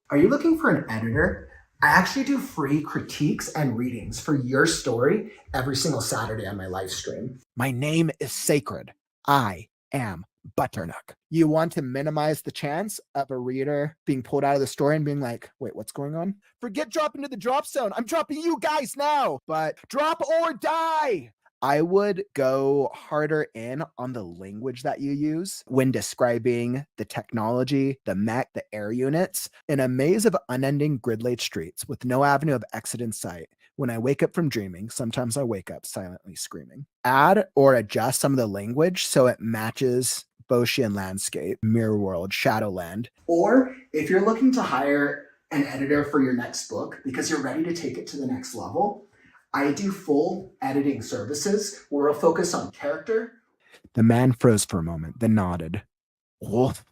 Are you looking for an editor? I actually do free critiques and readings for your story every single Saturday on my live stream. My name is sacred. I am Butternut. You want to minimize the chance of a reader being pulled out of the story and being like, wait, what's going on? Forget dropping to the drop zone. I'm dropping you guys now, but drop or die. I would go harder in on the language that you use when describing the technology, the mech, the air units. In a maze of unending grid-laid streets with no avenue of exit in sight, when I wake up from dreaming, sometimes I wake up silently screaming. Add or adjust some of the language so it matches Boschian landscape, mirror world, shadowland. Or if you're looking to hire an editor for your next book because you're ready to take it to the next level, I do full editing services where we'll focus on character. The man froze for a moment, then nodded. Wolf,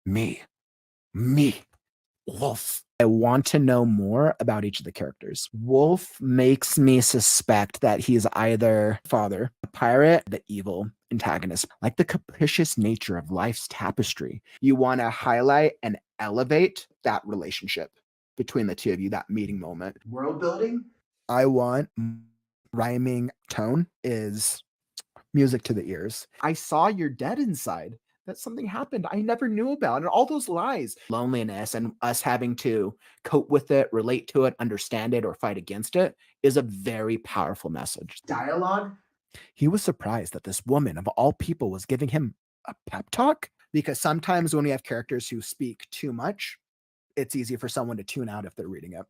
me, Wolf. I want to know more about each of the characters. Wolf makes me suspect that he's either father, a pirate, the evil antagonist, like the capricious nature of life's tapestry. You want to highlight and elevate that relationship between the two of you, that meeting moment. World building. I want rhyming tone is music to the ears. I saw you're dead inside. That something happened I never knew about. And all those lies, loneliness, and us having to cope with it, relate to it, understand it, or fight against it is a very powerful message. Dialogue. He was surprised that this woman of all people was giving him a pep talk, because sometimes when we have characters who speak too much, it's easy for someone to tune out if they're reading it.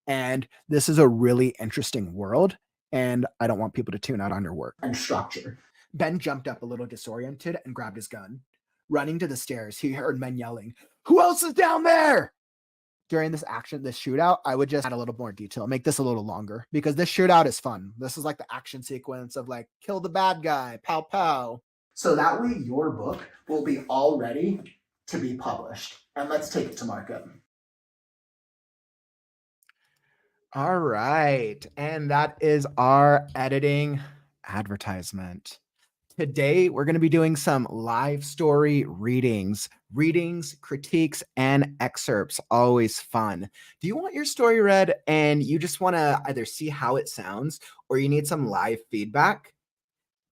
And this is a really interesting world, and I don't want people to tune out on your work. And structure. Ben jumped up a little disoriented and grabbed his gun. Running to the stairs, he heard men yelling, "Who else is down there?" During this shootout, I would just add a little more detail, make this a little longer, because this shootout is fun. This is like the action sequence of like, kill the bad guy, pow pow. So that way your book will be all ready to be published. And let's take it to market. All right. And that is our editing advertisement. Today, we're going to be doing some live story readings, critiques, and excerpts. Always fun. Do you want your story read and you just want to either see how it sounds or you need some live feedback?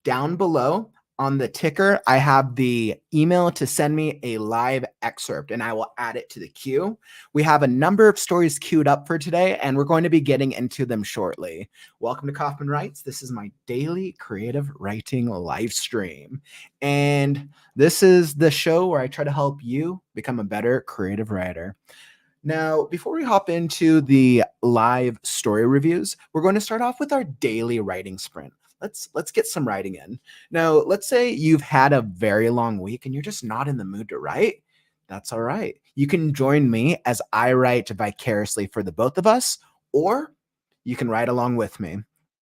Down below on the ticker, I have the email to send me a live excerpt and I will add it to the queue. We have a number of stories queued up for today and we're going to be getting into them shortly. Welcome to Kauffman Writes. This is my daily creative writing live stream. And this is the show where I try to help you become a better creative writer. Now, before we hop into the live story reviews, we're going to start off with our daily writing sprint. Let's get some writing in. Now, let's say you've had a very long week and you're just not in the mood to write. That's all right. You can join me as I write vicariously for the both of us, or you can write along with me.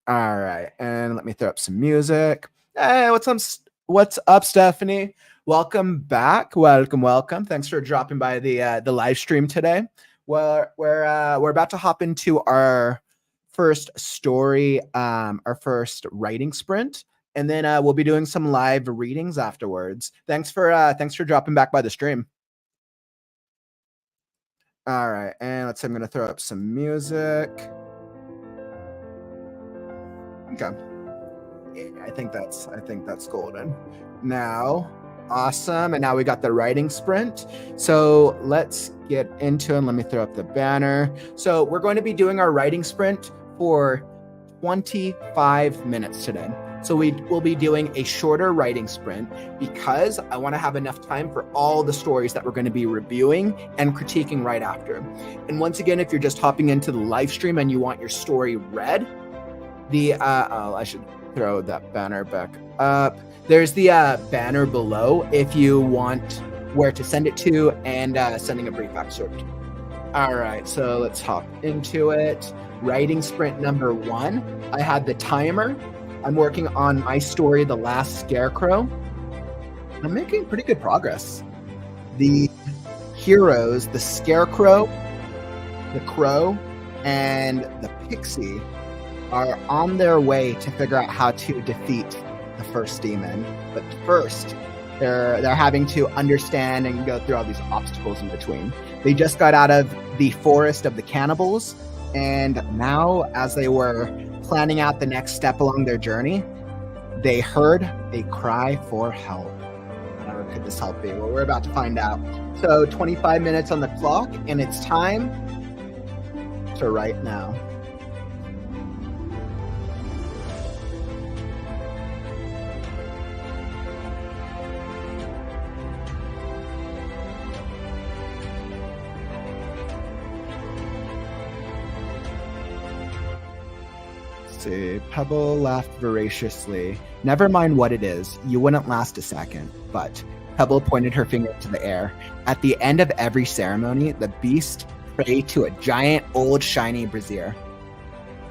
All right, and let me throw up some music. Hey, what's up, Stephanie? Welcome back. Welcome. Thanks for dropping by the live stream today. We're about to hop into our first story, our first writing sprint, and then we'll be doing some live readings afterwards. Thanks for dropping back by the stream. All right, and let's say I'm going to throw up some music. Okay, I think that's golden. Now, awesome, and now we got the writing sprint. So let's get into it. Let me throw up the banner. So we're going to be doing our writing sprint for 25 minutes today. So we will be doing a shorter writing sprint because I want to have enough time for all the stories that we're going to be reviewing and critiquing right after. And once again, if you're just hopping into the live stream and you want your story read, I should throw that banner back up. There's the banner below if you want where to send it to and sending a brief excerpt. All right, so let's hop into it. Writing sprint number 1. I had the timer. I'm working on my story, The Last Scarecrow. I'm making pretty good progress. The heroes, the Scarecrow, the Crow, and the Pixie are on their way to figure out how to defeat the first demon. But first, They're having to understand and go through all these obstacles in between. They just got out of the forest of the cannibals, and now, as they were planning out the next step along their journey, they heard a cry for help. Whatever could this help be? Well, we're about to find out. So 25 minutes on the clock, and it's time to write now. See, Pebble laughed voraciously. Never mind what it is, you wouldn't last a second. But Pebble pointed her finger to the air. At the end of every ceremony, the beast prayed to a giant old shiny brazier.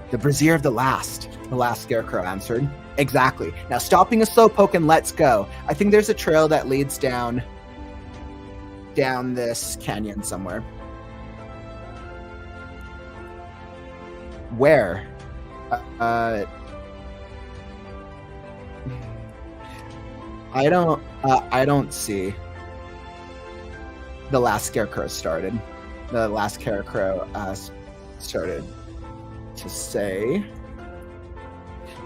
The brazier of the last scarecrow answered. Exactly. Now stop being a slowpoke and let's go. I think there's a trail that leads down this canyon somewhere. Where? I don't see. The last scarecrow started. The last scarecrow started to say.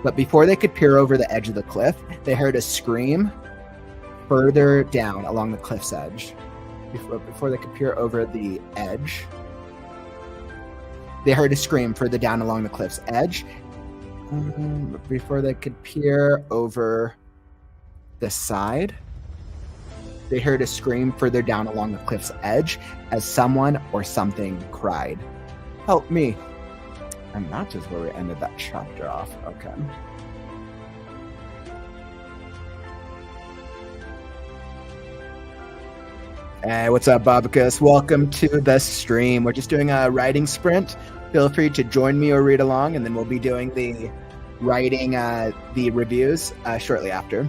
But before they could peer over the edge of the cliff, they heard a scream further down along the cliff's edge. Before they could peer over the edge, they heard a scream further down along the cliff's edge. Before they could peer over the side, they heard a scream further down along the cliff's edge as someone or something cried, "Help me." And that is where we ended that chapter off. Okay. Hey, what's up, Bobicus? Welcome to the stream. We're just doing a writing sprint. Feel free to join me or read along, and then we'll be doing the writing, the reviews shortly after.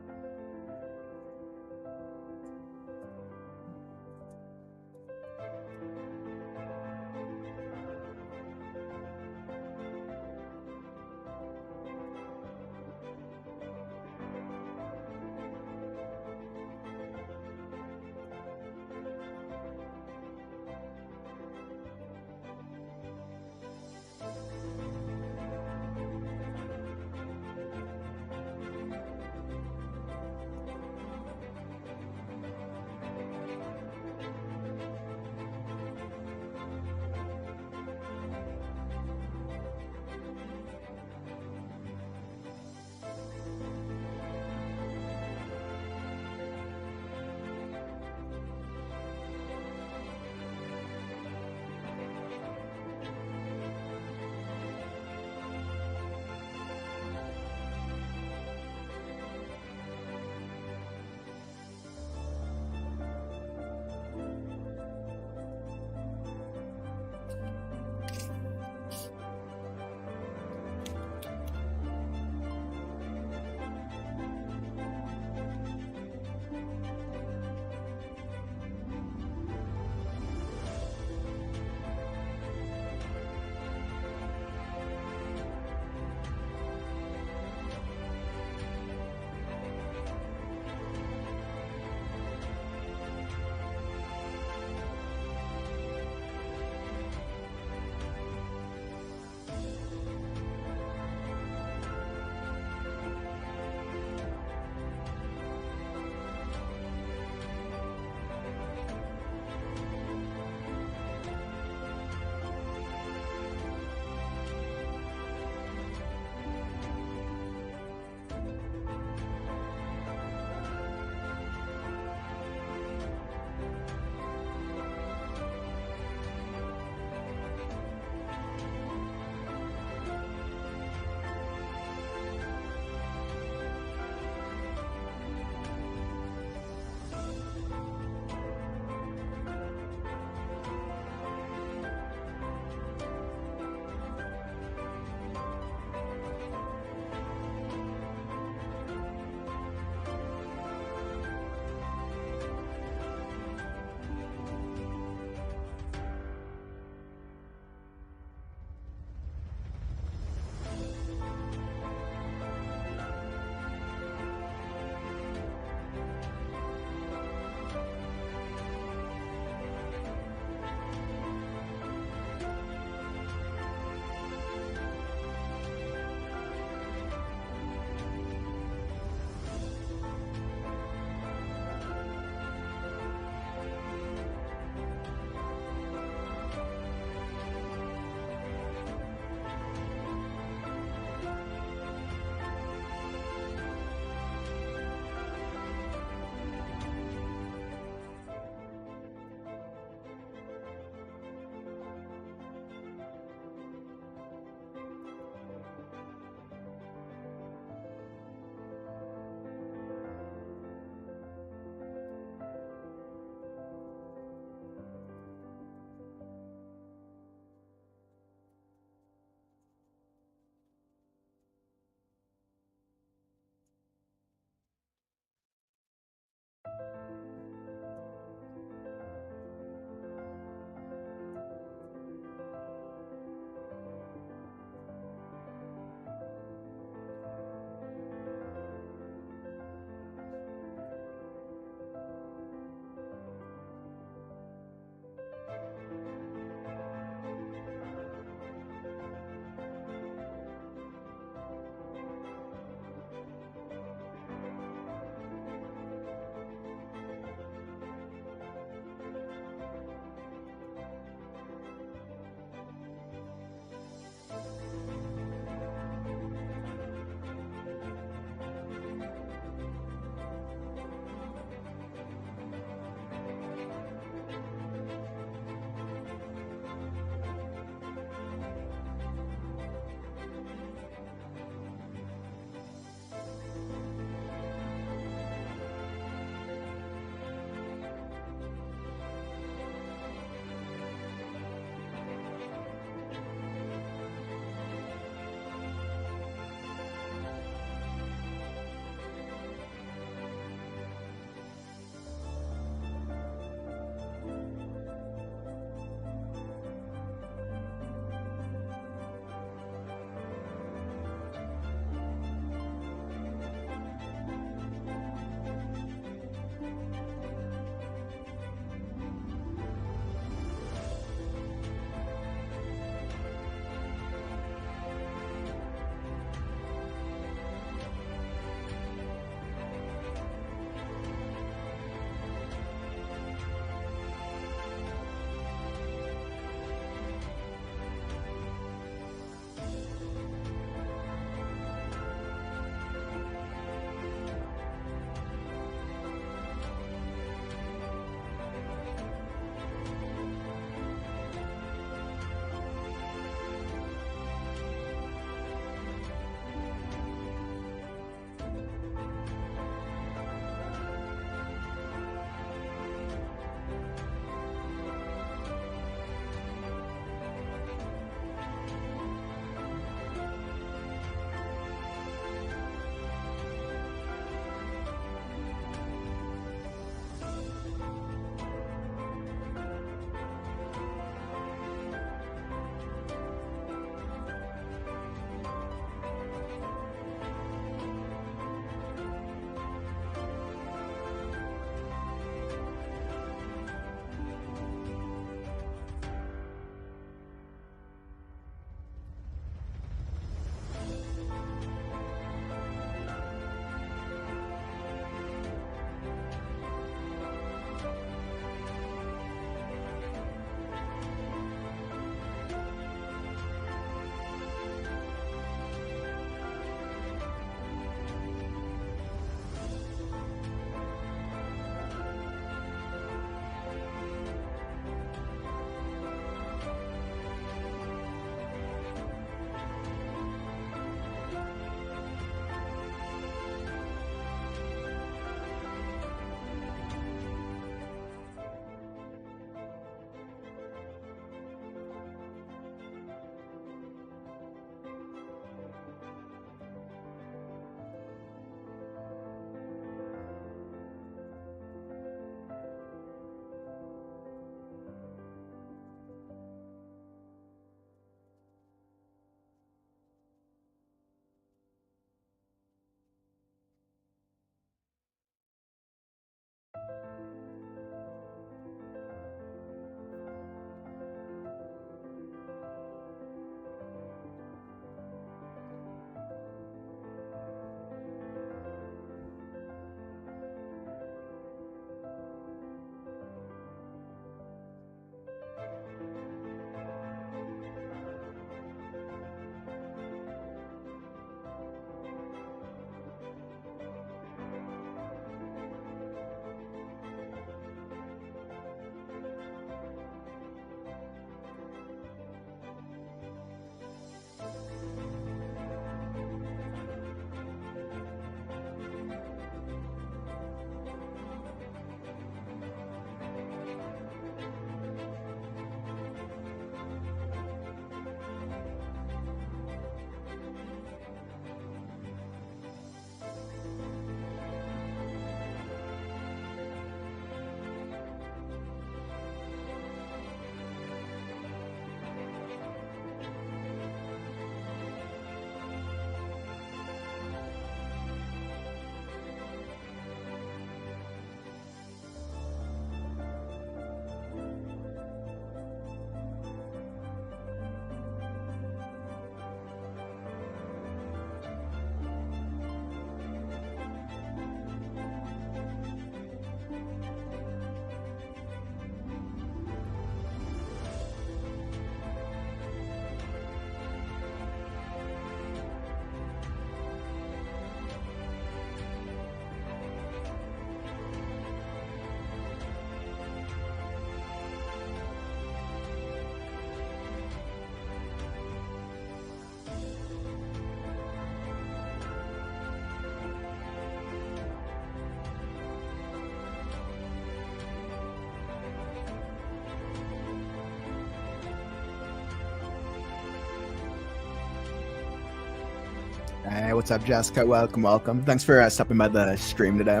Hey, what's up, Jessica? Welcome, welcome. Thanks for stopping by the stream today.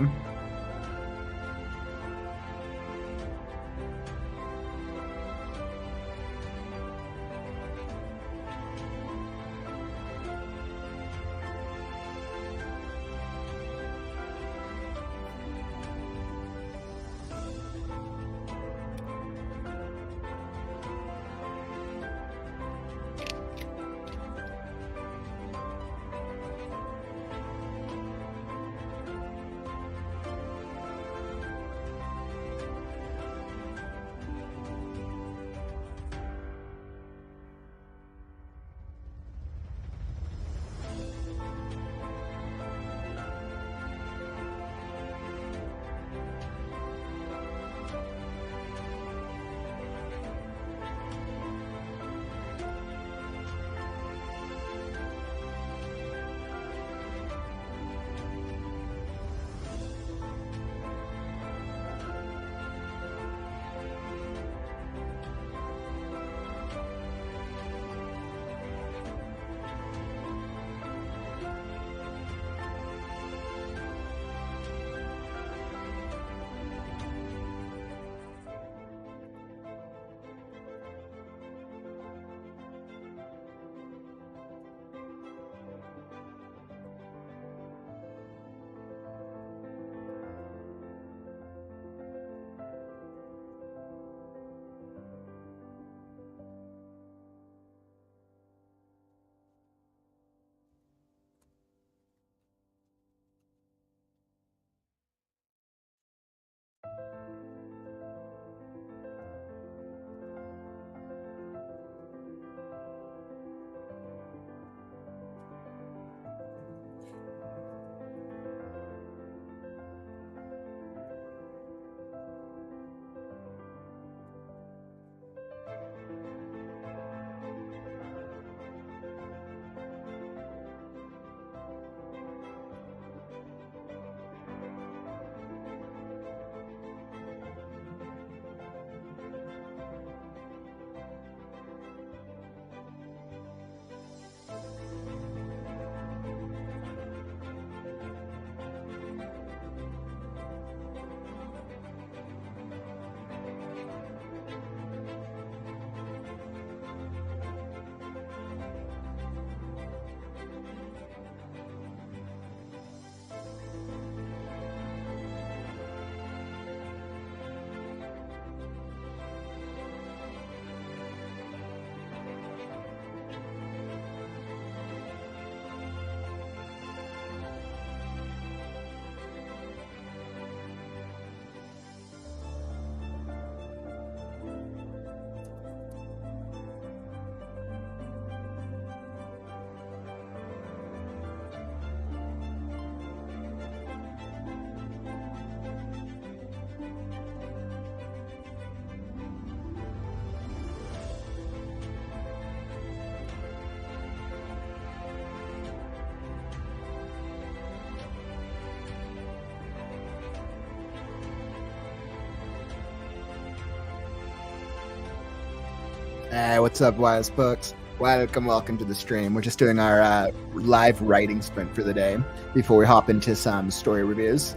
Hey, what's up, Wise Books? Welcome to the stream. We're just doing our live writing sprint for the day before we hop into some story reviews.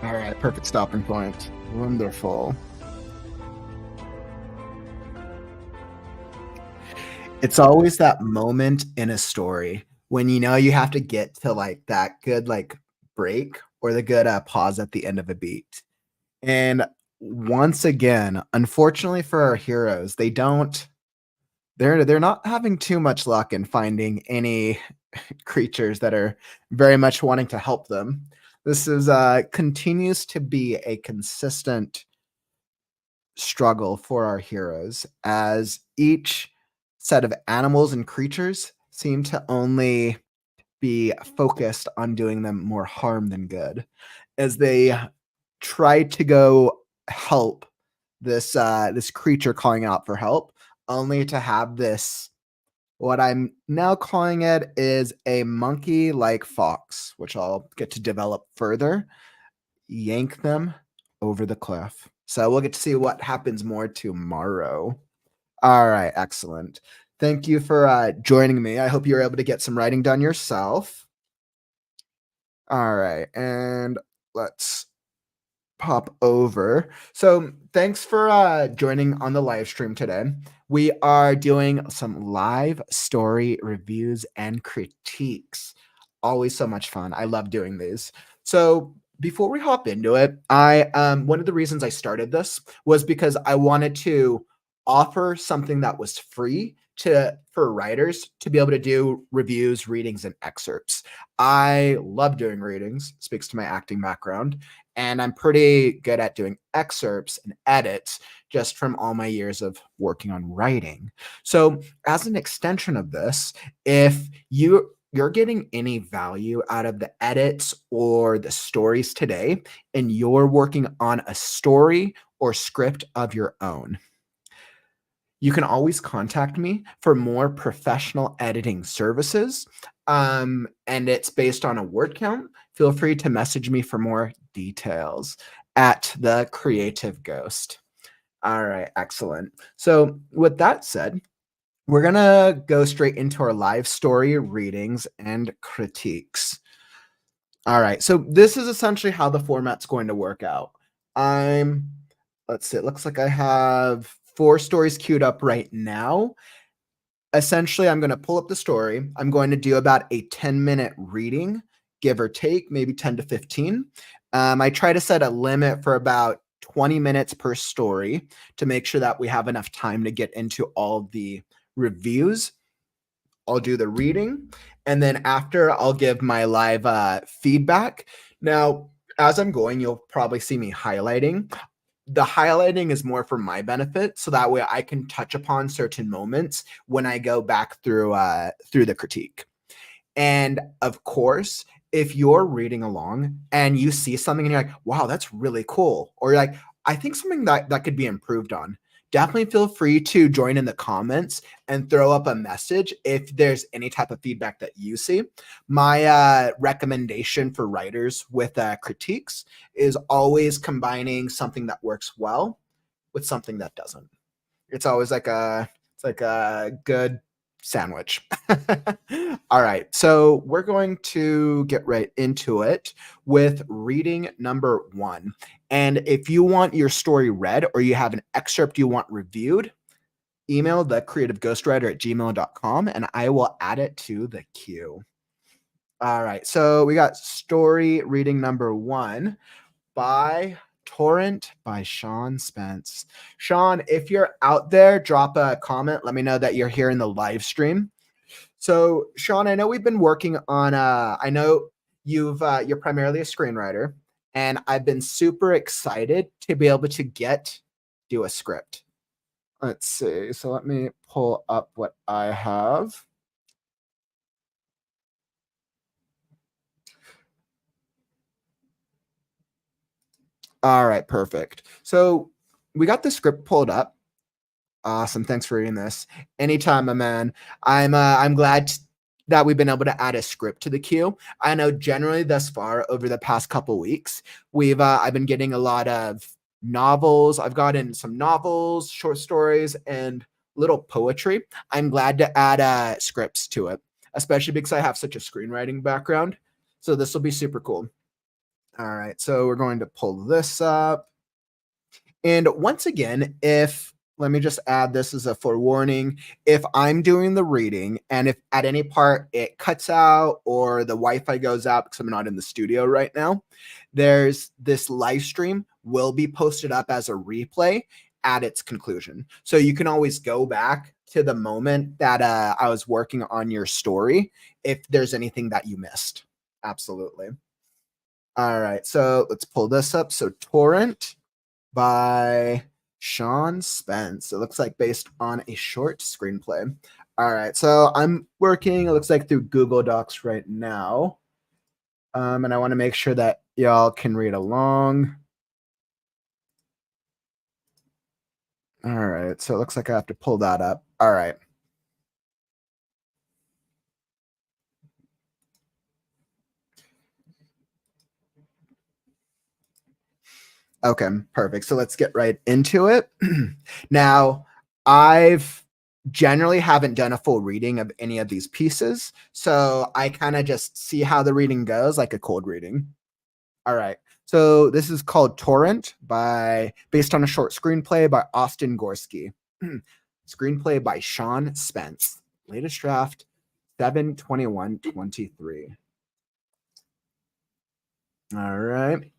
All right, perfect stopping point. Wonderful. It's always that moment in a story when you know you have to get to like that good like break or the good pause at the end of a beat. And once again, unfortunately for our heroes, they're not having too much luck in finding any creatures that are very much wanting to help them. This is continues to be a consistent struggle for our heroes as each set of animals and creatures seem to only be focused on doing them more harm than good as they try to go help this creature calling out for help only to have this what I'm now calling it is a monkey like fox, which I'll get to develop further, yank them over the cliff. So we'll get to see what happens more tomorrow. All right, excellent. Thank you for joining me. I hope you're able to get some writing done yourself. All right, and let's pop over. So thanks for joining on the live stream today. We are doing some live story reviews and critiques. Always so much fun. I love doing these. So before we hop into it, I one of the reasons I started this was because I wanted to offer something that was free to for writers to be able to do reviews, readings, and excerpts. I love doing readings, speaks to my acting background, and I'm pretty good at doing excerpts and edits just from all my years of working on writing. So, as an extension of this, if you're getting any value out of the edits or the stories today, and you're working on a story or script of your own, you can always contact me for more professional editing services. And it's based on a word count. Feel free to message me for more details at the Creative Ghost. All right, excellent. So, with that said, we're going to go straight into our live story readings and critiques. All right, so this is essentially how the format's going to work out. Let's see, it looks like I have 4 stories queued up right now. Essentially, I'm going to pull up the story. I'm going to do about a 10-minute reading, give or take, maybe 10 to 15. I try to set a limit for about 20 minutes per story to make sure that we have enough time to get into all the reviews. I'll do the reading, and then after I'll give my live feedback. Now, as I'm going, you'll probably see me highlighting. The highlighting is more for my benefit, so that way I can touch upon certain moments when I go back through the critique. And of course, if you're reading along and you see something and you're like, wow, that's really cool, or you're like, I think something that could be improved on, definitely feel free to join in the comments and throw up a message if there's any type of feedback that you see. My recommendation for writers with critiques is always combining something that works well with something that doesn't. It's always like a good sandwich. All right, so we're going to get right into it with reading number 1. And if you want your story read or you have an excerpt you want reviewed, email the creativeghostwriter@gmail.com and I will add it to the queue. All right, so we got story reading number 1 by Torrent by Sean Spence. Sean, if you're out there, drop a comment. Let me know that you're here in the live stream. So, Sean, I know we've been working on. I know you're primarily a screenwriter, and I've been super excited to be able to do a script. Let's see. So let me pull up what I have. All right, perfect. So we got the script pulled up. Awesome. Thanks for reading this. Anytime, my man. I'm glad that we've been able to add a script to the queue. I know generally thus far over the past couple weeks, I've been getting a lot of novels. I've gotten some novels, short stories, and little poetry. I'm glad to add scripts to it, especially because I have such a screenwriting background. So this will be super cool. All right, so we're going to pull this up. And once again, if let me just add this as a forewarning, if I'm doing the reading and if at any part it cuts out or the Wi-Fi goes out because I'm not in the studio right now, there's this live stream will be posted up as a replay at its conclusion. So you can always go back to the moment that I was working on your story if there's anything that you missed. Absolutely. All right, so let's pull this up. So Torrent by Sean Spence. It looks like based on a short screenplay. All right, so I'm working, it looks like through Google Docs right now. And I want to make sure that y'all can read along. All right, so it looks like I have to pull that up. All right. Okay, perfect. So let's get right into it. Now, I've generally haven't done a full reading of any of these pieces, so I kind of just see how the reading goes, like a cold reading. All right. So this is called Torrent based on a short screenplay by Austin Gorski. Screenplay by Sean Spence. Latest draft 7/21/23. All right.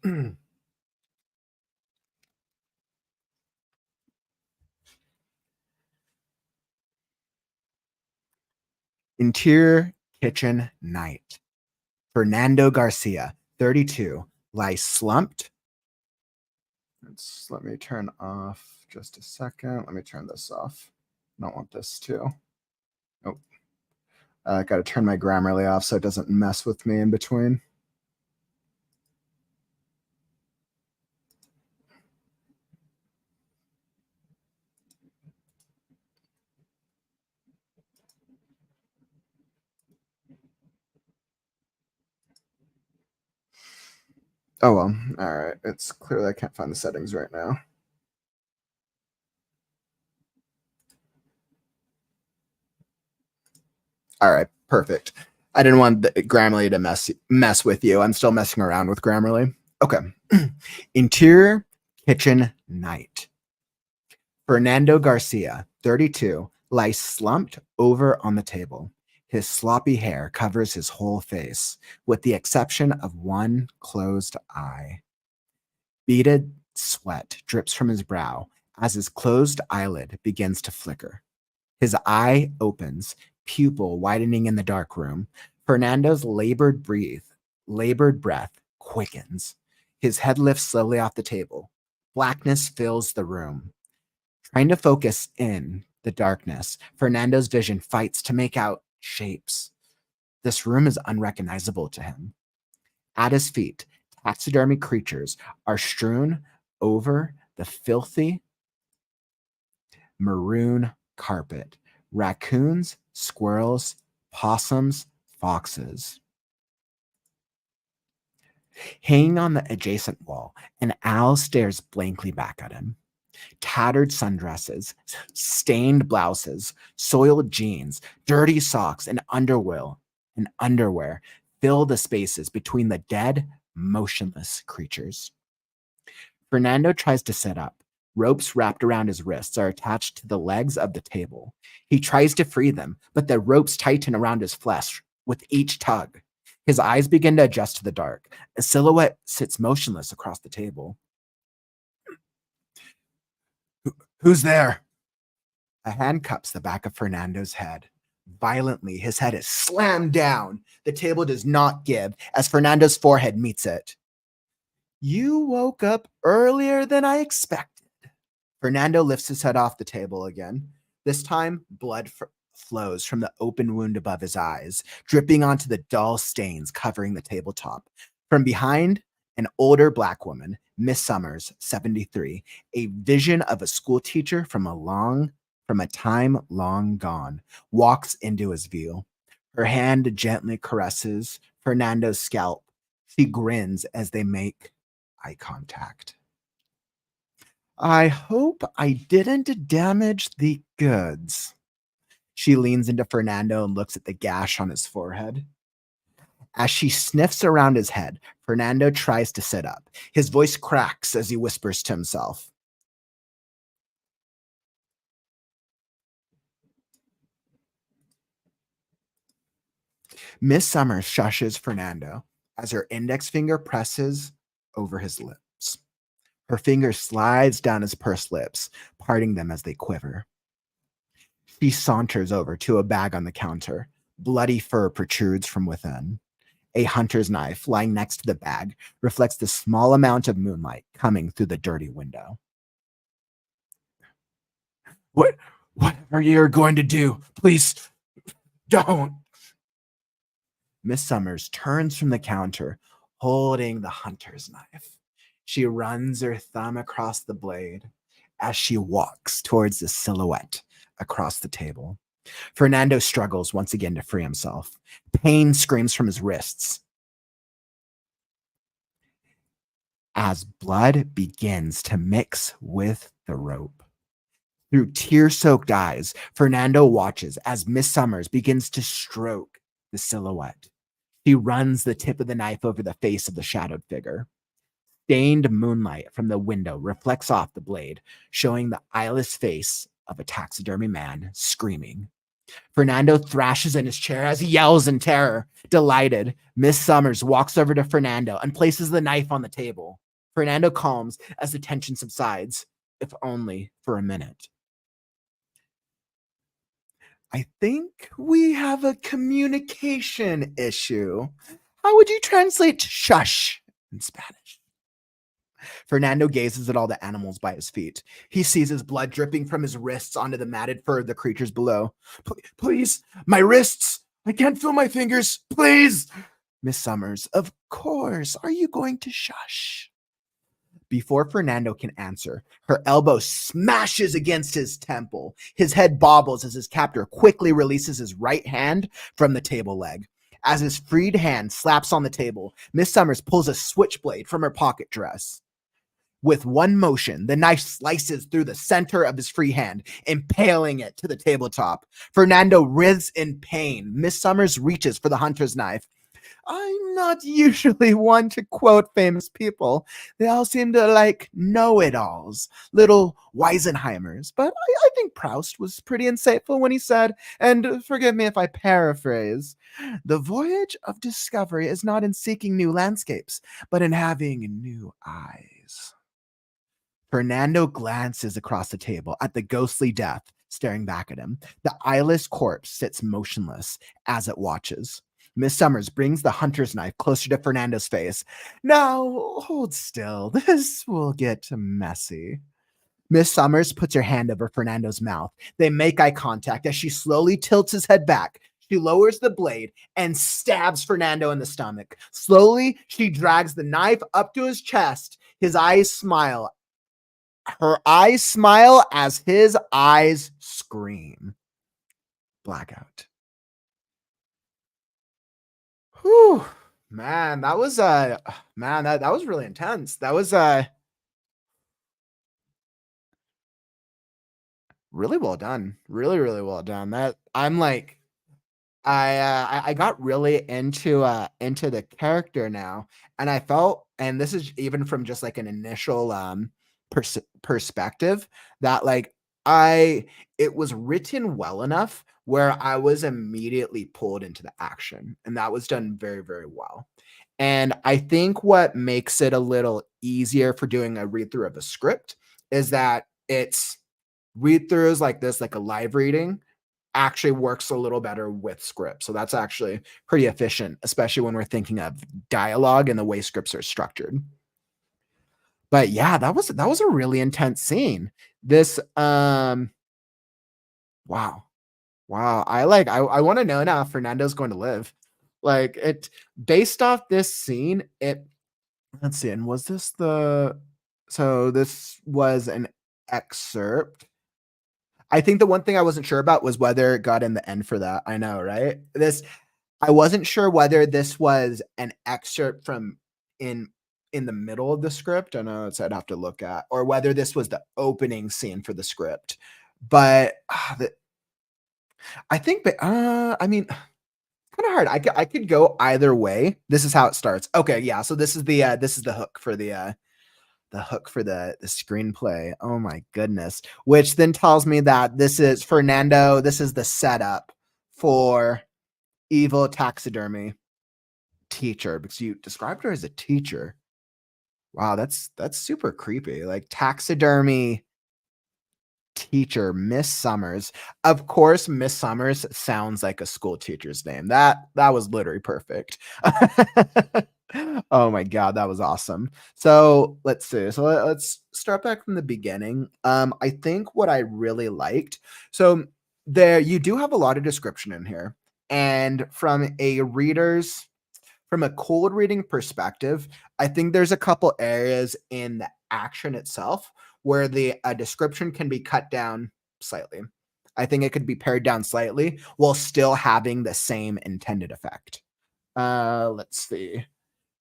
Interior kitchen night. Fernando Garcia, 32, lies slumped. Let me turn off just a second. Let me turn this off. I don't want this too. Oh, I got to turn my Grammarly off so it doesn't mess with me in between. Oh, well. All right. It's clearly I can't find the settings right now. All right. Perfect. I didn't want the Grammarly to mess with you. I'm still messing around with Grammarly. Okay. Interior kitchen night. Fernando Garcia, 32, lies slumped over on the table. His sloppy hair covers his whole face, with the exception of one closed eye. Beaded sweat drips from his brow as his closed eyelid begins to flicker. His eye opens, pupil widening in the dark room. Fernando's labored breath quickens. His head lifts slowly off the table. Blackness fills the room. Trying to focus in the darkness, Fernando's vision fights to make out shapes. This room is unrecognizable to him. At his feet, taxidermy creatures are strewn over the filthy maroon carpet. Raccoons, squirrels, possums, foxes. Hanging on the adjacent wall, an owl stares blankly back at him. Tattered sundresses, stained blouses, soiled jeans, dirty socks, and underwear fill the spaces between the dead, motionless creatures. Fernando tries to sit up. Ropes wrapped around his wrists are attached to the legs of the table. He tries to free them, but the ropes tighten around his flesh with each tug. His eyes begin to adjust to the dark. A silhouette sits motionless across the table. Who's there? A hand cups the back of Fernando's head. Violently, his head is slammed down. The table does not give as Fernando's forehead meets it. You woke up earlier than I expected. Fernando lifts his head off the table again. This time, blood flows from the open wound above his eyes, dripping onto the dull stains covering the tabletop. From behind, an older black woman, Miss Summers, 73, a vision of a school teacher from a time long gone, walks into his view. Her hand gently caresses Fernando's scalp. She grins as they make eye contact. I hope I didn't damage the goods. She leans into Fernando and looks at the gash on his forehead. As she sniffs around his head, Fernando tries to sit up. His voice cracks as he whispers to himself. Miss Summers shushes Fernando as her index finger presses over his lips. Her finger slides down his pursed lips, parting them as they quiver. She saunters over to a bag on the counter. Bloody fur protrudes from within. A hunter's knife lying next to the bag reflects the small amount of moonlight coming through the dirty window. Whatever you're going to do, please don't. Miss Summers turns from the counter, holding the hunter's knife. She runs her thumb across the blade as she walks towards the silhouette across the table. Fernando struggles once again to free himself. Pain screams from his wrists as blood begins to mix with the rope. Through tear-soaked eyes, Fernando watches as Miss Summers begins to stroke the silhouette. She runs the tip of the knife over the face of the shadowed figure. Stained moonlight from the window reflects off the blade, showing the eyeless face of a taxidermy man screaming. Fernando thrashes in his chair as he yells in terror. Delighted, Miss Summers walks over to Fernando and places the knife on the table. Fernando calms as the tension subsides, if only for a minute. I think we have a communication issue. How would you translate shush in Spanish? Fernando gazes at all the animals by his feet. He sees his blood dripping from his wrists onto the matted fur of the creatures below. Please, my wrists! I can't feel my fingers. Please! Miss Summers, of course. Are you going to shush? Before Fernando can answer, her elbow smashes against his temple. His head bobbles as his captor quickly releases his right hand from the table leg. As his freed hand slaps on the table, Miss Summers pulls a switchblade from her pocket dress. With one motion, the knife slices through the center of his free hand, impaling it to the tabletop. Fernando writhes in pain. Miss Summers reaches for the hunter's knife. I'm not usually one to quote famous people. They all seem to like know-it-alls, little Weisenheimers. But I think Proust was pretty insightful when he said, and forgive me if I paraphrase, the voyage of discovery is not in seeking new landscapes, but in having new eyes. Fernando glances across the table at the ghostly death staring back at him. The eyeless corpse sits motionless as it watches. Miss Summers brings the hunter's knife closer to Fernando's face. Now, hold still. This will get messy. Miss Summers puts her hand over Fernando's mouth. They make eye contact as she slowly tilts his head back. She lowers the blade and stabs Fernando in the stomach. Slowly, she drags the knife up to his chest. His eyes smile. Her eyes smile as his eyes scream. Blackout. Whew, man, that was that was really intense. That was really well done. Really, really well done. That I'm like I got really into the character now, and I felt, and this is even from just like an initial perspective, that like it was written well enough where I was immediately pulled into the action, and that was done very, very well. And I think what makes it a little easier for doing a read through of a script is that it's read throughs like this, like a live reading, actually works a little better with script. So that's actually pretty efficient, especially when we're thinking of dialogue and the way scripts are structured. But yeah, that was a really intense scene. This wow. Wow. I want to know now if Fernando's going to live. Like it based off this scene, let's see, and was this so this was an excerpt. I think the one thing I wasn't sure about was whether it got in the end for that. I know, right? I wasn't sure whether this was an excerpt from in in the middle of the script. I know I'd have to look at, or whether this was the opening scene for the script. But I think, I mean, kind of hard. I could go either way. This is how it starts. Okay, yeah. So this is the hook for the screenplay. Oh my goodness. Which then tells me that this is Fernando. This is the setup for evil taxidermy teacher, because you described her as a teacher. Wow, that's super creepy. Like taxidermy teacher, Miss Summers. Of course, Miss Summers sounds like a school teacher's name. That was literally perfect. Oh my god, that was awesome. So let's see. So let's start back from the beginning. I think what I really liked. So there, you do have a lot of description in here, and from a cold reading perspective, I think there's a couple areas in the action itself where the description can be cut down slightly. I think it could be pared down slightly while still having the same intended effect. Let's see.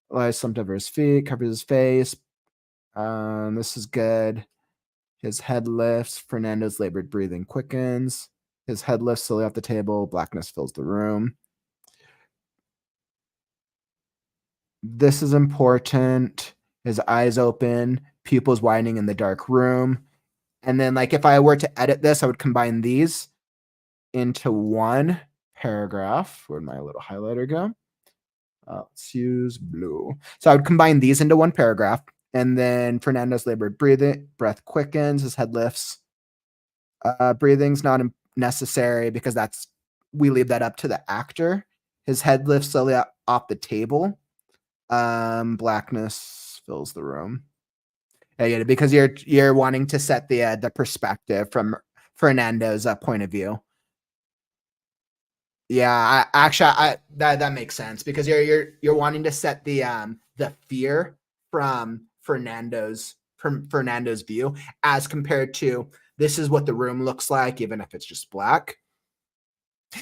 Lies slumped over his feet, covers his face. This is good. His head lifts. Fernando's labored breathing quickens. His head lifts slowly off the table. Blackness fills the room. This is important. His eyes open, pupils widening in the dark room. And then, like, if I were to edit this, I would combine these into one paragraph. Where'd my little highlighter go? Let's use blue. So I would combine these into one paragraph. And then Fernando's labored breath quickens, his head lifts. Breathing's not necessary because we leave that up to the actor. His head lifts slowly off the table. Blackness fills the room. Yeah, because you're wanting to set the perspective from Fernando's point of view. Yeah, that makes sense because you're wanting to set the fear from Fernando's view as compared to this is what the room looks like, even if it's just black.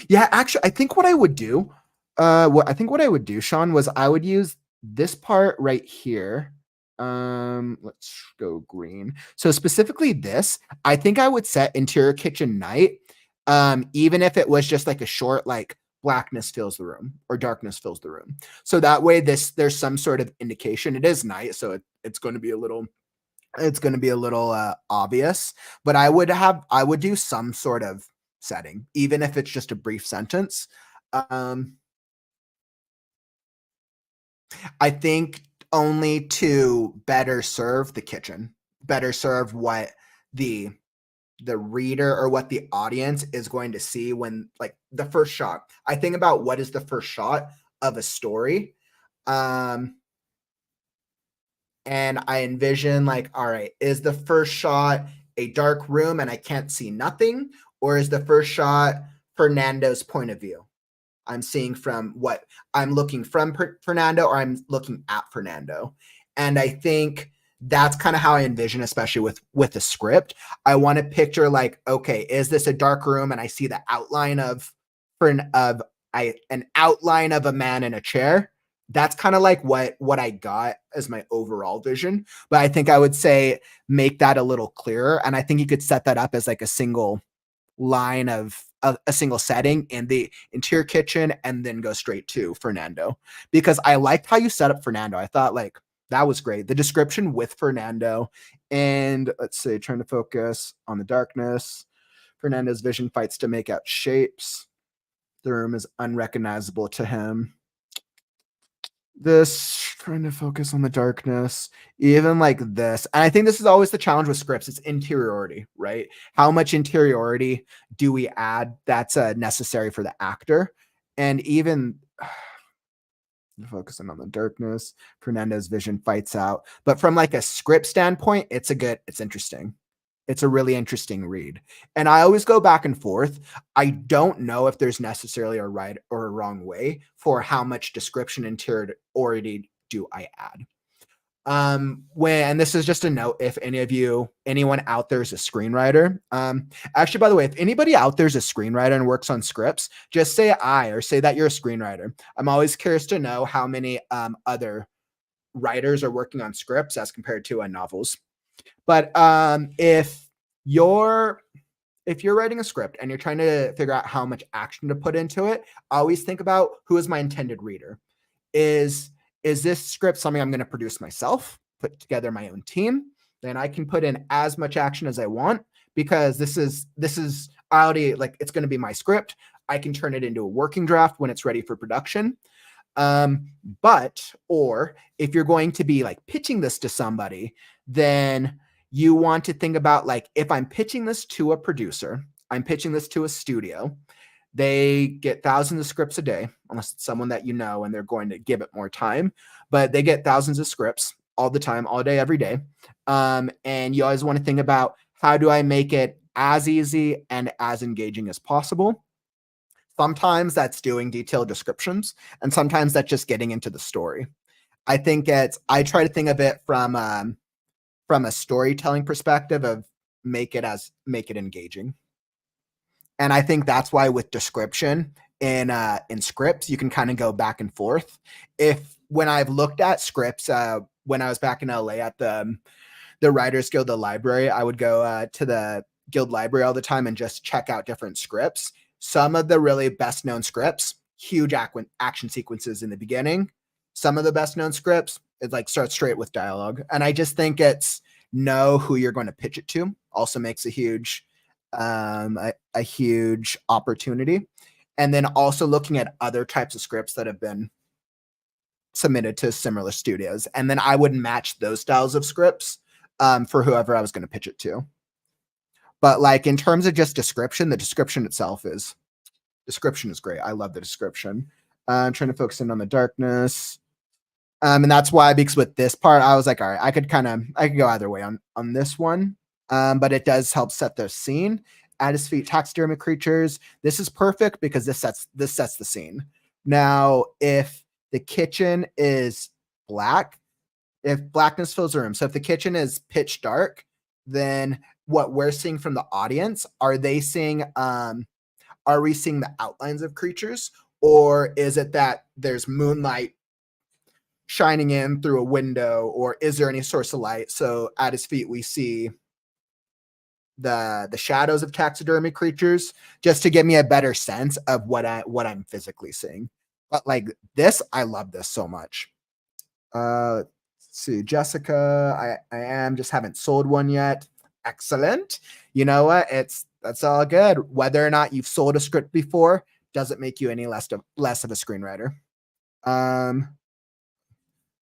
Yeah, actually, I think what I would do, Sean, was I would use this part right here. Let's go green. So specifically this, I think I would set interior kitchen night. Even if it was just like a short, like blackness fills the room or darkness fills the room. So that way there's some sort of indication. It is night, so it's going to be a little obvious, but I would do some sort of setting, even if it's just a brief sentence. I think only to better serve the kitchen, better serve what the reader or what the audience is going to see when, like, the first shot. I think about what is the first shot of a story. And I envision, like, all right, is the first shot a dark room and I can't see nothing? Or is the first shot Fernando's point of view? I'm seeing from what I'm looking from Fernando, or I'm looking at Fernando. And I think that's kind of how I envision, especially with the script. I want to picture, like, okay, is this a dark room and I see the outline of an outline of a man in a chair? That's kind of like what I got as my overall vision. But I think I would say make that a little clearer. And I think you could set that up as like a single line of a single setting in the interior kitchen and then go straight to Fernando, because I liked how you set up Fernando. I thought, like, that was great. The description with Fernando, and let's say trying to focus on the darkness. Fernando's vision fights to make out shapes. The room is unrecognizable to him. This, trying to focus on the darkness, even like this. And I think this is always the challenge with scripts. It's interiority, right? How much interiority do we add that's necessary for the actor? And even focusing on the darkness, Fernando's vision fights out. But from like a script standpoint, it's interesting. It's a really interesting read. And I always go back and forth. I don't know if there's necessarily a right or a wrong way for how much description interiority do I add. And this is just a note, if anyone out there is a screenwriter. Actually, by the way, if anybody out there is a screenwriter and works on scripts, just say or say that you're a screenwriter. I'm always curious to know how many other writers are working on scripts as compared to novels. But if if you're writing a script and you're trying to figure out how much action to put into it, always think about who is my intended reader. Is this script something I'm going to produce myself, put together my own team? Then I can put in as much action as I want, because this is already, like, it's going to be my script. I can turn it into a working draft when it's ready for production. Or if you're going to be like pitching this to somebody, then you want to think about, like, if I'm pitching this to a producer, I'm pitching this to a studio, they get thousands of scripts a day, unless it's someone that you know and they're going to give it more time, but they get thousands of scripts all the time, all day, every day. And you always want to think about, how do I make it as easy and as engaging as possible? Sometimes that's doing detailed descriptions, and sometimes that's just getting into the story. I try to think of it from a storytelling perspective of make it engaging. And I think that's why with description in scripts, you can kind of go back and forth. When I've looked at scripts, when I was back in LA at the Writers Guild, the library, I would go to the Guild library all the time and just check out different scripts. Some of the really best known scripts, huge action sequences in the beginning. Some of the best known scripts, it like starts straight with dialogue. And I just think it's know who you're going to pitch it to also makes a huge opportunity. And then also looking at other types of scripts that have been submitted to similar studios. And then I would match those styles of scripts for whoever I was going to pitch it to. But like in terms of just description, the description itself is great. I love the description. I'm trying to focus in on the darkness. And that's why, because with this part, I was like, all right, I could go either way on this one. But it does help set the scene. At his feet, taxidermy creatures. This is perfect because this sets the scene. Now, if the kitchen is black, if blackness fills the room, so if the kitchen is pitch dark, then what we're seeing from the audience, are we seeing the outlines of creatures, or is it that there's moonlight shining in through a window, or is there any source of light? So at his feet, we see the shadows of taxidermy creatures, just to give me a better sense of what I'm physically seeing. But like this, I love this so much. Let's see, Jessica, I just haven't sold one yet. Excellent. You know what? That's all good. Whether or not you've sold a script before doesn't make you any less of a screenwriter.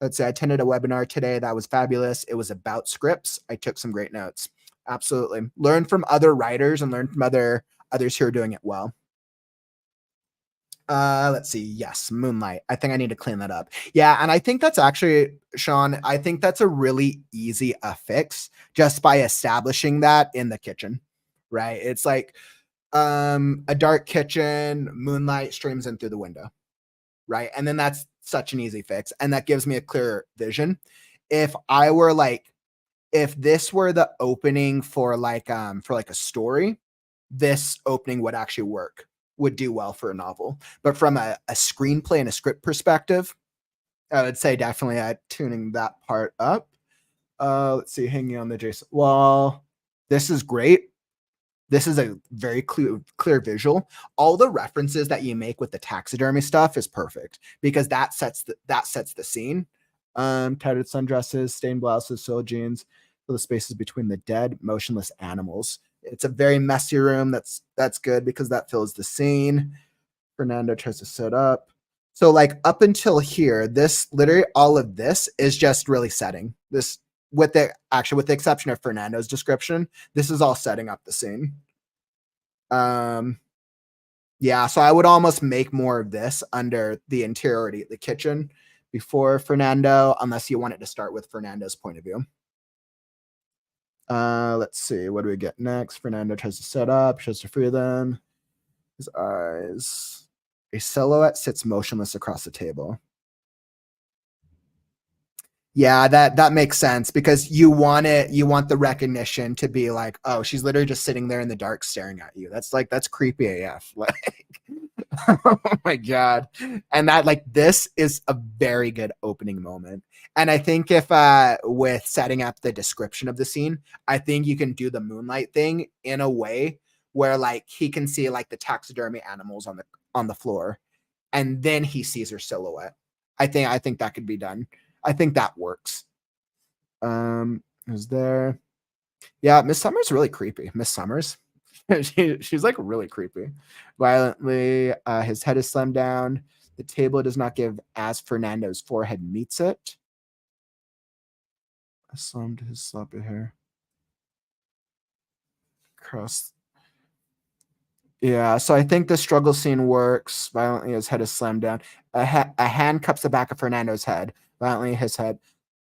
Let's see, I attended a webinar today that was fabulous. It was about scripts. I took some great notes. Absolutely. Learn from other writers and learn from others who are doing it well. Let's see. Yes, moonlight. I think I need to clean that up. Yeah, and I think that's actually, Sean, I think that's a really easy fix just by establishing that in the kitchen, right? It's like a dark kitchen, moonlight streams in through the window, right? And then that's such an easy fix, and that gives me a clear vision. If this were the opening for a story, this opening would actually would do well for a novel. But from a screenplay and a script perspective, I would say definitely tuning that part up. Let's see, hanging on the adjacent wall. This is great. This is a very clear visual. All the references that you make with the taxidermy stuff is perfect, because that sets the scene. Tattered sundresses, stained blouses, soiled jeans, for the spaces between the dead, motionless animals. It's a very messy room. That's good because that fills the scene. Fernando tries to set up. So like up until here, this literally all of this is just really setting this, with the exception of Fernando's description. This is all setting up the scene. Yeah, so I would almost make more of this under the interiority of the kitchen before Fernando, unless you want it to start with Fernando's point of view. Let's see, what do we get next? Fernando tries to set up, shows to free them. His eyes. A silhouette sits motionless across the table. Yeah, that makes sense, because you want the recognition to be like, oh, she's literally just sitting there in the dark staring at you. That's creepy AF. Like, oh my God. And this is a very good opening moment. And I think if with setting up the description of the scene, I think you can do the moonlight thing in a way where like he can see like the taxidermy animals on the floor, and then he sees her silhouette. I think that could be done. I think that works. Is there? Yeah, Miss Summers really creepy. Miss Summers, she's like really creepy. Violently, his head is slammed down. The table does not give as Fernando's forehead meets it. I slammed his sloppy hair. Cross. Yeah, so I think the struggle scene works. Violently, his head is slammed down. A hand cups the back of Fernando's head. Violently, his head.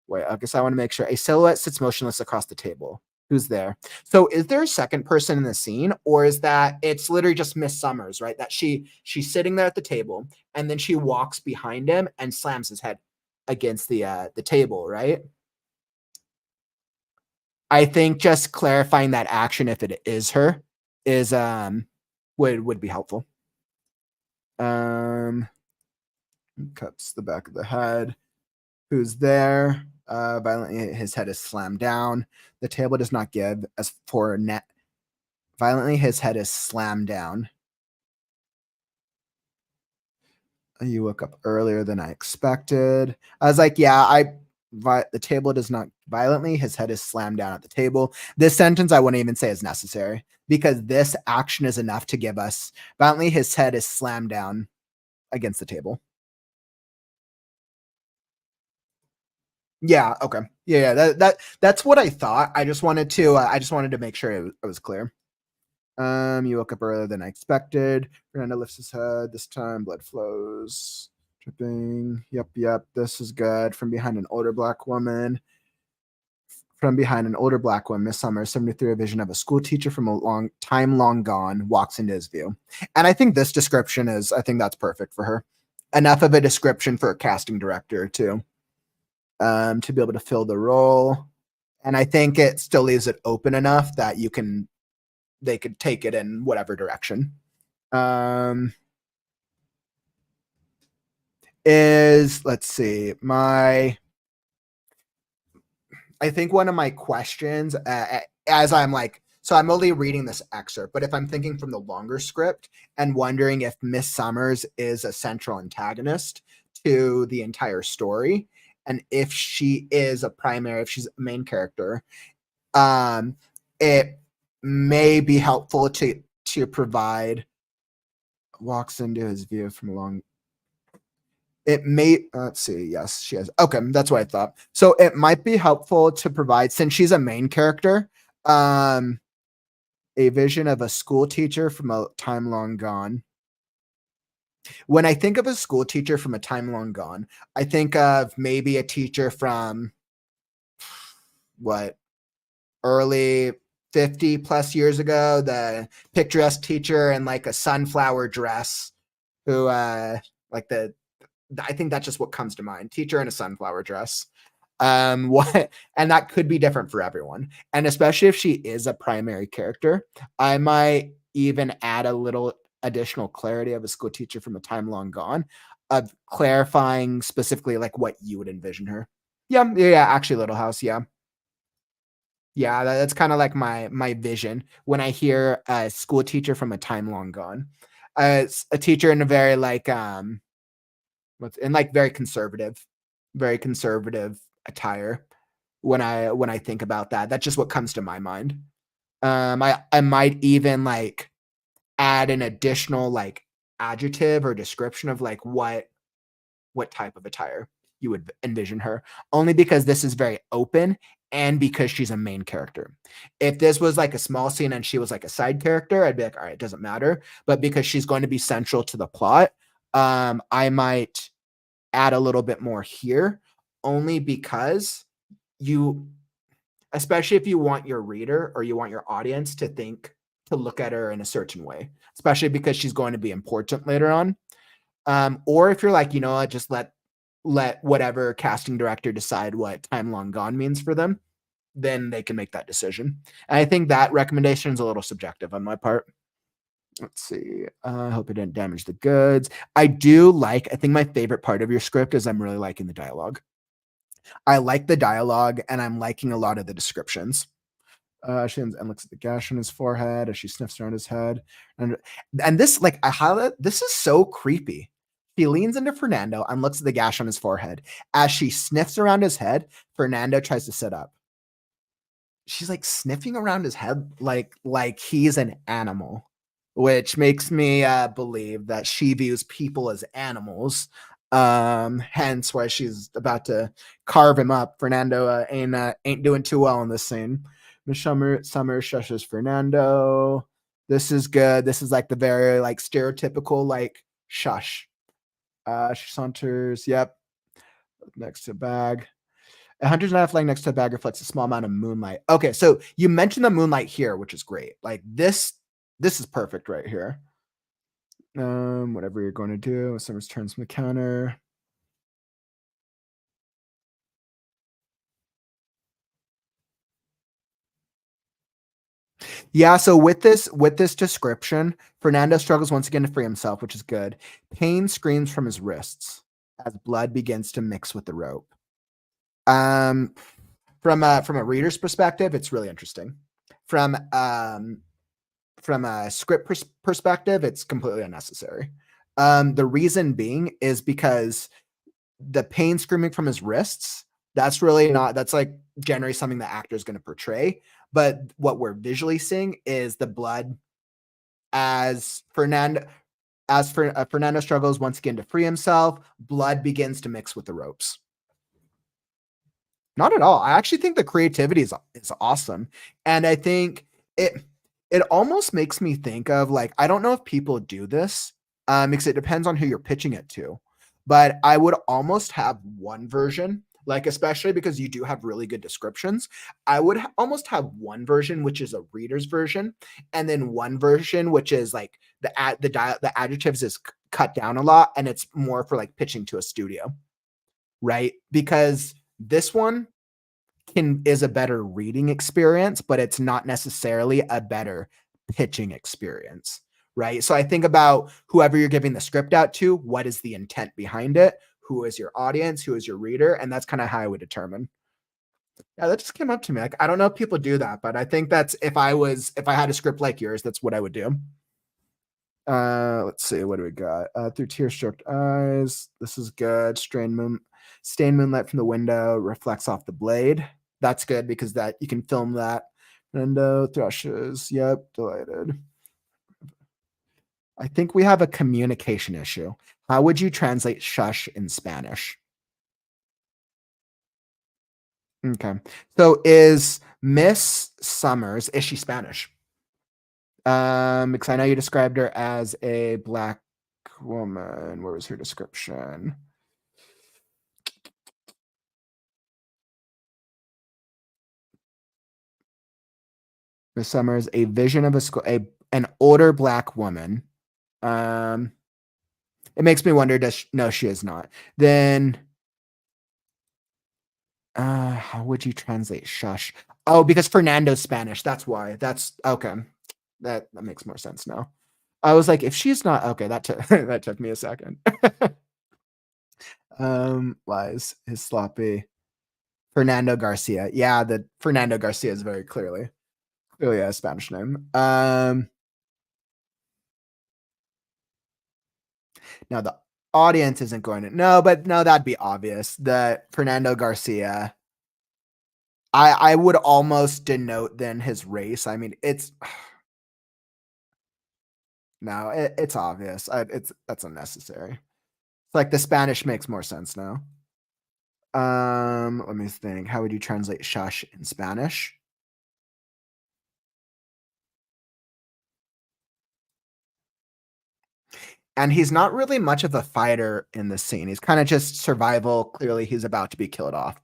Wait, I guess I want to make sure. A silhouette sits motionless across the table. Who's there? So is there a second person in the scene, or is that it's literally just Miss Summers, right? That she's sitting there at the table, and then she walks behind him and slams his head against the table, right? I think just clarifying that action, if it is her, is would be helpful. Cuts the back of the head. Who's there? Violently, his head is slammed down. The table does not give. As for net, violently, his head is slammed down. You woke up earlier than I expected. I was like, yeah, the table does not violently. His head is slammed down at the table. This sentence I wouldn't even say is necessary because this action is enough to give us violently. His head is slammed down against the table. Yeah. Okay. Yeah. That's what I thought. I just wanted to make sure it was clear. You woke up earlier than I expected. Fernando lifts his head. This time, blood flows. Dripping. Yep. This is good. From behind an older black woman. Miss Summers, 73, a vision of a school teacher from a long gone, walks into his view. And I think this description I think that's perfect for her. Enough of a description for a casting director too. To be able to fill the role. And I think it still leaves it open enough that they could take it in whatever direction. Let's see, I think one of my questions, as I'm like, so I'm only reading this excerpt, but if I'm thinking from the longer script and wondering if Miss Summers is a central antagonist to the entire story, and if she is if she's a main character, it may be helpful to provide walks into his view from a long. It may, let's see. Yes, she has. Okay, that's what I thought. So it might be helpful to provide, since she's a main character, a vision of a school teacher from a time long gone. When I think of a school teacher from a time long gone, I think of maybe a teacher from early 50 plus years ago, the picturesque teacher in like a sunflower dress who I think that's just what comes to mind. Teacher in a sunflower dress. And that could be different for everyone. And especially if she is a primary character, I might even add a little additional clarity of a school teacher from a time long gone, of clarifying specifically like what you would envision her. Yeah, actually Little House, yeah. Yeah, that's kind of like my vision when I hear a school teacher from a time long gone. It's a teacher in a very very conservative attire. When I think about that, that's just what comes to my mind. I might even like add an additional like adjective or description of like what type of attire you would envision her, only because this is very open and because she's a main character. If this was like a small scene and she was like a side character, I'd be like, all right, it doesn't matter. But because she's going to be central to the plot, I might add a little bit more here, only because especially if you want your reader or you want your audience to look at her in a certain way, especially because she's going to be important later on. Or if you're like, you know what, just let whatever casting director decide what time long gone means for them, then they can make that decision. And I think that recommendation is a little subjective on my part. Let's see. I hope it didn't damage the goods. I think my favorite part of your script is I'm really liking the dialogue. I like the dialogue and I'm liking a lot of the descriptions. She and looks at the gash on his forehead as she sniffs around his head. And this, like, I highlight, this is so creepy. She leans into Fernando and looks at the gash on his forehead. As she sniffs around his head, Fernando tries to sit up. She's like sniffing around his head like he's an animal, which makes me believe that she views people as animals. Hence why she's about to carve him up. Fernando ain't doing too well in this scene. Miss Summer shushes Fernando. This is good. This is like the very like stereotypical like shush. She saunters. Yep. Next to bag. A hunter's knife lying next to a bag reflects a small amount of moonlight. Okay, so you mentioned the moonlight here, which is great. Like this is perfect right here. Whatever you're going to do. Summers turns from the counter. Yeah, so with this description, Fernando struggles once again to free himself, which is good. Pain screams from his wrists as blood begins to mix with the rope. From a reader's perspective, it's really interesting. From a script perspective, it's completely unnecessary. The reason being is because the pain screaming from his wrists, that's really not, that's like generally something the actor is going to portray. But what we're visually seeing is the blood as Fernando struggles once again to free himself, blood begins to mix with the ropes. Not at all. I actually think the creativity is awesome. And I think it almost makes me think of like, I don't know if people do this, because it depends on who you're pitching it to. But I would almost have one version, like especially because you do have really good descriptions. I would almost have one version which is a reader's version, and then one version which is like the adjectives is cut down a lot, and it's more for like pitching to a studio, right? Because this one is a better reading experience, but it's not necessarily a better pitching experience, right? So I think about whoever you're giving the script out to, what is the intent behind it? Who is your audience? Who is your reader? And that's kind of how I would determine. Yeah, that just came up to me. Like, I don't know if people do that, but I think that's if I had a script like yours, that's what I would do. Let's see, what do we got? Through tear-stroked eyes. This is good. Stained moonlight from the window reflects off the blade. That's good because that you can film that. Window thrushes. Yep, delighted. I think we have a communication issue. How would you translate shush in Spanish? Okay. So is Miss Summers, is she Spanish? Because I know you described her as a black woman. Where was her description? Miss Summers, a vision of an older black woman. It makes me wonder, no, she is not. Then how would you translate shush? Oh, because Fernando's Spanish. That's why. That's okay. That makes more sense now. I was like, if she's not okay, that that took me a second. Lies is sloppy. Fernando Garcia. Yeah, the Fernando Garcia is very clearly a Spanish name. Now the audience isn't going to know, but no, that'd be obvious that Fernando Garcia. I would almost denote then his race. I mean, it's no, it's obvious. That's unnecessary. It's like the Spanish makes more sense now. Let me think. How would you translate shush in Spanish? And he's not really much of a fighter in this scene. He's kind of just survival. Clearly, he's about to be killed off.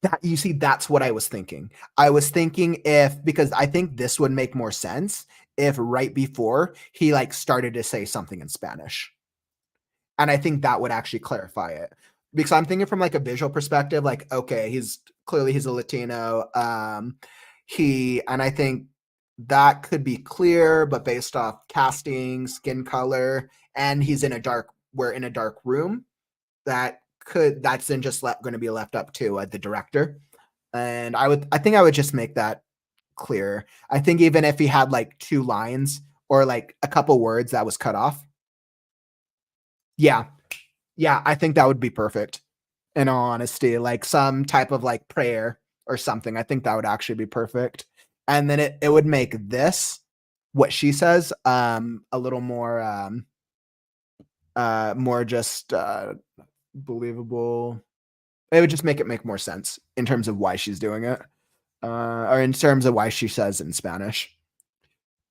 That, you see, that's what I was thinking. I was thinking because I think this would make more sense if right before he like started to say something in Spanish. And I think that would actually clarify it. Because I'm thinking from like a visual perspective, like, okay, he's a Latino. And I think that could be clear, but based off casting, skin color, and we're in a dark room, that's then just going to be left up to the director. And I think I would just make that clear. I think even if he had like 2 lines or like a couple words that was cut off. Yeah. Yeah, I think that would be perfect. In all honesty, like some type of like prayer or something. I think that would actually be perfect. And then it would make this what she says a little more just believable. It would just make it make more sense in terms of why she's doing it. Or in terms of why she says in Spanish.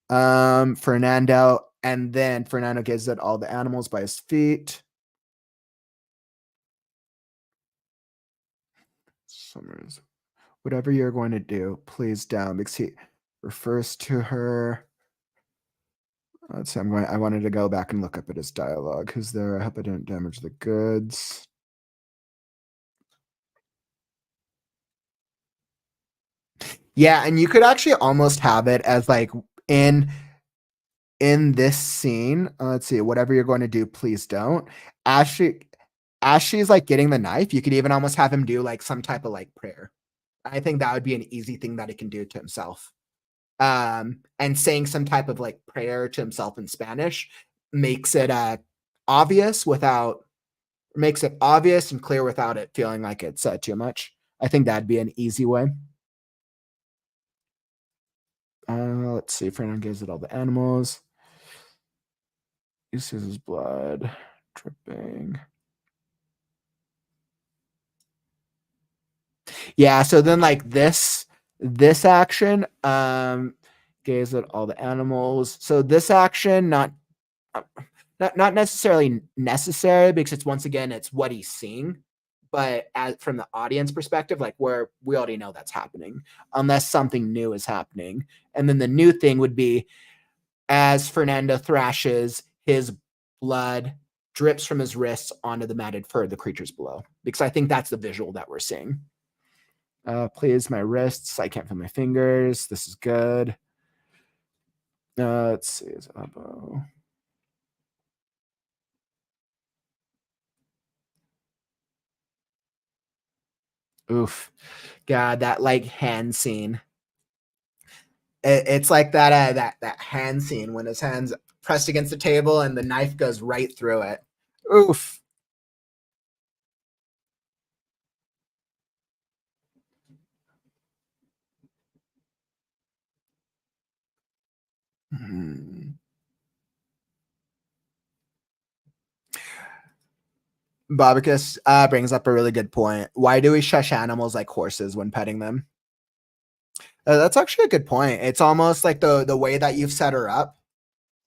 Fernando, and then Fernando gives it all the animals by his feet. Summers, whatever you're going to do, please don't, because he refers to her. Let's see. I wanted to go back and look up at his dialogue. Who's there? I hope I didn't damage the goods. Yeah, and you could actually almost have it as like in this scene. Let's see. Whatever you're going to do, please don't. As she's like getting the knife, you could even almost have him do like some type of like prayer. I think that would be an easy thing that he can do to himself. And saying some type of like prayer to himself in Spanish makes it obvious and clear without it feeling like it's too much. I think that'd be an easy way. Let's see. Fernando gives it all the animals. He sees his blood dripping. Yeah, so then like this action gives it all the animals. So this action not necessarily necessary, because it's once again it's what he's seeing, but from the audience perspective, like where we already know that's happening unless something new is happening. And then the new thing would be as Fernando thrashes, his blood drips from his wrists onto the matted fur of the creatures below, because I think that's the visual that we're seeing. Please, my wrists, I can't feel my fingers. This is good. Let's see, his elbow. Oof. God, that like hand scene. It's like that hand scene when his hands pressed against the table and the knife goes right through it. Oof. Bobicus brings up a really good point. Why do we shush animals like horses when petting them? That's actually a good point. It's almost like the way that you've set her up,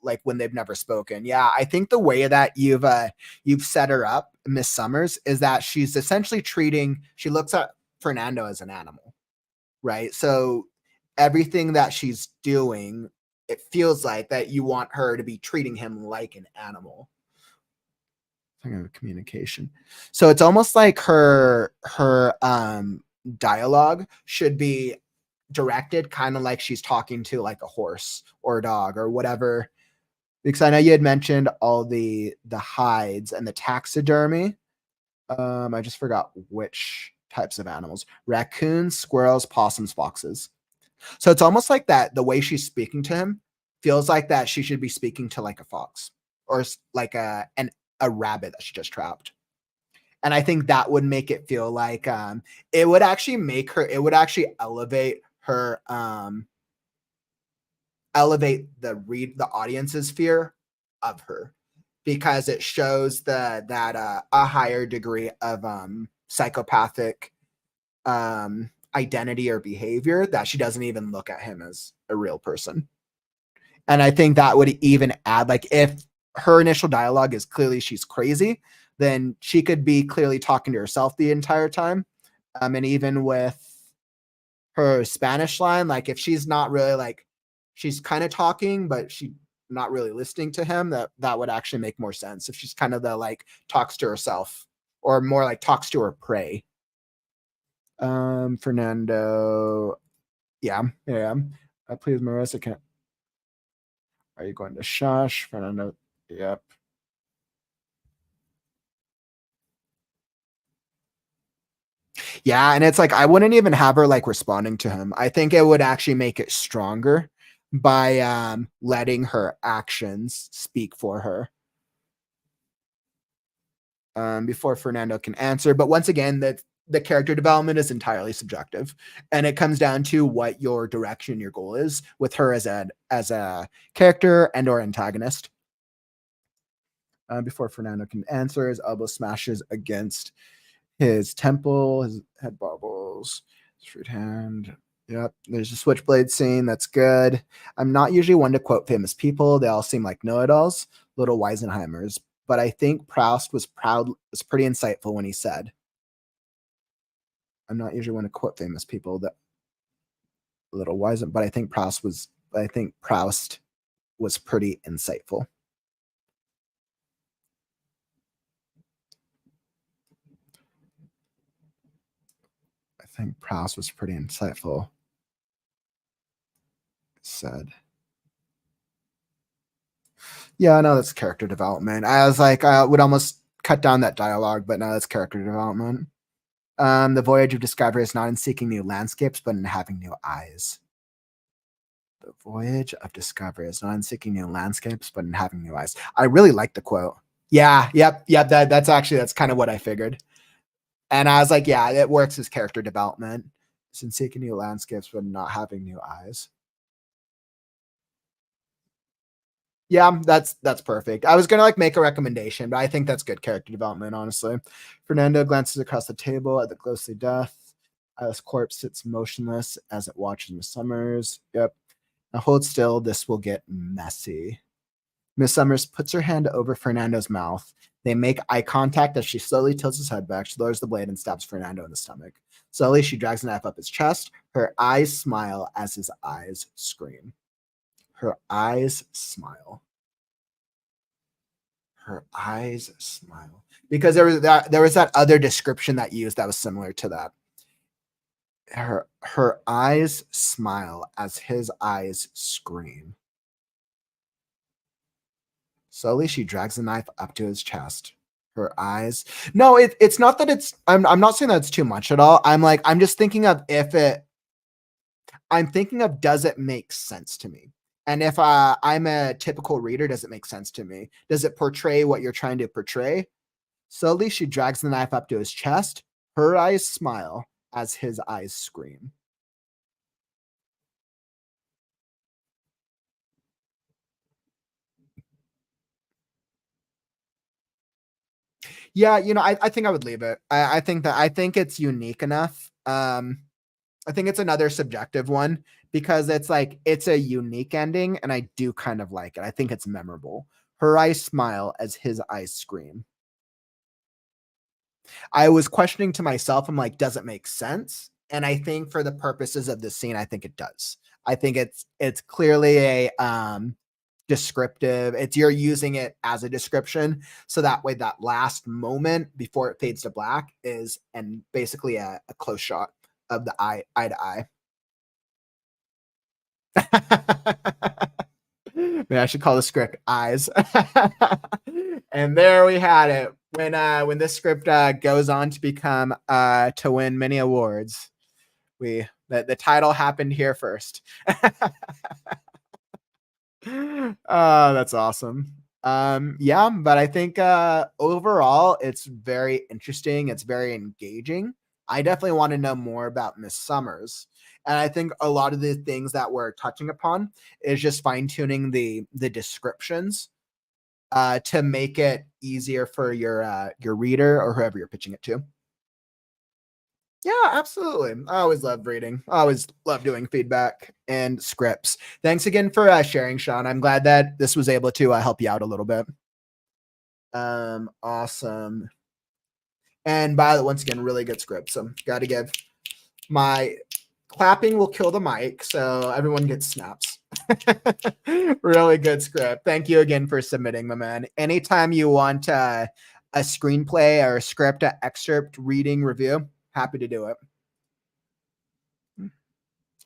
like when they've never spoken. Yeah, I think the way that you've set her up, Miss Summers, is that she's essentially she looks at Fernando as an animal, right? So everything that she's doing, it feels like that you want her to be treating him like an animal. Communication. So it's almost like her dialogue should be directed kind of like she's talking to like a horse or a dog or whatever. Because I know you had mentioned all the hides and the taxidermy. I just forgot which types of animals: raccoons, squirrels, possums, foxes. So it's almost like that the way she's speaking to him feels like that she should be speaking to like a fox or like a rabbit that she just trapped. And I think that would make it feel like it would actually elevate her elevate the audience's fear of her, because it shows that a higher degree of psychopathic identity or behavior, that she doesn't even look at him as a real person. And I think that would even add, like, if her initial dialogue is clearly she's crazy, then she could be clearly talking to herself the entire time. And even with her Spanish line, like if she's not really like, she's kind of talking, but she not really listening to him, that would actually make more sense if she's kind of the like talks to herself, or more like talks to her prey. Fernando, yeah. Please, Marissa, can't. Are you going to shush? Fernando, yep. Yeah, and it's like I wouldn't even have her like responding to him. I think it would actually make it stronger by letting her actions speak for her before Fernando can answer. But once again, the character development is entirely subjective, and it comes down to what your direction, your goal is with her as a character and or antagonist. Before Fernando can answer, his elbow smashes against his temple, his head bobbles, his fruit hand. Yep, there's a switchblade scene. That's good. I'm not usually one to quote famous people. They all seem like know-it-alls, little Weisenheimers. But I think Proust was pretty insightful when he said, I'm not usually one to quote famous people, that little Weisen, but I think Proust was pretty insightful. I think Proust was pretty insightful. Said. Yeah, no, that's character development. I was like, I would almost cut down that dialogue, but no, that's character development. The voyage of discovery is not in seeking new landscapes, but in having new eyes. The voyage of discovery is not in seeking new landscapes, but in having new eyes. I really like the quote. Yeah, yep. That's kind of what I figured. And I was like, yeah, it works as character development. It's in seeking new landscapes, but not having new eyes. Yeah, that's perfect. I was gonna like make a recommendation, but I think that's good character development, honestly. Fernando glances across the table at the ghostly death. Alice's corpse sits motionless as it watches Miss Summers. Yep. Now hold still, this will get messy. Miss Summers puts her hand over Fernando's mouth. They make eye contact as she slowly tilts his head back. She lowers the blade and stabs Fernando in the stomach. Slowly, she drags the knife up his chest. Her eyes smile as his eyes scream. Her eyes smile. Her eyes smile. Because there was that other description that used that was similar to that. Her eyes smile as his eyes scream. Slowly, she drags the knife up to his chest. Her eyes. No, it's not that it's. I'm not saying that it's too much at all. I'm just thinking of I'm thinking of does it make sense to me? And if I'm a typical reader, does it make sense to me? Does it portray what you're trying to portray? Slowly, she drags the knife up to his chest. Her eyes smile as his eyes scream. Yeah, I think I would leave it. I think it's unique enough. I think it's another subjective one because it's like it's a unique ending, and I do kind of like it. I think it's memorable. Her eyes smile as his eyes scream. I was questioning to myself, I'm like, does it make sense? And I think for the purposes of this scene, I think it does. I think it's clearly a descriptive. It's you're using it as a description. So that way that last moment before it fades to black is and basically a close shot of the eye to eye. Maybe I should call the script Eyes. And there we had it. When this script goes on to become to win many awards, the title happened here first. Oh, that's awesome. Yeah, but I think overall it's very interesting. It's very engaging. I definitely want to know more about Miss Summers. And I think a lot of the things that we're touching upon is just fine-tuning the descriptions to make it easier for your reader or whoever you're pitching it to. Yeah, absolutely. I always love reading. I always love doing feedback and scripts. Thanks again for sharing, Sean. I'm glad that this was able to help you out a little bit. Awesome. And by the once again, really good script. So got to give my clapping will kill the mic, so everyone gets snaps. Really good script. Thank you again for submitting, my man. Anytime you want a screenplay or a script, an excerpt, reading, review, happy to do it.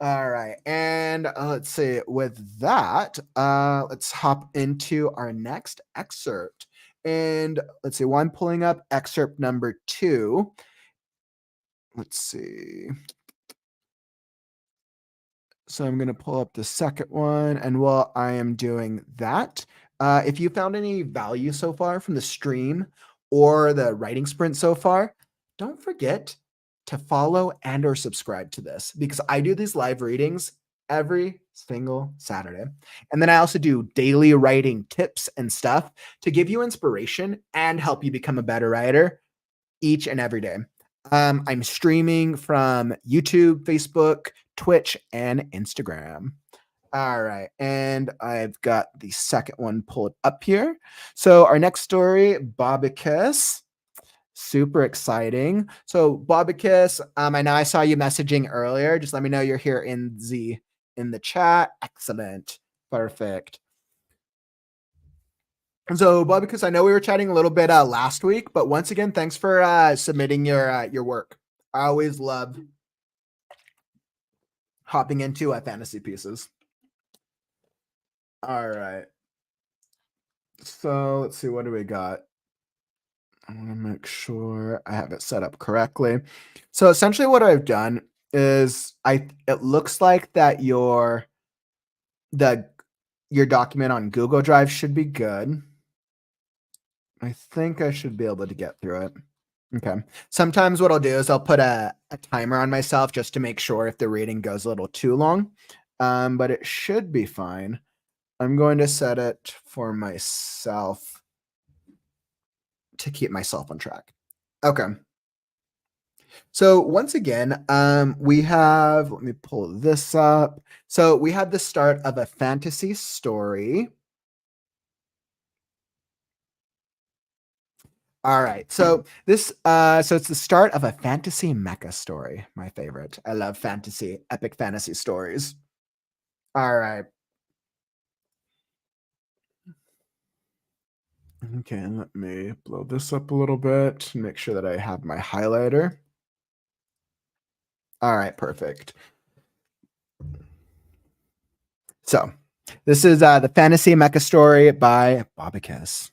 All right. And let's see. With that, let's hop into our next excerpt. And let's see. Well, I'm pulling up excerpt number 2. let's see. So I'm going to pull up the second one. And while I am doing that, if you found any value so far from the stream or the writing sprint so far, don't forget to follow and or subscribe to this, because I do these live readings every single Saturday. And then I also do daily writing tips and stuff to give you inspiration and help you become a better writer each and every day. I'm streaming from YouTube, Facebook, Twitch, and Instagram. All right. And I've got the second one pulled up here. So our next story, Bobicus. Super exciting. So Bobicus, I know I saw you messaging earlier. Just let me know you're here in the chat. Excellent. Perfect. So, Bob, because I know we were chatting a little bit last week, but once again, thanks for submitting your work. I always love hopping into fantasy pieces. All right. So let's see, what do we got? I want to make sure I have it set up correctly. So essentially, what I've done is it looks like that your document on Google Drive should be good. I think I should be able to get through it. Okay. Sometimes what I'll do is I'll put a timer on myself just to make sure if the reading goes a little too long. But it should be fine. I'm going to set it for myself to keep myself on track. Okay. So once again, we have, let me pull this up. So we have the start of a fantasy story. All right. So this so it's the start of a fantasy mecha story, my favorite. I love fantasy, epic fantasy stories. All right. Okay, let me blow this up a little bit and make sure that I have my highlighter. All right, perfect. So, this is the fantasy mecha story by Bobicus.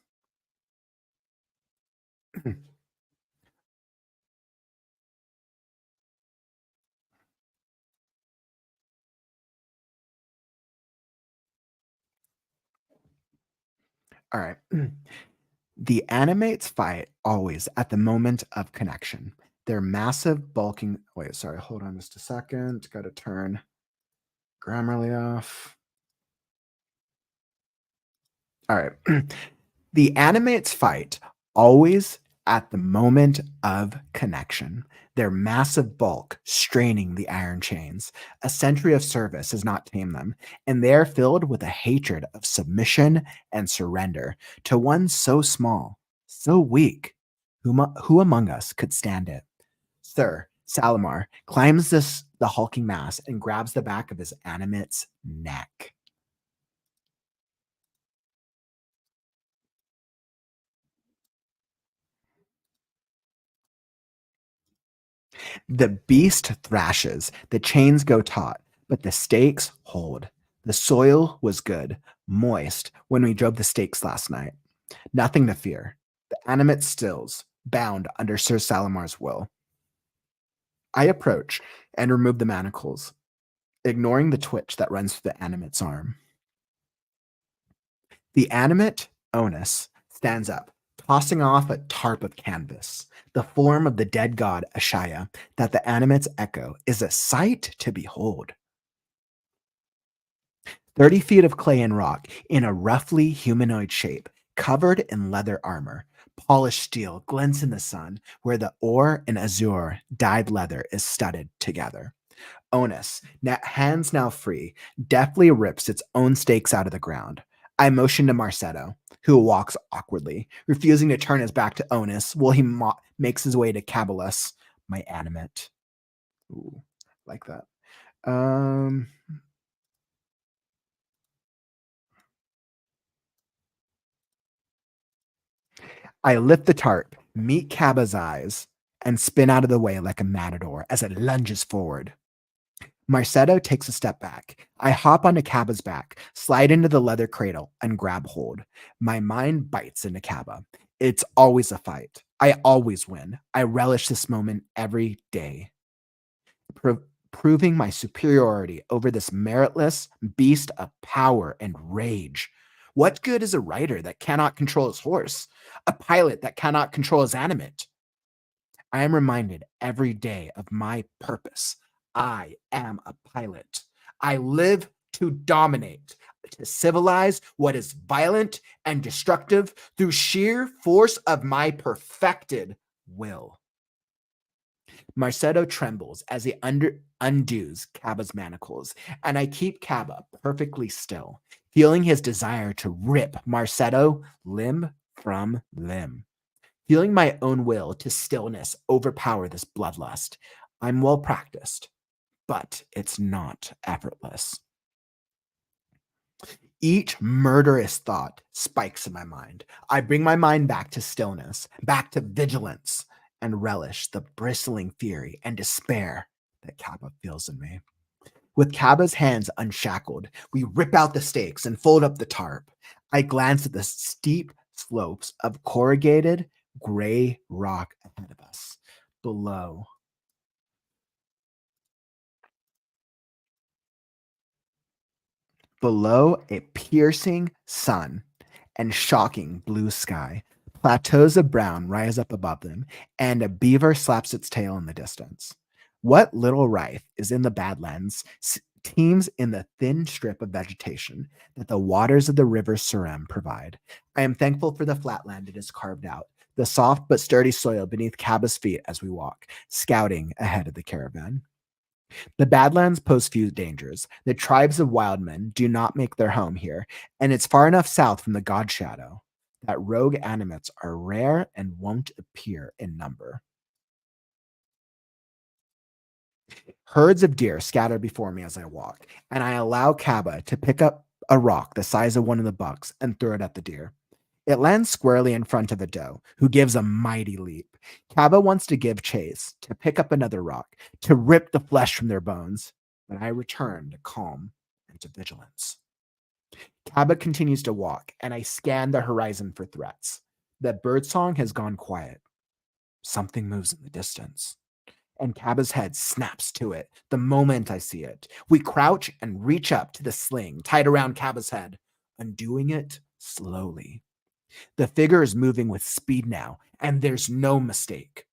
All right. The animates fight always at the moment of connection. Their massive bulking. Wait, sorry. Hold on just a second. Got to turn Grammarly off. All right. The animates fight always at the moment of connection. Their massive bulk straining the iron chains. A century of service has not tamed them, and they are filled with a hatred of submission and surrender to one so small, so weak. Who among us could stand it? Sir, Salamar climbs the hulking mass and grabs the back of his animate's neck. The beast thrashes, the chains go taut, but the stakes hold. The soil was good, moist, when we drove the stakes last night. Nothing to fear. The animate stills, bound under Sir Salamar's will. I approach and remove the manacles, ignoring the twitch that runs through the animate's arm. The animate, Onus, stands up, tossing off a tarp of canvas. The form of the dead god Ashaya, that the animate's echo, is a sight to behold. 30 feet of clay and rock in a roughly humanoid shape, covered in leather armor. Polished steel glints in the sun, where the ore and azure dyed leather is studded together. Onus, hands now free, deftly rips its own stakes out of the ground. I motion to Marsetto, who walks awkwardly, refusing to turn his back to Onus while he makes his way to Cabalus, my animate. Ooh, like that. I lift the tarp, meet Caba's eyes, and spin out of the way like a matador as it lunges forward. Marsetto takes a step back. I hop onto Caba's back, slide into the leather cradle, and grab hold. My mind bites into Caba. It's always a fight. I always win. I relish this moment every day, pro- proving my superiority over this meritless beast of power and rage. What good is a rider that cannot control his horse? A pilot that cannot control his animate? I am reminded every day of my purpose. I am a pilot. I live to dominate, to civilize what is violent and destructive through sheer force of my perfected will. Marcetto trembles as he undoes Cabba's manacles, and I keep Cabba perfectly still, feeling his desire to rip Marcetto limb from limb. Feeling my own will to stillness overpower this bloodlust. I'm well practiced, but it's not effortless. Each murderous thought spikes in my mind. I bring my mind back to stillness, back to vigilance, and relish the bristling fury and despair that Kappa feels in me. With Cabba's hands unshackled, we rip out the stakes and fold up the tarp. I glance at the steep slopes of corrugated gray rock ahead of us. Below a piercing sun and shocking blue sky. Plateaus of brown rise up above them, and a beaver slaps its tail in the distance. What little life is in the Badlands teems in the thin strip of vegetation that the waters of the river Surrey provide. I am thankful for the flatland it has carved out, the soft but sturdy soil beneath Cabba's feet as we walk, scouting ahead of the caravan. The Badlands pose few dangers. The tribes of wild men do not make their home here, and it's far enough south from the God Shadow that rogue animates are rare and won't appear in number. Herds of deer scatter before me as I walk, and I allow Cabba to pick up a rock the size of one of the bucks and throw it at the deer. It lands squarely in front of a doe, who gives a mighty leap. Cabba wants to give chase, to pick up another rock, to rip the flesh from their bones, but I return to calm and to vigilance. Cabba continues to walk, and I scan the horizon for threats. The birdsong has gone quiet. Something moves in the distance, and Cabba's head snaps to it the moment I see it. We crouch and reach up to the sling tied around Cabba's head, undoing it slowly. The figure is moving with speed now, and there's no mistake.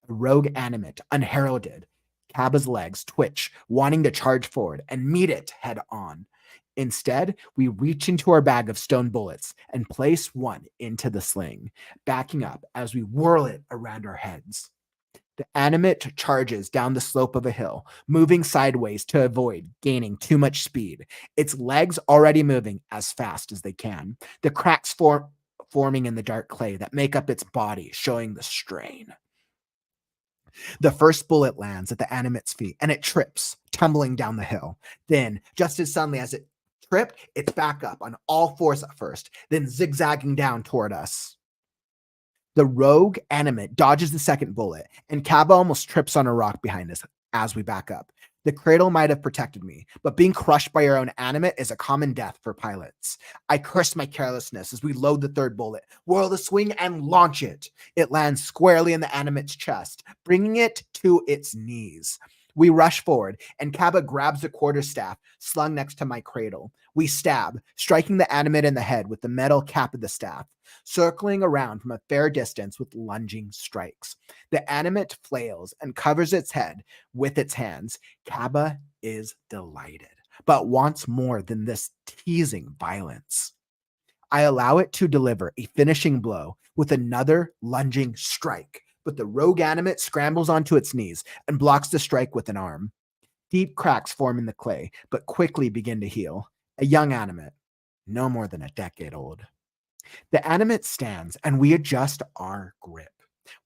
A rogue animate, unheralded. Cabba's legs twitch, wanting to charge forward and meet it head on. Instead, we reach into our bag of stone bullets and place one into the sling, backing up as we whirl it around our heads. The animate charges down the slope of a hill, moving sideways to avoid gaining too much speed, its legs already moving as fast as they can. The cracks forming in the dark clay that make up its body, showing the strain. The first bullet lands at the animate's feet, and it trips, tumbling down the hill. Then, just as suddenly as it tripped, it's back up on all fours at first, then zigzagging down toward us. The rogue animate dodges the second bullet, and Cabba almost trips on a rock behind us as we back up. The cradle might have protected me, but being crushed by your own animate is a common death for pilots. I curse my carelessness as we load the third bullet, whirl the swing, and launch it. It lands squarely in the animate's chest, bringing it to its knees. We rush forward, and Cabba grabs the quarterstaff slung next to my cradle. We stab, striking the animate in the head with the metal cap of the staff, circling around from a fair distance with lunging strikes. The animate flails and covers its head with its hands. Cabba is delighted, but wants more than this teasing violence. I allow it to deliver a finishing blow with another lunging strike, but the rogue animate scrambles onto its knees and blocks the strike with an arm. Deep cracks form in the clay, but quickly begin to heal. A young animate, no more than a decade old. The animate stands, and we adjust our grip.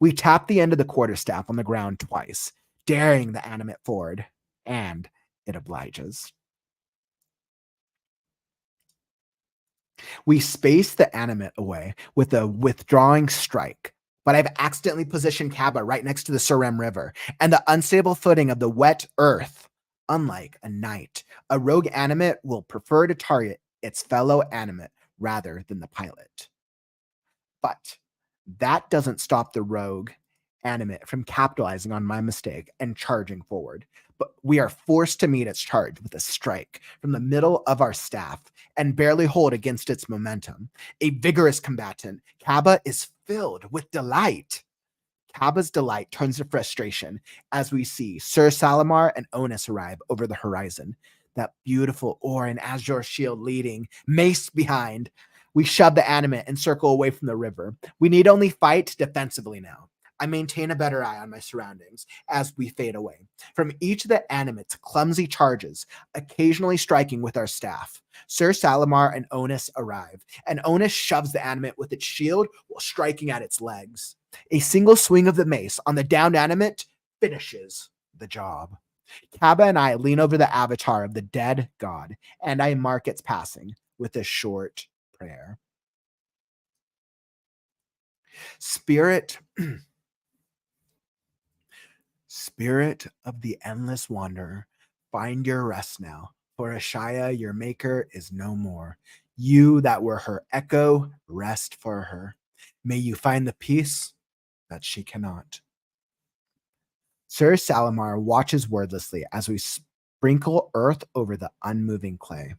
We tap the end of the quarterstaff on the ground twice, daring the animate forward, and it obliges. We space the animate away with a withdrawing strike, but I've accidentally positioned Cabba right next to the Surrey River and the unstable footing of the wet earth. Unlike a knight, a rogue animate will prefer to target its fellow animate rather than the pilot. But That doesn't stop the rogue animate from capitalizing on my mistake and charging forward. But we are forced to meet its charge with a strike from the middle of our staff and barely hold against its momentum. A vigorous combatant, Kaba is filled with delight. Kaba's delight turns to frustration as we see Sir Salamar and Onus arrive over the horizon. That beautiful ore and azure shield leading, mace behind. We shove the animate and circle away from the river. We need only fight defensively now. I maintain a better eye on my surroundings as we fade away. From each of the animate's clumsy charges, occasionally striking with our staff, Sir Salamar and Onus arrive, and Onus shoves the animate with its shield while striking at its legs. A single swing of the mace on the downed animate finishes the job. Kaba and I lean over the avatar of the dead god, and I mark its passing with a short prayer. Spirit of the endless wanderer, find your rest now, for Ashaya, your maker, is no more. You that were her echo, rest for her. May you find the peace that she cannot. Sir Salamar watches wordlessly as we sprinkle earth over the unmoving clay.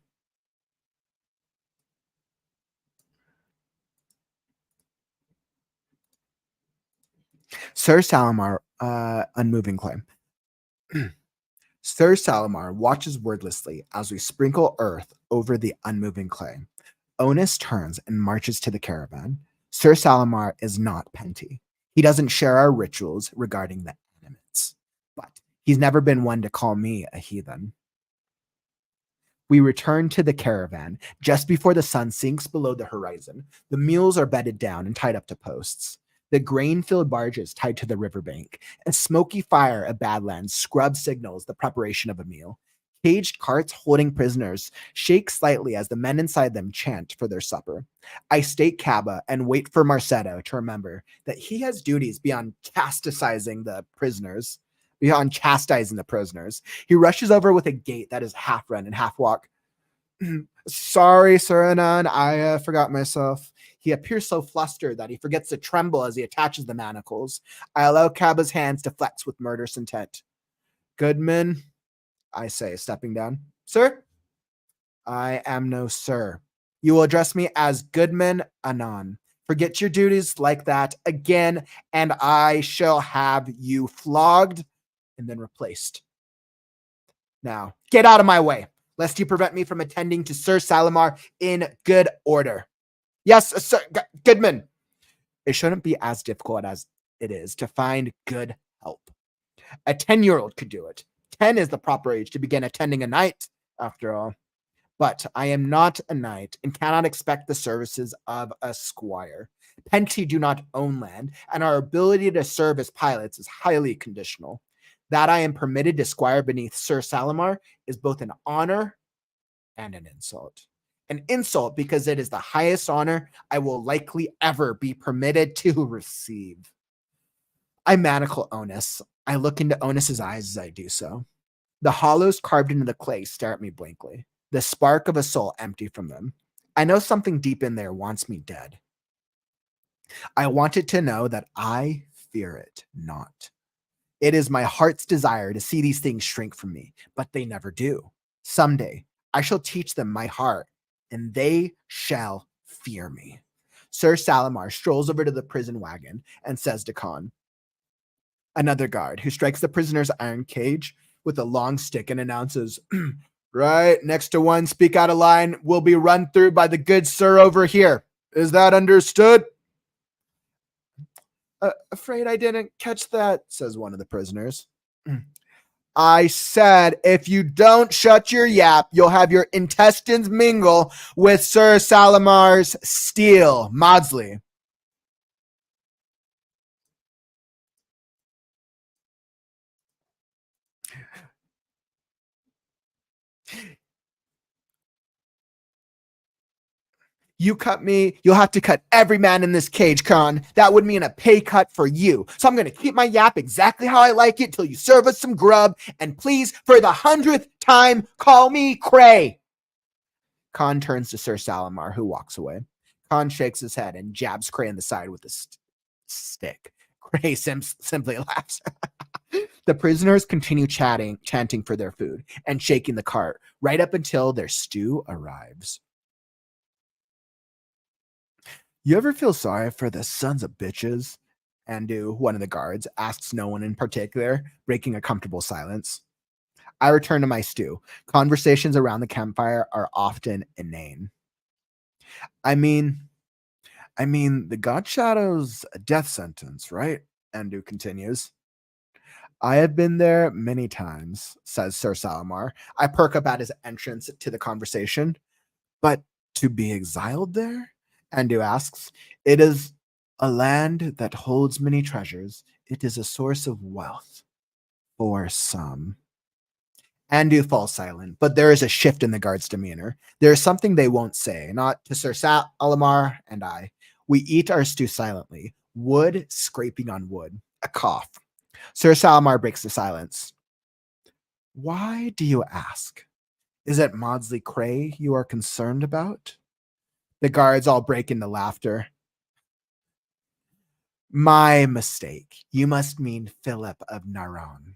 Sir Salamar, unmoving clay. Sir Salamar watches wordlessly as we sprinkle earth over the unmoving clay. Onus turns and marches to the caravan. Sir Salamar is not Penty. He doesn't share our rituals regarding the animates, but he's never been one to call me a heathen. We return to the caravan just before the sun sinks below the horizon. The mules are bedded down and tied up to posts. The grain-filled barges tied to the riverbank. A smoky fire of Badlands scrub signals the preparation of a meal. Caged carts holding prisoners shake slightly as the men inside them chant for their supper. I stake Kaba and wait for Marcetto to remember that he has duties beyond chastising the prisoners. He rushes over with a gait that is half run and half walk. Sorry, Sir Anan, I forgot myself. He appears so flustered that he forgets to tremble as he attaches the manacles. I allow Kaba's hands to flex with murderous intent. Goodman, I say, stepping down. Sir? I am no sir. You will address me as Goodman Anan. Forget your duties like that again, and I shall have you flogged and then replaced. Now, get out of my way, lest you prevent me from attending to Sir Salamar in good order. Yes, Sir Goodman. It shouldn't be as difficult as it is to find good help. A 10-year-old could do it. 10 is the proper age to begin attending a knight, after all. But I am not a knight and cannot expect the services of a squire. Penty do not own land, and our ability to serve as pilots is highly conditional. That I am permitted to squire beneath Sir Salamar is both an honor and an insult. An insult because it is the highest honor I will likely ever be permitted to receive. I manacle Onus. I look into Onus's eyes as I do so. The hollows carved into the clay stare at me blankly. The spark of a soul empty from them. I know something deep in there wants me dead. I want it to know that I fear it not. It is my heart's desire to see these things shrink from me, but they never do. Someday, I shall teach them my heart, and they shall fear me. Sir Salamar strolls over to the prison wagon and says to Khan, another guard who strikes the prisoner's iron cage with a long stick and announces, right next to one, speak out of line, will be run through by the good sir over here. Is that understood? Afraid I didn't catch that, says one of the prisoners. I said, if you don't shut your yap, you'll have your intestines mingle with Sir Salamar's steel. Maudsley. You cut me, you'll have to cut every man in this cage, Khan. That would mean a pay cut for you. So I'm going to keep my yap exactly how I like it till you serve us some grub. And please, for the 100th time, call me Cray. Khan turns to Sir Salamar, who walks away. Khan shakes his head and jabs Cray in the side with stick. Gray simply laughs. The prisoners continue chanting for their food and shaking the cart right up until their stew arrives. You ever feel sorry for the sons of bitches? Andu, one of the guards, asks no one in particular, breaking a comfortable silence. I return to my stew. Conversations around the campfire are often inane. I mean, the God Shadow's a death sentence, right? Andu continues. I have been there many times, says Sir Salamar. I perk up at his entrance to the conversation. But to be exiled there? Andu asks. It is a land that holds many treasures. It is a source of wealth for some. Andu falls silent, but there is a shift in the guard's demeanor. There is something they won't say, not to Sir Salamar and I. We eat our stew silently, wood scraping on wood, a cough. Sir Salamar breaks the silence. Why do you ask? Is it Maudsley Cray you are concerned about? The guards all break into laughter. My mistake. You must mean Philip of Naran.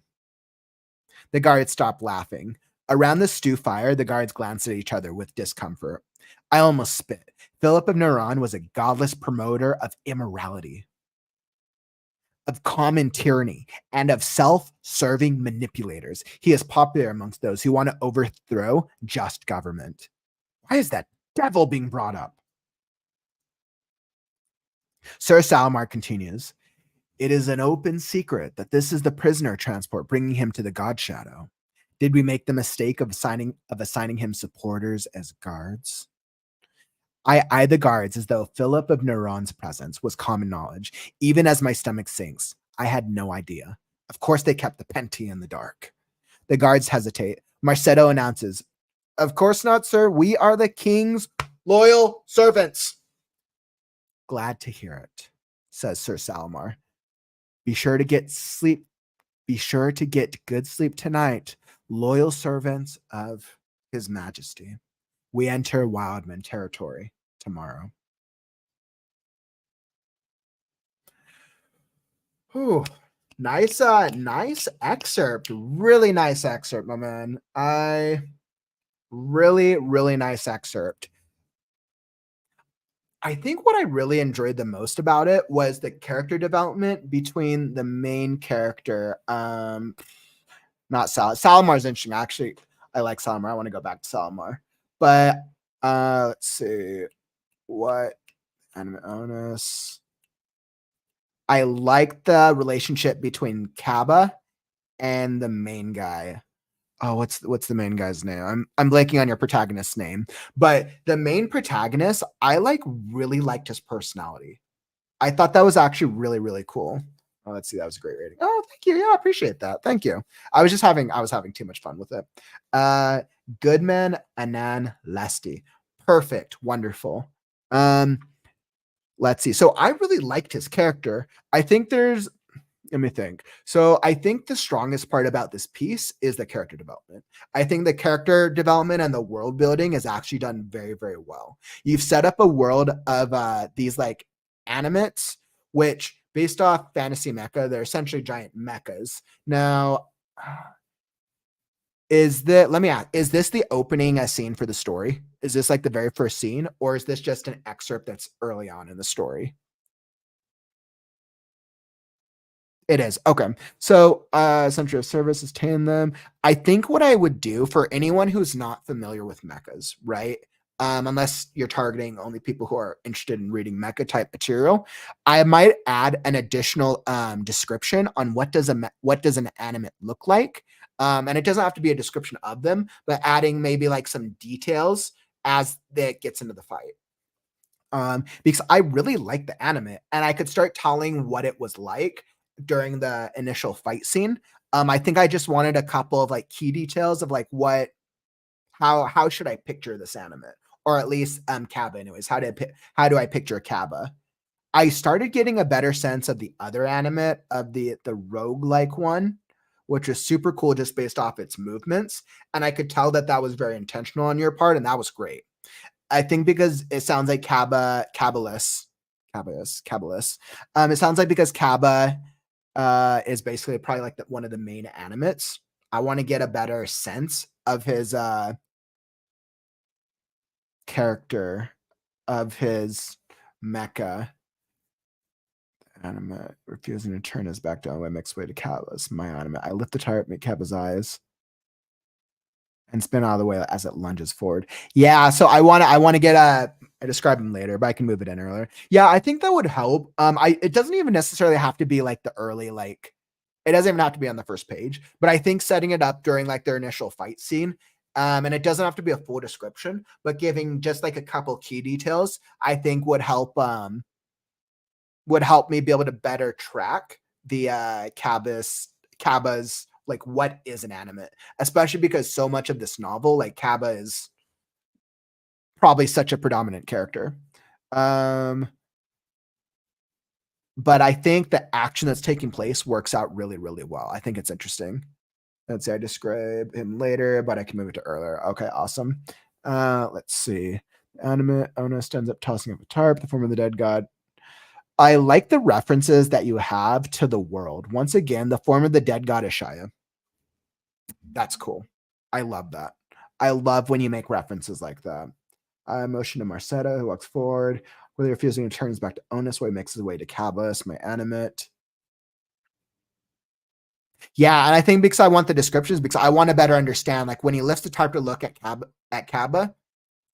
The guards stop laughing. Around the stew fire, the guards glance at each other with discomfort. I almost spit. Philip of Naran was a godless promoter of immorality, of common tyranny, and of self-serving manipulators. He is popular amongst those who want to overthrow just government. Why is that devil being brought up? Sir Salamar continues. It is an open secret that this is the prisoner transport bringing him to the God Shadow. Did we make the mistake of assigning him supporters as guards? I eye the guards as though Philip of Neuron's presence was common knowledge, even as my stomach sinks. I had no idea. Of course they kept the Penty in the dark. The guards hesitate. Marcetto announces, Of course not, sir. We are the king's loyal servants. Glad to hear it, says Sir Salamar. Be sure to get sleep. Be sure to get good sleep tonight, loyal servants of His Majesty. We enter Wildman territory tomorrow. Whew. Nice excerpt. Really nice excerpt, my man. Really nice excerpt. I think what I really enjoyed the most about it was the character development between the main character. Not Salamar's interesting. Actually, I like Salamar. I want to go back to Salamar. But let's see. What anime onus? I like the relationship between Kaba and the main guy. Oh, what's the main guy's name? I'm blanking on your protagonist's name. But the main protagonist, I really liked his personality. I thought that was actually really cool. Oh, let's see, that was a great rating. Oh, thank you. Yeah, I appreciate that. Thank you. I was having too much fun with it. Goodman Anan Lesti. Perfect. Wonderful. Let's see. So I really liked his character. Let me think. So I think the strongest part about this piece is the character development. I think the character development and the world building is actually done very well. You've set up a world of these animates, which based off fantasy mecha, they're essentially giant mechas. Now, let me ask, is this the opening scene for the story? Is this the very first scene, or is this just an excerpt that's early on in the story? It is. Okay. So, Century of Service is tame them. I think what I would do for anyone who's not familiar with mechas, right? Unless you're targeting only people who are interested in reading mecha type material, I might add an additional description on what does an animate look like. And it doesn't have to be a description of them, but adding maybe some details as that gets into the fight. Because I really like the anime, and I could start telling what it was like during the initial fight scene. I think I just wanted a couple of key details of how should I picture this anime, or at least Kaba. Anyways, how do I picture Kaba? I started getting a better sense of the other anime, of the rogue-like one, which was super cool just based off its movements, and I could tell that was very intentional on your part, and that was great. I think because it sounds like Kabaless, Cabalus. It sounds like because Kaba is basically probably like one of the main animates. I want to get a better sense of his character, of his mecha. Animate refusing to turn his back down by makes way to Cabalus. My animate. I lift the tire, make Kaba's eyes, and spin out of the way as it lunges forward. Yeah, so I want to get I describe him later, but I can move it in earlier. Yeah, I think that would help. It doesn't even necessarily have to be like the early, like it doesn't even have to be on the first page, but I think setting it up during like their initial fight scene, and it doesn't have to be a full description, but giving just like a couple key details, I think would help me be able to better track the Kaba's like what is an animate, especially because so much of this novel, like Kaba is probably such a predominant character. But I think the action that's taking place works out really, really well. I think it's interesting. Let's say I describe him later, but I can move it to earlier. Okay, awesome. Let's see. Animate Ona stands up, tossing up a tarp, the form of the dead god. I like the references that you have to the world. Once again, the form of the dead god is Shia. That's cool. I love that. I love when you make references like that. I motion to Marcetta, who walks forward. Really refusing to turns back to Onus, where he makes his way to Cabus, my animate. Yeah, and I think because I want the descriptions, because I want to better understand, like when he lifts the tarp to look at Kaba,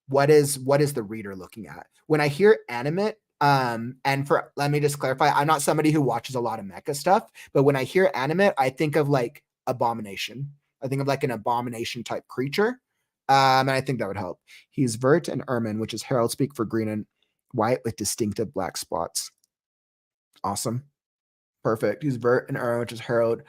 what is the reader looking at? When I hear animate, and for let me just clarify, I'm not somebody who watches a lot of mecha stuff, but when I hear animate, I think of like abomination. I think of like an abomination type creature. And I think that would help. He's vert and ermine, which is herald speak for green and white with distinctive black spots. Awesome. Perfect. He's vert and ermine, which is herald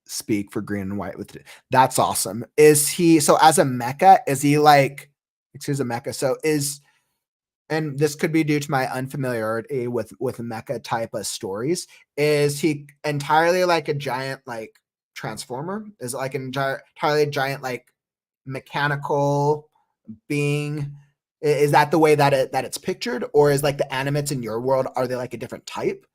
speak for green and white with that's awesome. Is he so as a mecha, is he like excuse a mecha? So is and this could be due to my unfamiliarity with mecha type of stories. Is he entirely like a giant like transformer? Is it like an entirely giant like mechanical being? Is that the way that it's pictured, or is like the animates in your world, are they like a different type?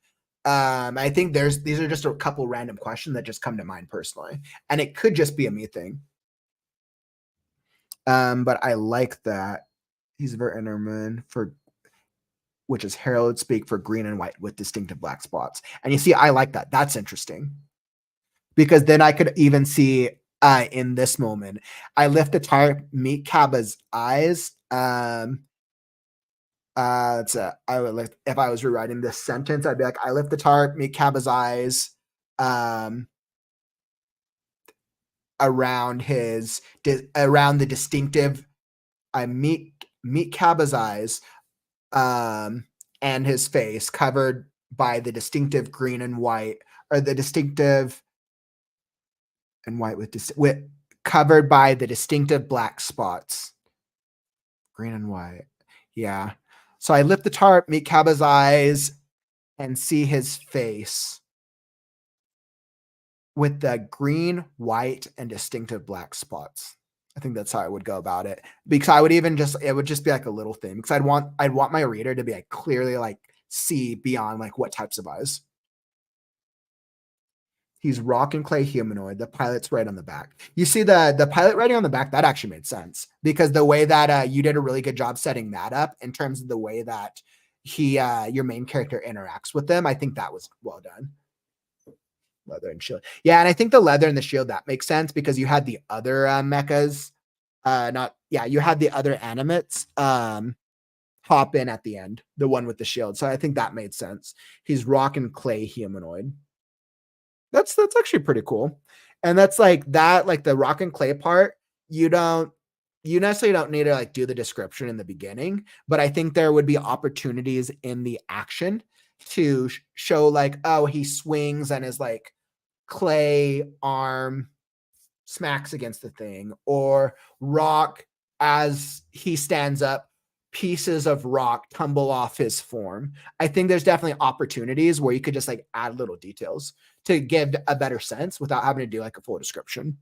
I think these are just a couple random questions that just come to mind personally, and it could just be a me thing. But I like that he's Vertinerman for which is herald speak for green and white with distinctive black spots. And you see, I like that. That's interesting because then I could even see in this moment, I lift the tire, meet Kaba's eyes. I would like if I was rewriting this sentence, I'd be like, I lift the tarp, meet Kaba's eyes, around the distinctive. I meet Kaba's eyes, and his face covered by the distinctive green and white, or the distinctive and white with covered by the distinctive black spots. Green and white. Yeah. So I lift the tarp, meet Kaba's eyes, and see his face with the green, white, and distinctive black spots. I think that's how I would go about it. Because I would even it would just be like a little thing. Because I'd want my reader to be like clearly like see beyond like what types of eyes. He's rock and clay humanoid. The pilot's right on the back. You see the pilot writing on the back, that actually made sense because the way that you did a really good job setting that up in terms of the way that your main character interacts with them. I think that was well done. Leather and shield. Yeah, and I think the leather and the shield, that makes sense because you had the other mechas. You had the other animates hop in at the end, the one with the shield. So I think that made sense. He's rock and clay humanoid. That's actually pretty cool. And that's like that, like the rock and clay part, you necessarily don't need to like do the description in the beginning, but I think there would be opportunities in the action to show like, oh, he swings and his like clay arm smacks against the thing, or rock as he stands up, pieces of rock tumble off his form. I think there's definitely opportunities where you could just like add little details to give a better sense without having to do like a full description.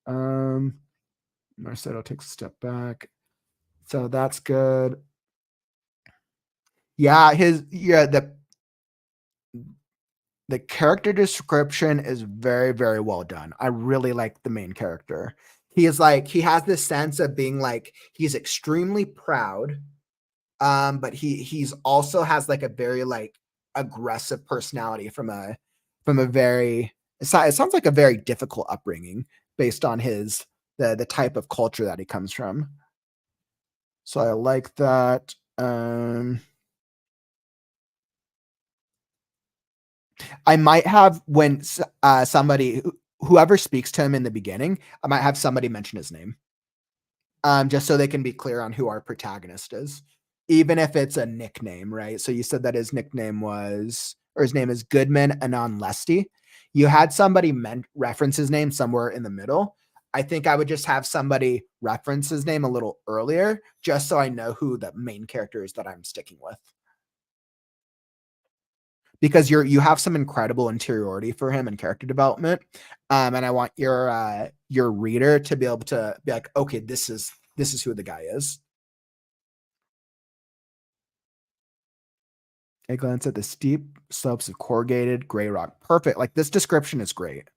Marcelo takes a step back. So that's good. Yeah, the character description is very, very well done. I really like the main character. He has this sense of being like, he's extremely proud, but he's also has like a very like aggressive personality from a very it sounds like a very difficult upbringing based on the type of culture that he comes from. So I like that. I might have when somebody whoever speaks to him in the beginning, I might have somebody mention his name, just so they can be clear on who our protagonist is, even if it's a nickname, right? So you said that his nickname was, or his name is Goodman Anon Lesty. You had somebody reference his name somewhere in the middle. I think I would just have somebody reference his name a little earlier, just so I know who the main character is that I'm sticking with. Because you have some incredible interiority for him and character development, and I want your reader to be able to be like, okay, this is who the guy is. I glance at the steep slopes of corrugated gray rock. Perfect. Like, this description is great.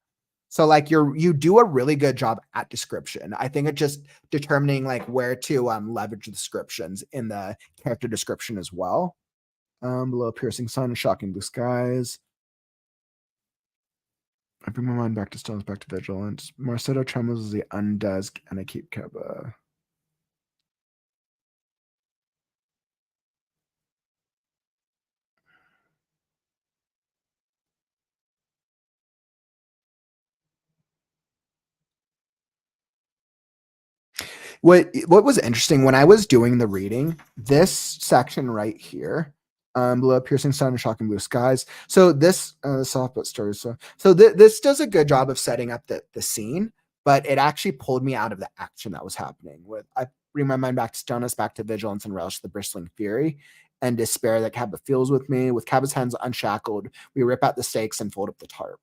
So like you do a really good job at description. I think it's just determining like where to leverage descriptions in the character description as well. Below piercing sun and shocking blue skies. I bring my mind back to stones, back to vigilance. Marcetto trembles as he undoes, and I keep Keba. What was interesting when I was doing the reading, this section right here, below piercing sun and shocking blue skies. So this soft but story. So this does a good job of setting up the scene, but it actually pulled me out of the action that was happening. I bring my mind back to stillness, back to vigilance, and relish the bristling fury and despair that Kaba feels with me. With Kaba's hands unshackled, we rip out the stakes and fold up the tarp.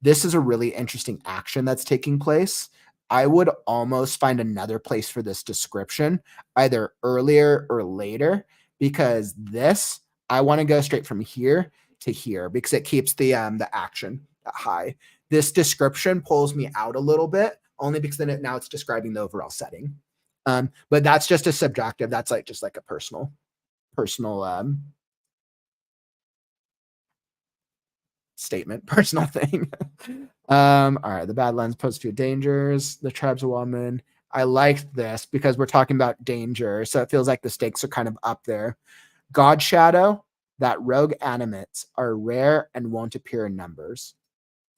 This is a really interesting action that's taking place. I would almost find another place for this description, either earlier or later, because this, I want to go straight from here to here because it keeps the action high. This description pulls me out a little bit, only because then now it's describing the overall setting. But that's just a subjective. That's like just like a personal statement, personal thing. All right, the Badlands pose a few dangers. The tribes of Wildmen. I like this because we're talking about danger, so it feels like the stakes are kind of up there. God Shadow, that rogue animates are rare and won't appear in numbers.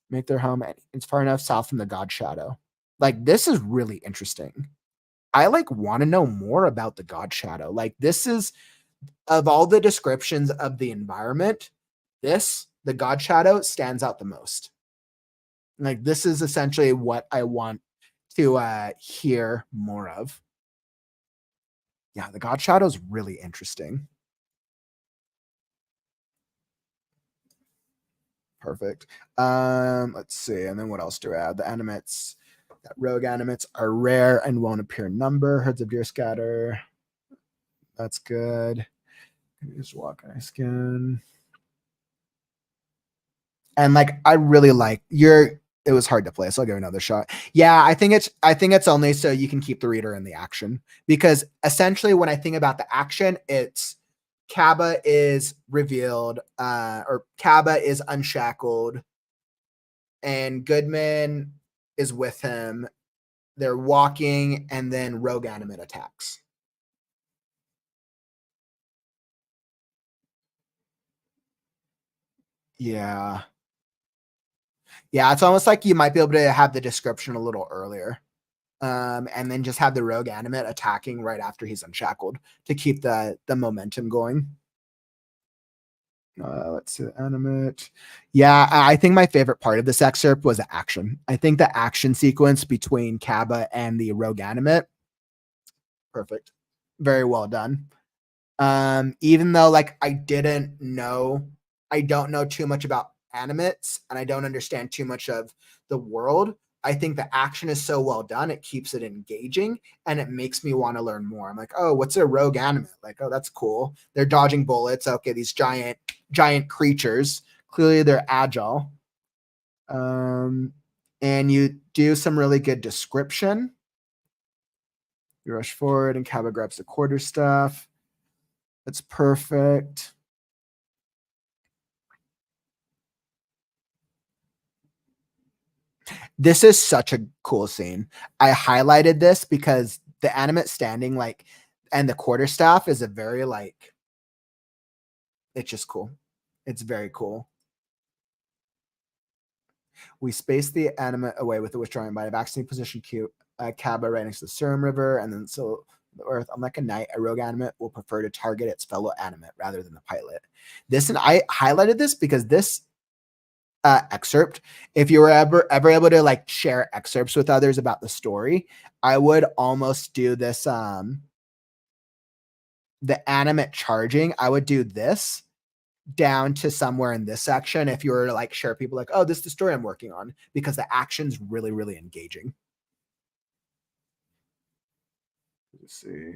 Make their home. It's far enough south from the God Shadow. Like, this is really interesting. I like want to know more about the God Shadow. Like, this is, of all the descriptions of the environment, the God Shadow stands out the most. Like, this is essentially what I want to hear more of. Yeah, the God Shadow is really interesting. Perfect. Let's see. And then what else do I add? The animates, that rogue animates are rare and won't appear in number. Herds of deer scatter. That's good. Just walk on skin. And like, I really like it was hard to play, so I'll give it another shot. Yeah, I think it's only so you can keep the reader in the action, because essentially when I think about the action, it's Kaba is revealed, or Kaba is unshackled, and Goodman is with him. They're walking, and then rogue animate attacks. Yeah. Yeah, it's almost like you might be able to have the description a little earlier. And then just have the rogue animate attacking right after he's unshackled to keep the momentum going. Let's see, animate. Yeah, I think my favorite part of this excerpt was the action. I think the action sequence between Kaba and the rogue animate, perfect, very well done. Even though like I don't know too much about animates and I don't understand too much of the world, I think the action is so well done, it keeps it engaging and it makes me want to learn more. I'm like, oh, what's a rogue animate? Like, oh, that's cool. They're dodging bullets. Okay, these giant creatures. Clearly they're agile. And you do some really good description. You rush forward and Kaba grabs the quarterstaff. That's perfect. This is such a cool scene. I highlighted this because the animate standing like and the quarterstaff is a very like, it's just cool. It's very cool. We space the animate away with the withdrawing by a vaccine position cute Kaba right next to the Serum River, and then so the Earth, unlike a knight, a rogue animate will prefer to target its fellow animate rather than the pilot. This, and I highlighted this because this excerpt, if you were ever able to like share excerpts with others about the story, I would almost do this the animate charging, I would do this down to somewhere in this section if you were to like share people like, oh, this is the story I'm working on, because the action's really, really engaging. Let's see.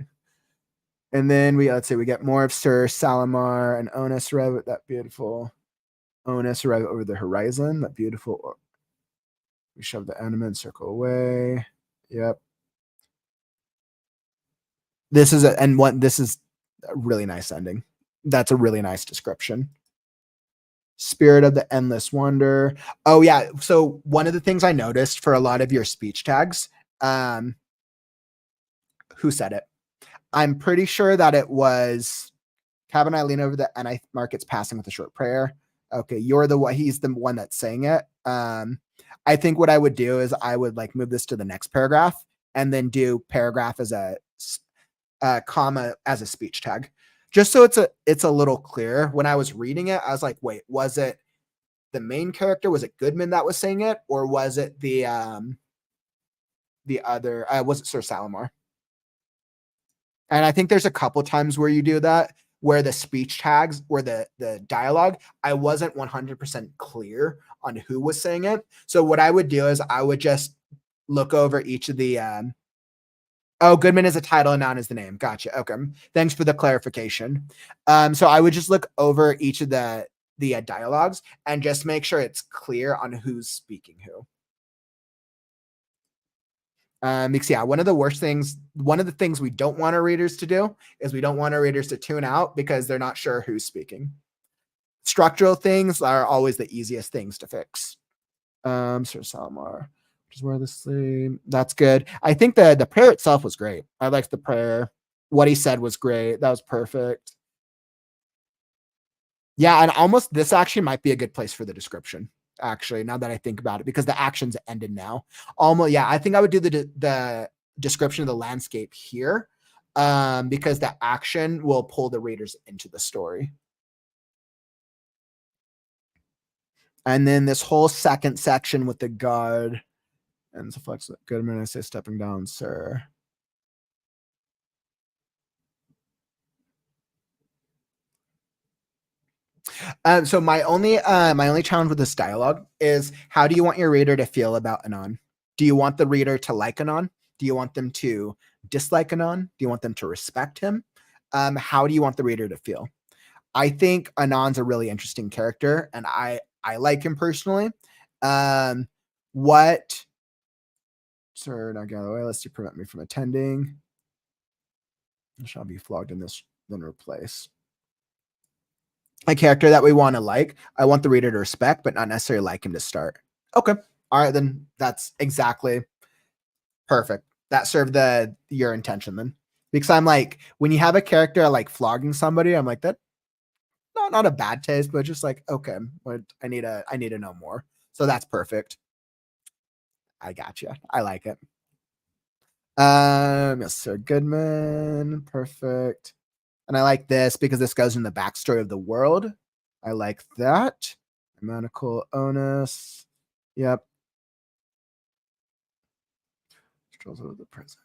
And then let's see, we get more of Sir Salamar and Onus rev, that beautiful Onus rev over the horizon, that beautiful. We shove the animate, circle away. Yep. This is a really nice ending. That's a really nice description. Spirit of the Endless Wonder. Oh yeah. So one of the things I noticed for a lot of your speech tags, who said it? I'm pretty sure that it was Kevin. I lean over and I mark it's passing with a short prayer. Okay, he's the one that's saying it. I think what I would do is I would like move this to the next paragraph and then do paragraph as a comma as a speech tag, just so it's a little clearer. When I was reading it, I was like, wait, was it the main character? Was it Goodman that was saying it, or was it the other? Was it Sir Salamar? And I think there's a couple times where you do that, where the speech tags, where the dialogue, I wasn't 100% clear on who was saying it. So what I would do is I would just look over each of the, oh, Goodman is a title and noun is the name. Gotcha. Okay. Thanks for the clarification. So I would just look over each of the dialogues and just make sure it's clear on who's speaking who. Because yeah, one of the things we don't want our readers to do is we don't want our readers to tune out because they're not sure who's speaking. Structural things are always the easiest things to fix. Sir Salamar, which is where the sleep. That's good. I think the prayer itself was great. I liked the prayer. What he said was great. That was perfect. Yeah, and almost this actually might be a good place for the description. Actually, now that I think about it, because the action's ended now. Almost, yeah, I think I would do the description of the landscape here, because the action will pull the readers into the story. And then this whole second section with the guard and the flex. Goodman, I say stepping down, sir. So my only challenge with this dialogue is, how do you want your reader to feel about Anon? Do you want the reader to like Anon? Do you want them to dislike Anon? Do you want them to respect him? How do you want the reader to feel? I think Anon's a really interesting character, and I like him personally. What? Sir, not get out of the way, lest you prevent me from attending. I shall be flogged in this, then replace. A character that we want to like. I want the reader to respect, but not necessarily like him to start. Okay. All right, then that's exactly perfect. That served your intention then. Because I'm like, when you have a character like flogging somebody, I'm like, that not a bad taste, but just like, okay, but I need to know more. So that's perfect. I gotcha. I like it. Mr. Goodman, perfect. And I like this because this goes in the backstory of the world. I like that. Manical onus. Yep. Strolls over the present.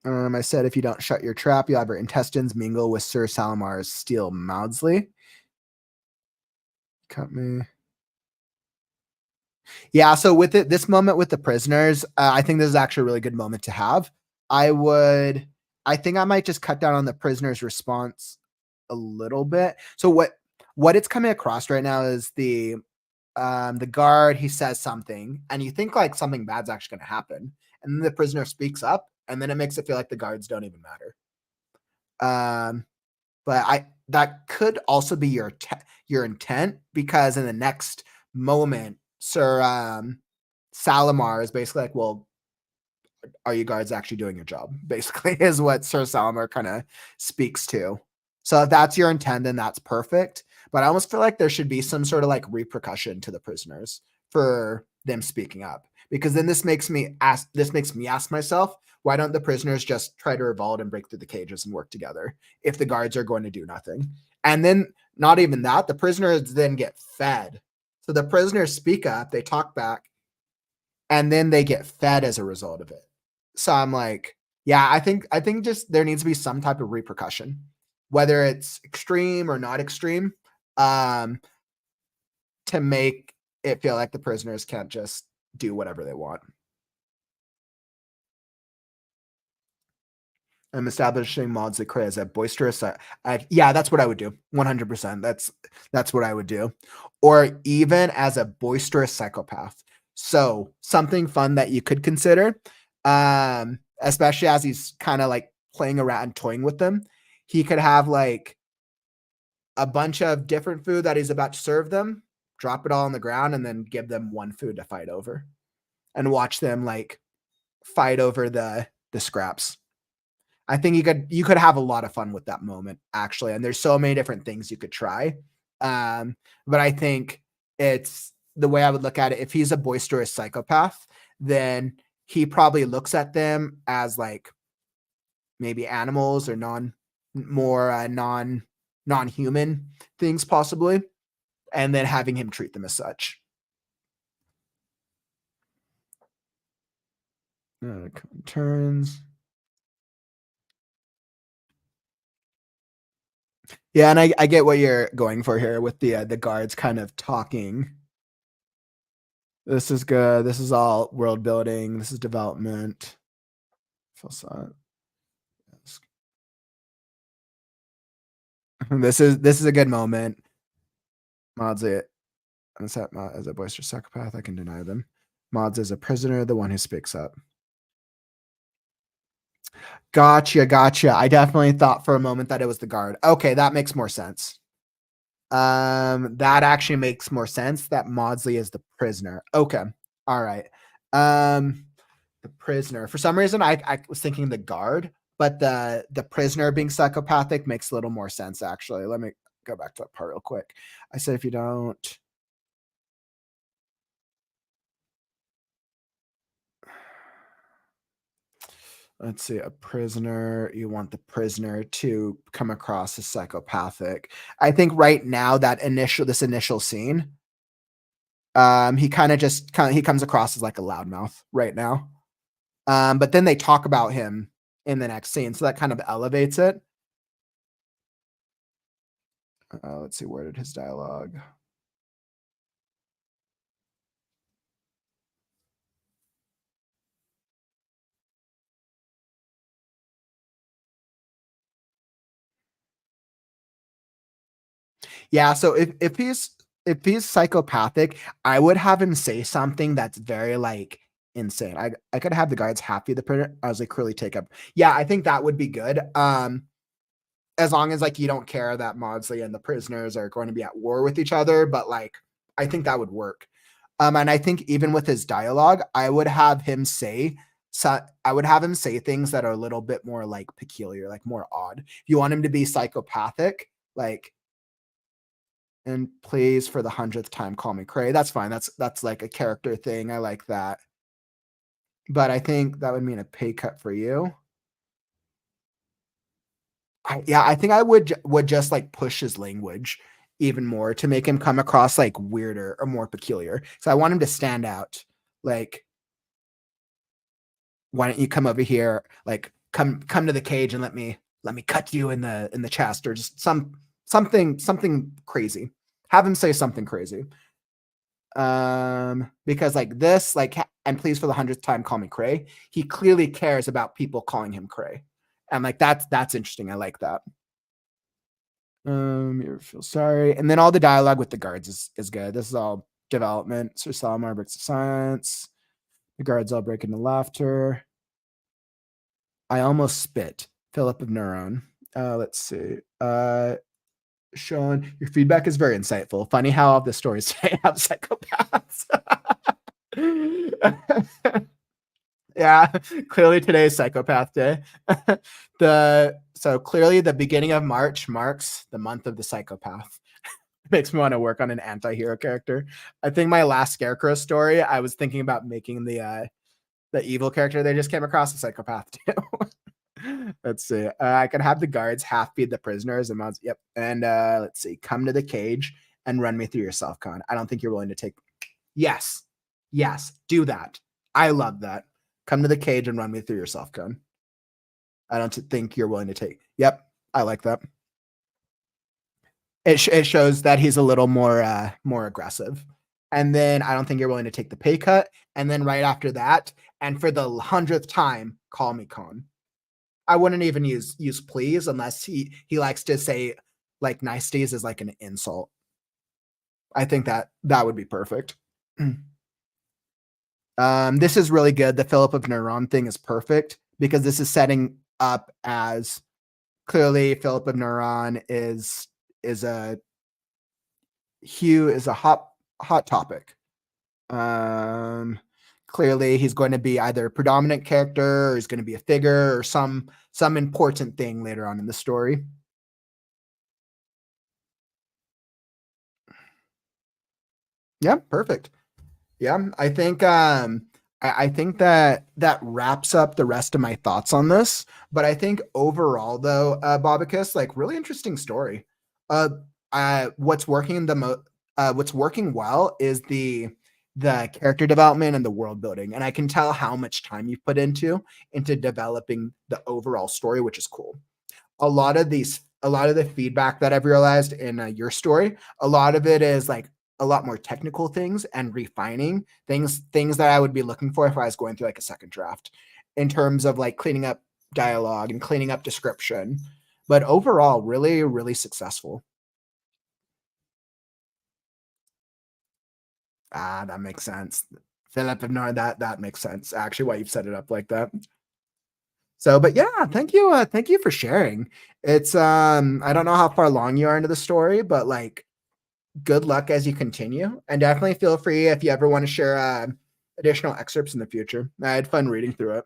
I said, if you don't shut your trap, you'll have your intestines mingle with Sir Salamar's steel Maudsley. Cut me. Yeah, so with this moment with the prisoners, I think this is actually a really good moment to have. I think I might just cut down on the prisoner's response a little bit. So what it's coming across right now is the guard, he says something, and you think like something bad's actually going to happen, and then the prisoner speaks up, and then it makes it feel like the guards don't even matter. But that could also be your intent, because in the next moment, Sir Salamar is basically like, well, are you guards actually doing your job? Basically, is what Sir Salamar kind of speaks to. So if that's your intent, then that's perfect. But I almost feel like there should be some sort of like repercussion to the prisoners for them speaking up, because then this makes me ask myself, why don't the prisoners just try to revolt and break through the cages and work together if the guards are going to do nothing? And then not even that, the prisoners then get fed. So the prisoners speak up, they talk back, and then they get fed as a result of it. So I'm like, yeah, I think just there needs to be some type of repercussion, whether it's extreme or not extreme, um, to make it feel like the prisoners can't just do whatever they want. I'm establishing mods that create as a boisterous. Yeah, that's what I would do. 100%. That's what I would do, or even as a boisterous psychopath. So something fun that you could consider, especially as he's kind of like playing around and toying with them. He could have like a bunch of different food that he's about to serve them, drop it all on the ground, and then give them one food to fight over, and watch them like fight over the scraps. I think you could have a lot of fun with that moment, actually, and there's so many different things you could try. But I think it's the way I would look at it. If he's a boisterous psychopath, then he probably looks at them as like maybe animals or non-human things, possibly, and then having him treat them as such. Turns. Yeah, and I get what you're going for here with the guards kind of talking. This is good. This is all world building. This is development. This is a good moment. Mods it. As a boisterous psychopath, I can deny them. Mods is a prisoner, the one who speaks up. Gotcha. I definitely thought for a moment that it was the guard. Okay, that makes more sense. That actually makes more sense that Maudsley is the prisoner. Okay. All right. The prisoner. For some reason, I was thinking the guard, but the prisoner being psychopathic makes a little more sense, actually. Let me go back to that part real quick. I said if you don't. Let's see, a prisoner. You want the prisoner to come across as psychopathic. I think right now this initial scene, he comes across as like a loudmouth right now. But then they talk about him in the next scene, so that kind of elevates it. Let's see, where did his dialogue? Yeah, so if he's psychopathic, I would have him say something that's very like insane. I could have the guards happy the printer. I was like, Curly take up. Yeah, I think that would be good. As long as like you don't care that Maudsley and the prisoners are going to be at war with each other, but like I think that would work. And I think even with his dialogue, I would have him say things that are a little bit more like peculiar, like more odd. If you want him to be psychopathic, like, and please for the 100th time call me Cray. That's fine. That's like a character thing. I like that. But I think that would mean a pay cut for you. I think I would just like push his language even more to make him come across like weirder or more peculiar. So I want him to stand out. Like, why don't you come over here? Like, come to the cage and let me cut you in the chest, or just something crazy. Have him say something crazy. Because like this, like, and please for the 100th time call me Cray. He clearly cares about people calling him Cray, and like that's interesting. I like that. You feel sorry, and then all the dialogue with the guards is good. This is all development. Sir Salamar breaks the silence. The guards all break into laughter. I almost spit. Philip of Neuron. Let's see. Sean, your feedback is very insightful. Funny how all the stories today have psychopaths. Yeah, clearly today's psychopath day. So clearly the beginning of March marks the month of the psychopath. Makes me want to work on an anti-hero character. I think my last Scarecrow story, I was thinking about making the evil character they just came across a psychopath too. Let's see. I could have the guards half feed the prisoners and mods. Yep. And let's see. Come to the cage and run me through your self-con. I don't think you're willing to take. Yes. Yes. Do that. I love that. Come to the cage and run me through your self-con. I don't think you're willing to take. Yep. I like that. It shows that he's a little more aggressive. And then I don't think you're willing to take the pay cut. And then right after that, and for the 100th time, call me Con. I wouldn't even use please unless he likes to say like niceties is like an insult. I think that would be perfect. This is really good. The Philip of Neuron thing is perfect because this is setting up as clearly Philip of Neuron is a hot topic. Clearly he's going to be either a predominant character or he's going to be a figure or some important thing later on in the story. Yeah, perfect. Yeah, I think I think that wraps up the rest of my thoughts on this. But I think overall, though, Bobicus, like really interesting story. What's working what's working well is the character development and the world building, and I can tell how much time you've put into developing the overall story, which is cool. A lot of the feedback that I've realized in your story, a lot of it is like a lot more technical things and refining things that I would be looking for if I was going through like a second draft in terms of like cleaning up dialogue and cleaning up description. But overall, really, really successful. That makes sense. Philip, no, that makes sense. Actually, why you've set it up like that. So, but yeah, thank you for sharing. It's I don't know how far along you are into the story, but like good luck as you continue, and definitely feel free if you ever want to share additional excerpts in the future. I had fun reading through it.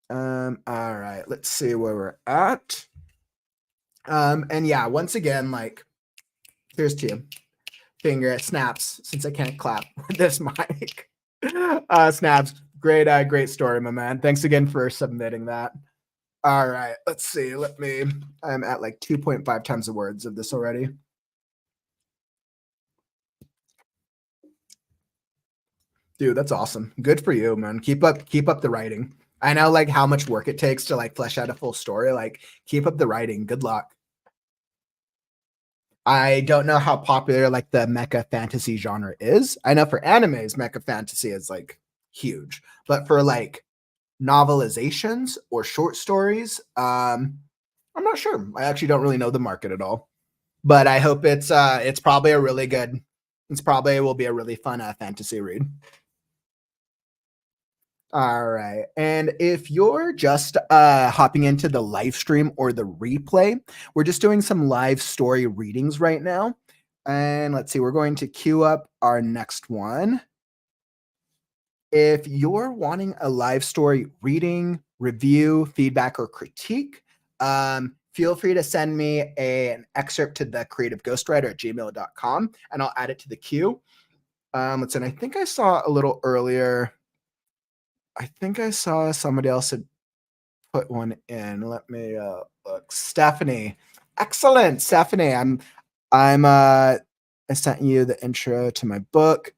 All right, let's see where we're at. And yeah, once again, like here's to you. Finger it snaps since I can't clap with this mic. Snaps, great story, my man. Thanks again for submitting that. All right, let's see. I'm at like 2.5 times the words of this already. Dude, that's awesome. Good for you, man. Keep up the writing. I know like how much work it takes to like flesh out a full story. Like keep up the writing. Good luck. I don't know how popular like the mecha fantasy genre is. I know for animes, mecha fantasy is like huge, but for like novelizations or short stories, I'm not sure. I actually don't really know the market at all, but I hope it's probably a really good. It's probably will be a really fun fantasy read. All right. And if you're just hopping into the live stream or the replay, we're just doing some live story readings right now. And let's see, we're going to queue up our next one. If you're wanting a live story reading, review, feedback, or critique, feel free to send me an excerpt to the creativeghostwriter@gmail.com and I'll add it to the queue. Let's see, I think I saw a little earlier. I think I saw somebody else had put one in. Let me look. Stephanie. Excellent. Stephanie. I sent you the intro to my book.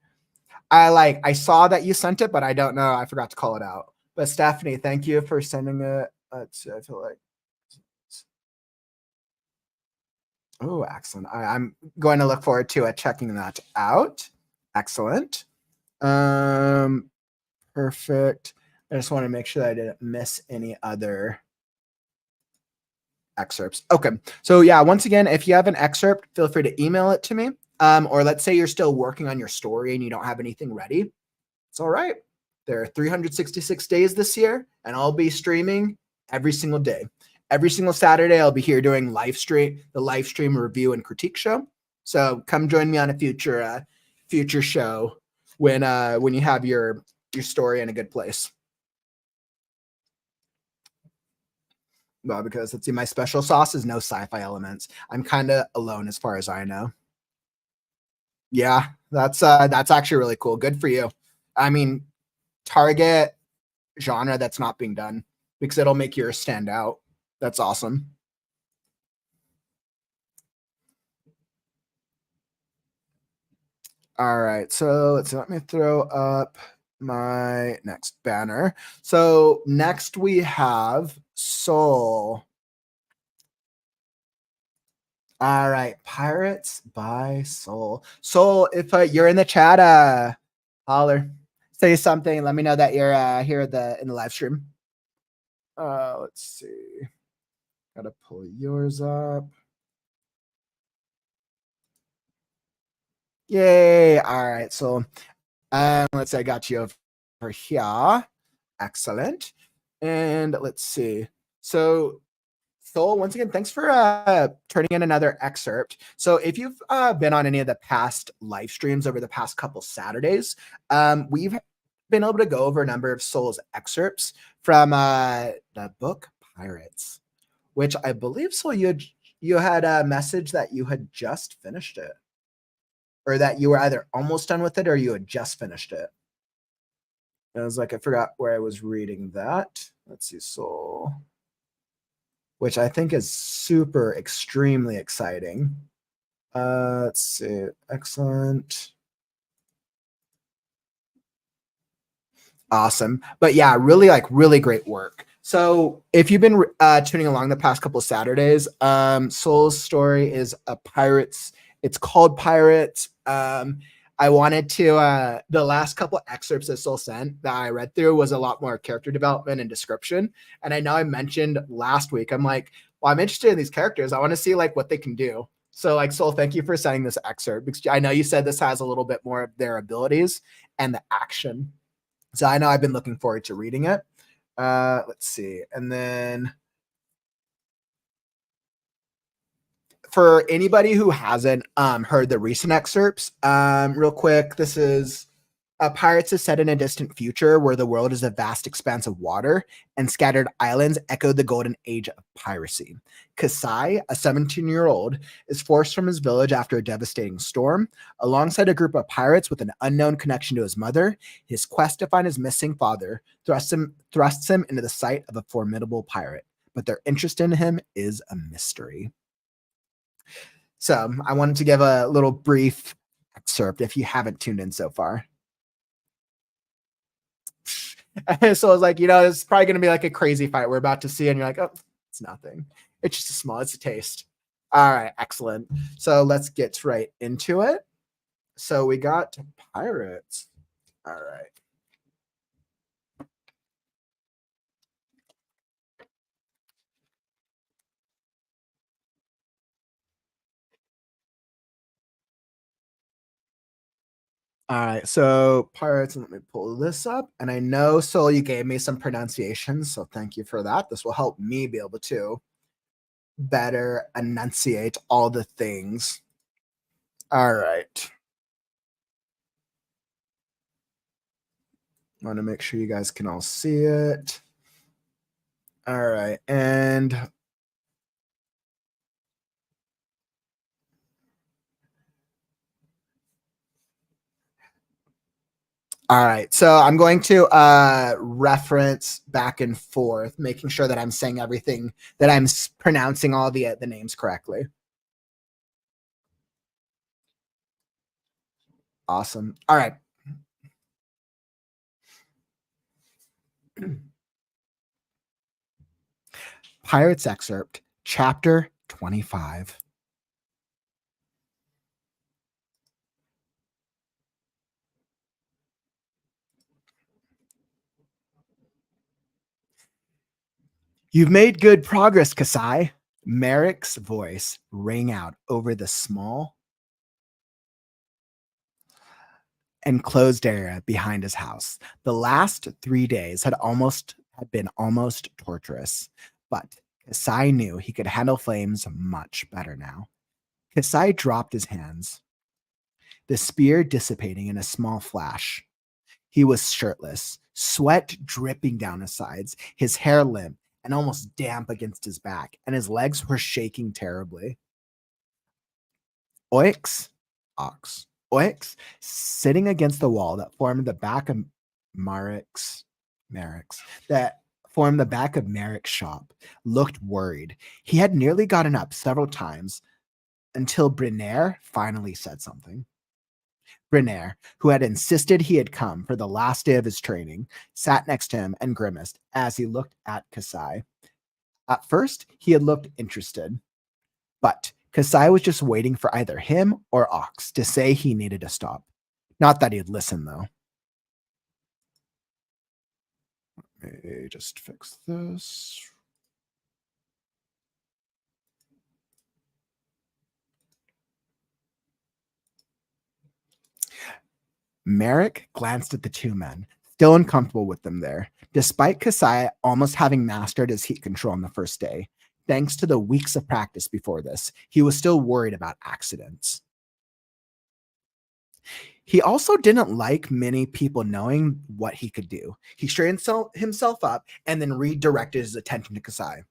I saw that you sent it, but I don't know. I forgot to call it out. But Stephanie, thank you for sending it. Let's see, I feel like Oh, excellent. I'm going to look forward to checking that out. Excellent. Perfect. I just want to make sure that I didn't miss any other excerpts. Okay. So yeah, once again, if you have an excerpt, feel free to email it to me. Or let's say you're still working on your story and you don't have anything ready. It's all right. There are 366 days this year, and I'll be streaming every single day. Every single Saturday, I'll be here doing the live stream review and critique show. So come join me on a future show when you have your story in a good place. Well, because let's see, my special sauce is no sci-fi elements. I'm kind of alone as far as I know. Yeah, that's actually really cool. Good for you. I mean, target genre that's not being done because it'll make yours stand out. That's awesome. All right, so let me throw up my next banner. So next we have Soul. All right, Pirates by Soul. Soul, if you're in the chat, holler, say something. Let me know that you're here in the live stream. Let's see. Gotta pull yours up. Yay! All right, so let's say I got you over here. Excellent. And let's see. So Soul, once again, thanks for turning in another excerpt. So if you've been on any of the past live streams over the past couple Saturdays, we've been able to go over a number of Soul's excerpts from the book Pyrates, which I believe, Soul, you had a message that you had just finished it, or that you were either almost done with it or you had just finished it. I was like, I forgot where I was reading that. Let's see, Soul, which I think is super extremely exciting. Let's see, excellent. Awesome. But yeah, really great work. So if you've been tuning along the past couple of Saturdays, Soul's story is a Pirates. It's called Pyrates. I wanted to the last couple excerpts that Soul sent that I read through was a lot more character development and description. And I know I mentioned last week, I'm like, well, I'm interested in these characters. I want to see like what they can do. So like, Soul, thank you for sending this excerpt because I know you said this has a little bit more of their abilities and the action. So I know I've been looking forward to reading it. Let's see. And then for anybody who hasn't heard the recent excerpts, real quick, this is Pirates is set in a distant future where the world is a vast expanse of water and scattered islands echo the golden age of piracy. Kasai, a 17-year-old, is forced from his village after a devastating storm. Alongside a group of pirates with an unknown connection to his mother, his quest to find his missing father thrusts him into the sight of a formidable pirate. But their interest in him is a mystery. So I wanted to give a little brief excerpt if you haven't tuned in so far. So I was like, it's probably going to be like a crazy fight we're about to see. And you're like, oh, it's nothing. It's just it's a taste. All right, excellent. So let's get right into it. So we got Pyrates. All right. All right, so Pyrates, let me pull this up. And I know, Soul, you gave me some pronunciations, so thank you for that. This will help me be able to better enunciate all the things. All right. I want to make sure you guys can all see it. All right, and all right, so I'm going to reference back and forth, making sure that I'm saying everything, that I'm pronouncing all the names correctly. Awesome. All right. Pirates Excerpt, Chapter 25. You've made good progress, Kasai. Merrick's voice rang out over the small enclosed area behind his house. The last 3 days had been almost torturous, but Kasai knew he could handle flames much better now. Kasai dropped his hands, the spear dissipating in a small flash. He was shirtless, sweat dripping down his sides, his hair limp and almost damp against his back, and his legs were shaking terribly. Oix, sitting against the wall that formed the back of Merrick's shop, looked worried. He had nearly gotten up several times until Brinair finally said something. Brinair, who had insisted he had come for the last day of his training, sat next to him and grimaced as he looked at Kasai. At first, he had looked interested, but Kasai was just waiting for either him or Ox to say he needed to stop. Not that he'd listen, though. Let me just fix this. Merrick glanced at the two men, still uncomfortable with them there, despite Kasai almost having mastered his heat control on the first day. Thanks to the weeks of practice before this, he was still worried about accidents. He also didn't like many people knowing what he could do. He straightened himself up and then redirected his attention to Kasai.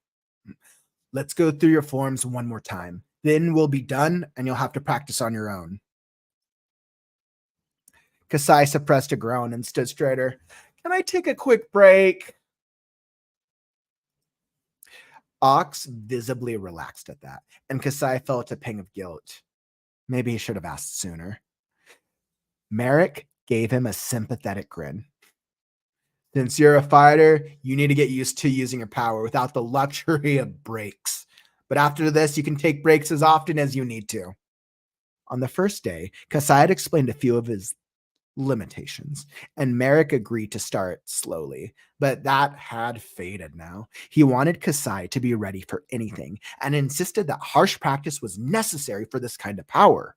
Let's go through your forms one more time. Then we'll be done and you'll have to practice on your own. Kasai suppressed a groan and stood straighter. Can I take a quick break? Ox visibly relaxed at that, and Kasai felt a pang of guilt. Maybe he should have asked sooner. Merrick gave him a sympathetic grin. Since you're a fighter, you need to get used to using your power without the luxury of breaks. But after this, you can take breaks as often as you need to. On the first day, Kasai had explained a few of his limitations, and Merrick agreed to start slowly, but that had faded now. He wanted Kasai to be ready for anything and insisted that harsh practice was necessary for this kind of power.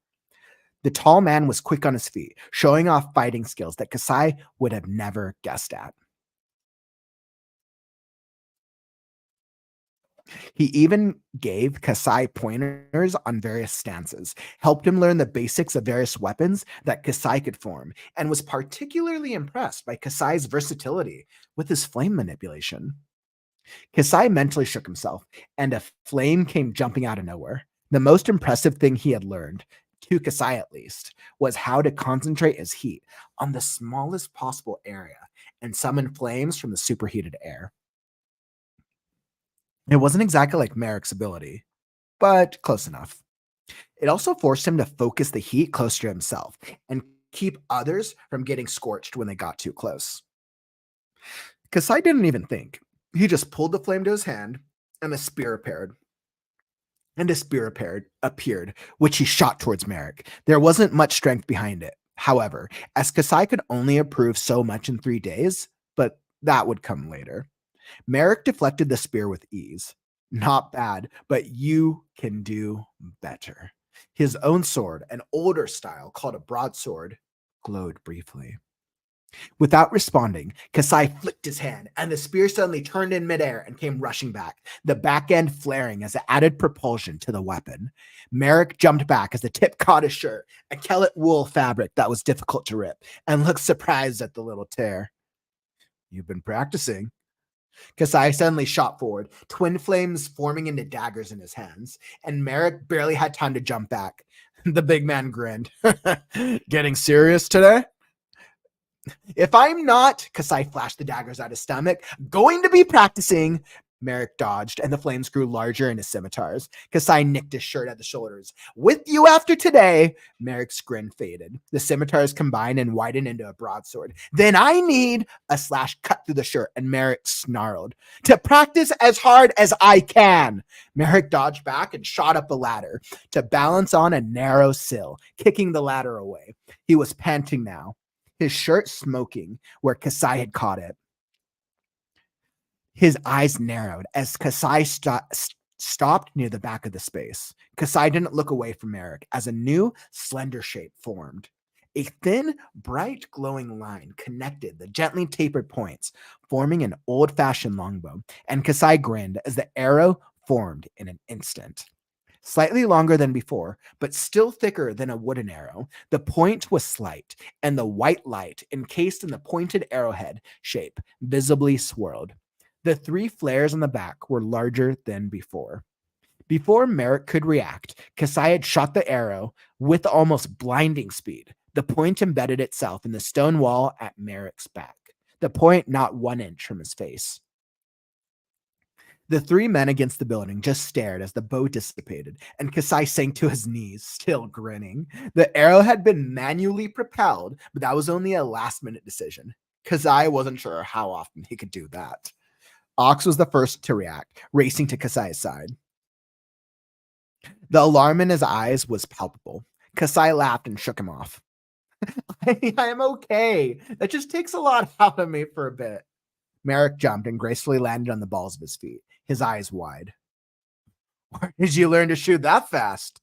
The tall man was quick on his feet, showing off fighting skills that Kasai would have never guessed at. He even gave Kasai pointers on various stances, helped him learn the basics of various weapons that Kasai could form, and was particularly impressed by Kasai's versatility with his flame manipulation. Kasai mentally shook himself, and a flame came jumping out of nowhere. The most impressive thing he had learned, to Kasai at least, was how to concentrate his heat on the smallest possible area and summon flames from the superheated air. It wasn't exactly like Merrick's ability, but close enough. It also forced him to focus the heat closer to himself and keep others from getting scorched when they got too close. Kasai didn't even think. He just pulled the flame to his hand, and a spear appeared, which he shot towards Merrick. There wasn't much strength behind it, however, as Kasai could only improve so much in 3 days, but that would come later. Merrick deflected the spear with ease. Not bad, but you can do better. His own sword, an older style called a broadsword, glowed briefly. Without responding, Kasai flicked his hand, and the spear suddenly turned in midair and came rushing back, the back end flaring as it added propulsion to the weapon. Merrick jumped back as the tip caught his shirt, a Kellet wool fabric that was difficult to rip, and looked surprised at the little tear. You've been practicing. Kasai suddenly shot forward, twin flames forming into daggers in his hands, and Merrick barely had time to jump back. The big man grinned. Getting serious today? If I'm not, Kasai flashed the daggers at his stomach, going to be practicing. Merrick dodged, and the flames grew larger in his scimitars. Kasai nicked his shirt at the shoulders. With you after today. Merrick's grin faded. The scimitars combined and widened into a broadsword. Then I need a slash cut through the shirt, and Merrick snarled. To practice as hard as I can. Merrick dodged back and shot up the ladder to balance on a narrow sill, kicking the ladder away. He was panting now, his shirt smoking where Kasai had caught it. His eyes narrowed as Kasai stopped near the back of the space. Kasai didn't look away from Merrick as a new, slender shape formed. A thin, bright, glowing line connected the gently tapered points, forming an old-fashioned longbow, and Kasai grinned as the arrow formed in an instant. Slightly longer than before, but still thicker than a wooden arrow, the point was slight, and the white light, encased in the pointed arrowhead shape, visibly swirled. The 3 flares on the back were larger than before. Before Merrick could react, Kasai had shot the arrow with almost blinding speed. The point embedded itself in the stone wall at Merrick's back, the point not 1 inch from his face. The 3 men against the building just stared as the bow dissipated, and Kasai sank to his knees, still grinning. The arrow had been manually propelled, but that was only a last-minute decision. Kasai wasn't sure how often he could do that. Ox was the first to react, racing to Kasai's side. The alarm in his eyes was palpable. Kasai laughed and shook him off. I am okay. That just takes a lot out of me for a bit. Merrick jumped and gracefully landed on the balls of his feet, his eyes wide. Where did you learn to shoot that fast?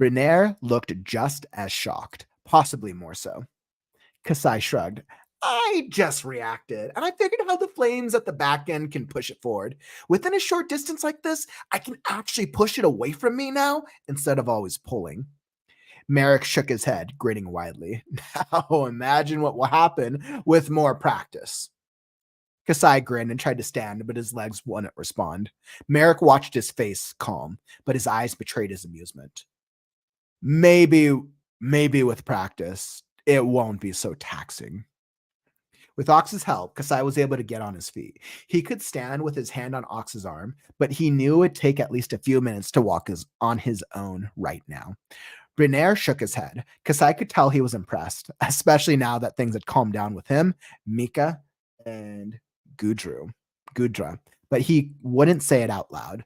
Brinair looked just as shocked, possibly more so. Kasai shrugged. I just reacted, and I figured how the flames at the back end can push it forward. Within a short distance like this, I can actually push it away from me now instead of always pulling. Merrick shook his head, grinning widely. Now imagine what will happen with more practice. Kasai grinned and tried to stand, but his legs wouldn't respond. Merrick watched his face calm, but his eyes betrayed his amusement. Maybe with practice, it won't be so taxing. With Ox's help, Kasai was able to get on his feet. He could stand with his hand on Ox's arm, but he knew it would take at least a few minutes to walk on his own right now. Brinair shook his head. Kasai could tell he was impressed, especially now that things had calmed down with him, Mecha, and Gudra, but he wouldn't say it out loud.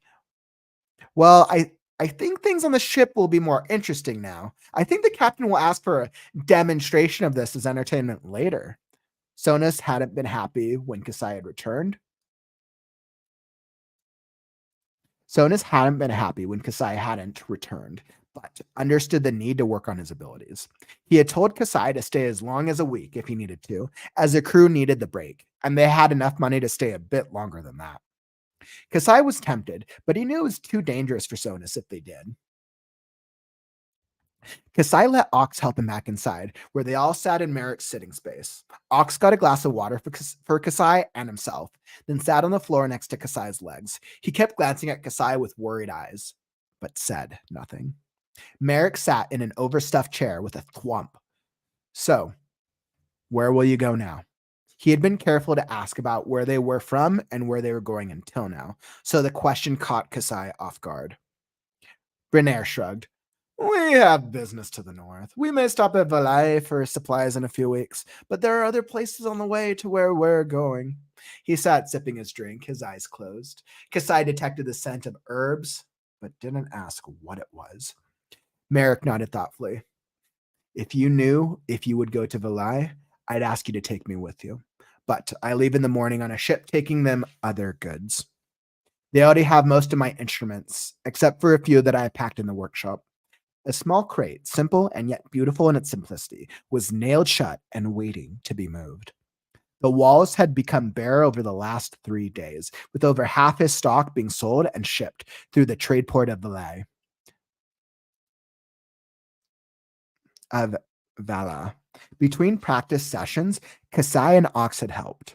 Well, I think things on the ship will be more interesting now. I think the captain will ask for a demonstration of this as entertainment later. Sonus hadn't been happy when Kasai had returned. Sonus hadn't been happy when Kasai hadn't returned, but understood the need to work on his abilities. He had told Kasai to stay as long as a week if he needed to, as the crew needed the break, and they had enough money to stay a bit longer than that. Kasai was tempted, but he knew it was too dangerous for Sonus if they did. Kasai let Ox help him back inside, where they all sat in Merrick's sitting space. Ox got a glass of water for Kasai and himself, then sat on the floor next to Kasai's legs. He kept glancing at Kasai with worried eyes, but said nothing. Merrick sat in an overstuffed chair with a thwomp. So, where will you go now? He had been careful to ask about where they were from and where they were going until now, so the question caught Kasai off guard. Brinair shrugged. We have business to the north. We may stop at Valais for supplies in a few weeks, but there are other places on the way to where we're going. He sat sipping his drink, his eyes closed. Kasai detected the scent of herbs, but didn't ask what it was. Merrick nodded thoughtfully. If you knew if you would go to Valais, I'd ask you to take me with you. But I leave in the morning on a ship taking them other goods. They already have most of my instruments, except for a few that I packed in the workshop. A small crate, simple and yet beautiful in its simplicity, was nailed shut and waiting to be moved. The walls had become bare over the last 3 days, with over half his stock being sold and shipped through the trade port of Valais. Vala. Between practice sessions, Kasai and Ox had helped.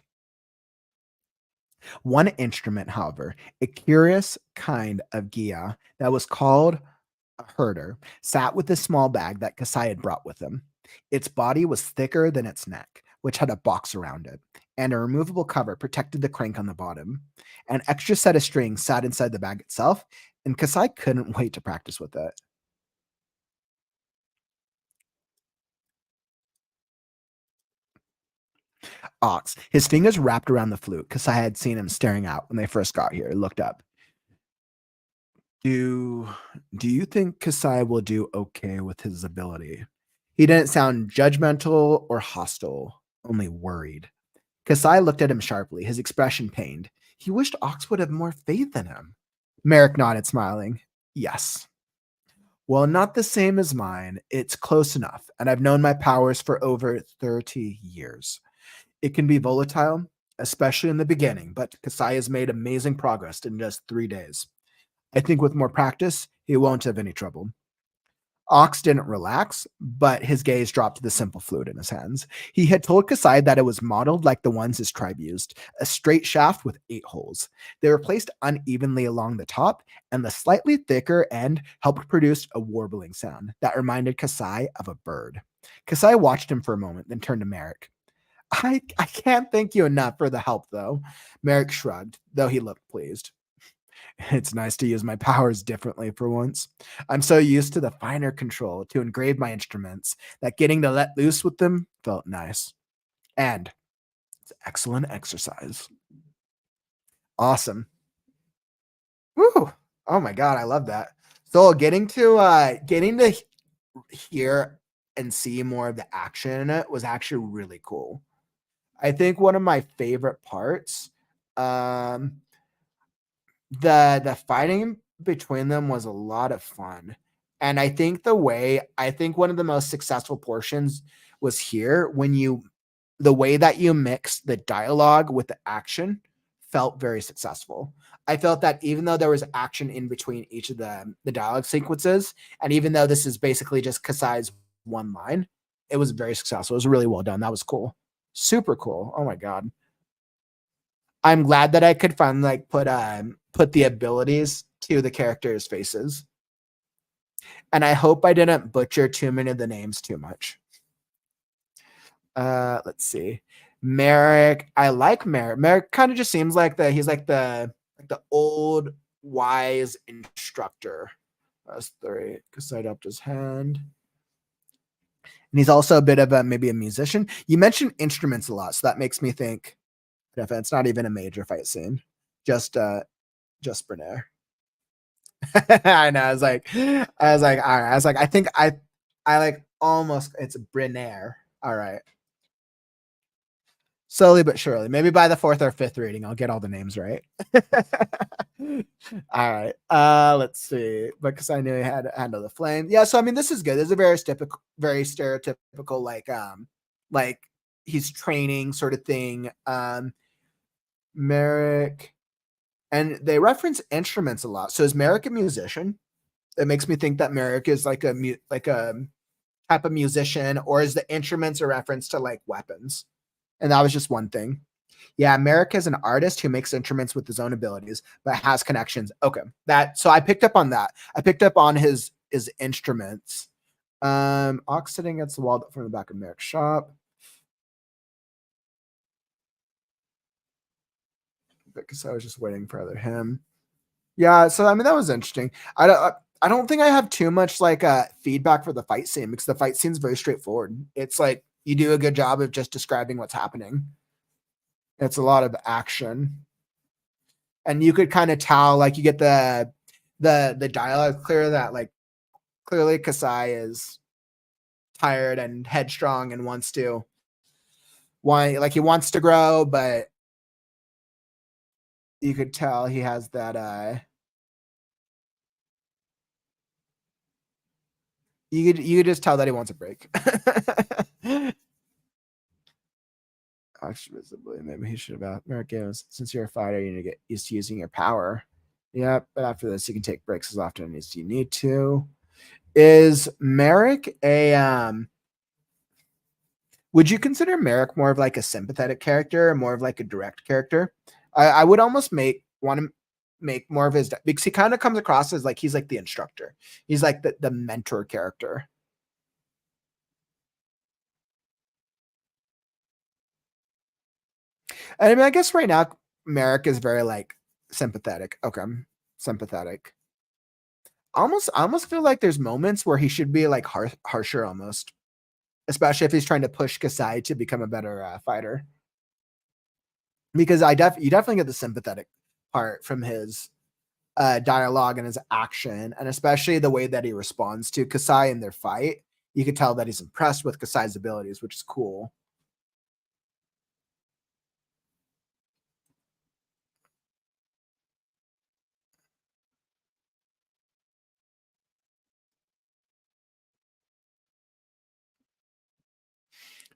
One instrument, however, a curious kind of gia that was called a herder, sat with a small bag that Kasai had brought with him. Its body was thicker than its neck, which had a box around it, and a removable cover protected the crank on the bottom. An extra set of strings sat inside the bag itself, and Kasai couldn't wait to practice with it. Ox, his fingers wrapped around the flute. Kasai had seen him staring out when they first got here. He looked up. Do you think Kasai will do okay with his ability? He didn't sound judgmental or hostile, only worried. Kasai looked at him sharply, his expression pained. He wished Ox would have more faith in him. Merrick nodded, smiling. Yes. Well, not the same as mine. It's close enough, and I've known my powers for over 30 years. It can be volatile, especially in the beginning, but Kasai has made amazing progress in just 3 days. I think with more practice, he won't have any trouble. Ox didn't relax, but his gaze dropped to the simple flute in his hands. He had told Kasai that it was modeled like the ones his tribe used, a straight shaft with 8 holes. They were placed unevenly along the top, and the slightly thicker end helped produce a warbling sound that reminded Kasai of a bird. Kasai watched him for a moment, then turned to Merrick. I can't thank you enough for the help, though. Merrick shrugged, though he looked pleased. It's nice to use my powers differently for once. I'm so used to the finer control to engrave my instruments that getting to let loose with them felt nice. And it's excellent exercise. Awesome. Woo! Oh my god, I love that. So getting to hear and see more of the action in it was actually really cool. I think one of my favorite parts, the fighting between them was a lot of fun. And I think one of the most successful portions was here when the way that you mix the dialogue with the action felt very successful. I felt that even though there was action in between each of the dialogue sequences, and even though this is basically just Kasai's one line, it was very successful. It was really well done. That was cool. Super cool. Oh my god. I'm glad that I could finally put the abilities to the characters' faces. And I hope I didn't butcher too many of the names too much. Let's see. Merrick. I like Merrick. Merrick kind of just seems like he's like the old wise instructor. That's 3. Kasai upped his hand. And he's also a bit of maybe a musician. You mentioned instruments a lot, so that makes me think it's not even a major fight scene. Just Bernaire. I know. I was like, all right. I was like, I think I like almost it's Bernaire. All right. Slowly but surely. Maybe by the 4th or 5th reading, I'll get all the names right. All right. Let's see. Because I knew he had to handle the flame. Yeah, so I mean, this is good. This is a very stereotypical, like he's training sort of thing. Merrick. And they reference instruments a lot. So is Merrick a musician? It makes me think that Merrick is like a type of musician, or is the instruments a reference to like weapons? And that was just one thing. Yeah, Merrick is an artist who makes instruments with his own abilities, but has connections. Okay, so I picked up on that. I picked up on his instruments. Ox sitting against the wall from the back of Merrick's shop. Because I was just waiting for other him. Yeah, so I mean that was interesting. I don't think I have too much feedback for the fight scene, because the fight scene's very straightforward. It's like you do a good job of just describing what's happening. It's a lot of action, and you could kind of tell, like, you get the dialogue clear that clearly Kasai is tired and headstrong and he wants to grow, but you could tell he has that you could just tell that he wants a break. Actually, visibly, maybe he should have Merrick, since you're a fighter, you need to get used to using your power. Yeah, but after this, you can take breaks as often as you need to. Is Merrick would you consider Merrick more of like a sympathetic character, or more of like a direct character? I would almost want to make more of his, because he kind of comes across as like he's like the instructor. He's like the mentor character. And I mean, I guess right now Merrick is very like sympathetic. Okay, sympathetic. I almost feel like there's moments where he should be like harsher almost, especially if he's trying to push Kasai to become a better fighter. Because you definitely get the sympathetic part from his dialogue and his action, and especially the way that he responds to Kasai in their fight. You could tell that he's impressed with Kasai's abilities, which is cool.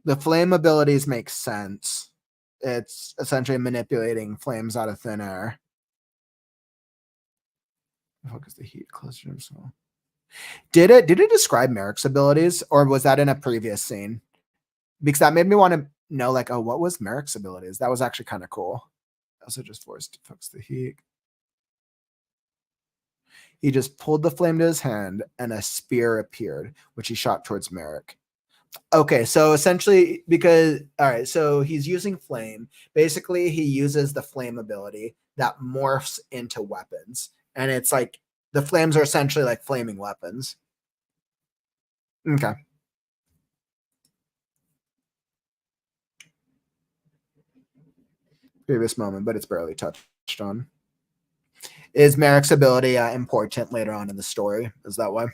The flame abilities make sense. It's essentially manipulating flames out of thin air. Focus the heat closer to himself. Did it describe Merrick's abilities, or was that in a previous scene? Because that made me want to know, like, oh, what was Merrick's abilities? That was actually kind of cool. Also just forced to focus the heat. He just pulled the flame to his hand and a spear appeared, which he shot towards Merrick. Okay, so essentially, because, all right, so he's using flame. Basically, he uses the flame ability that morphs into weapons. And it's like the flames are essentially like flaming weapons. Okay. Previous moment, but it's barely touched on. Is Merrick's ability important later on in the story? Is that why?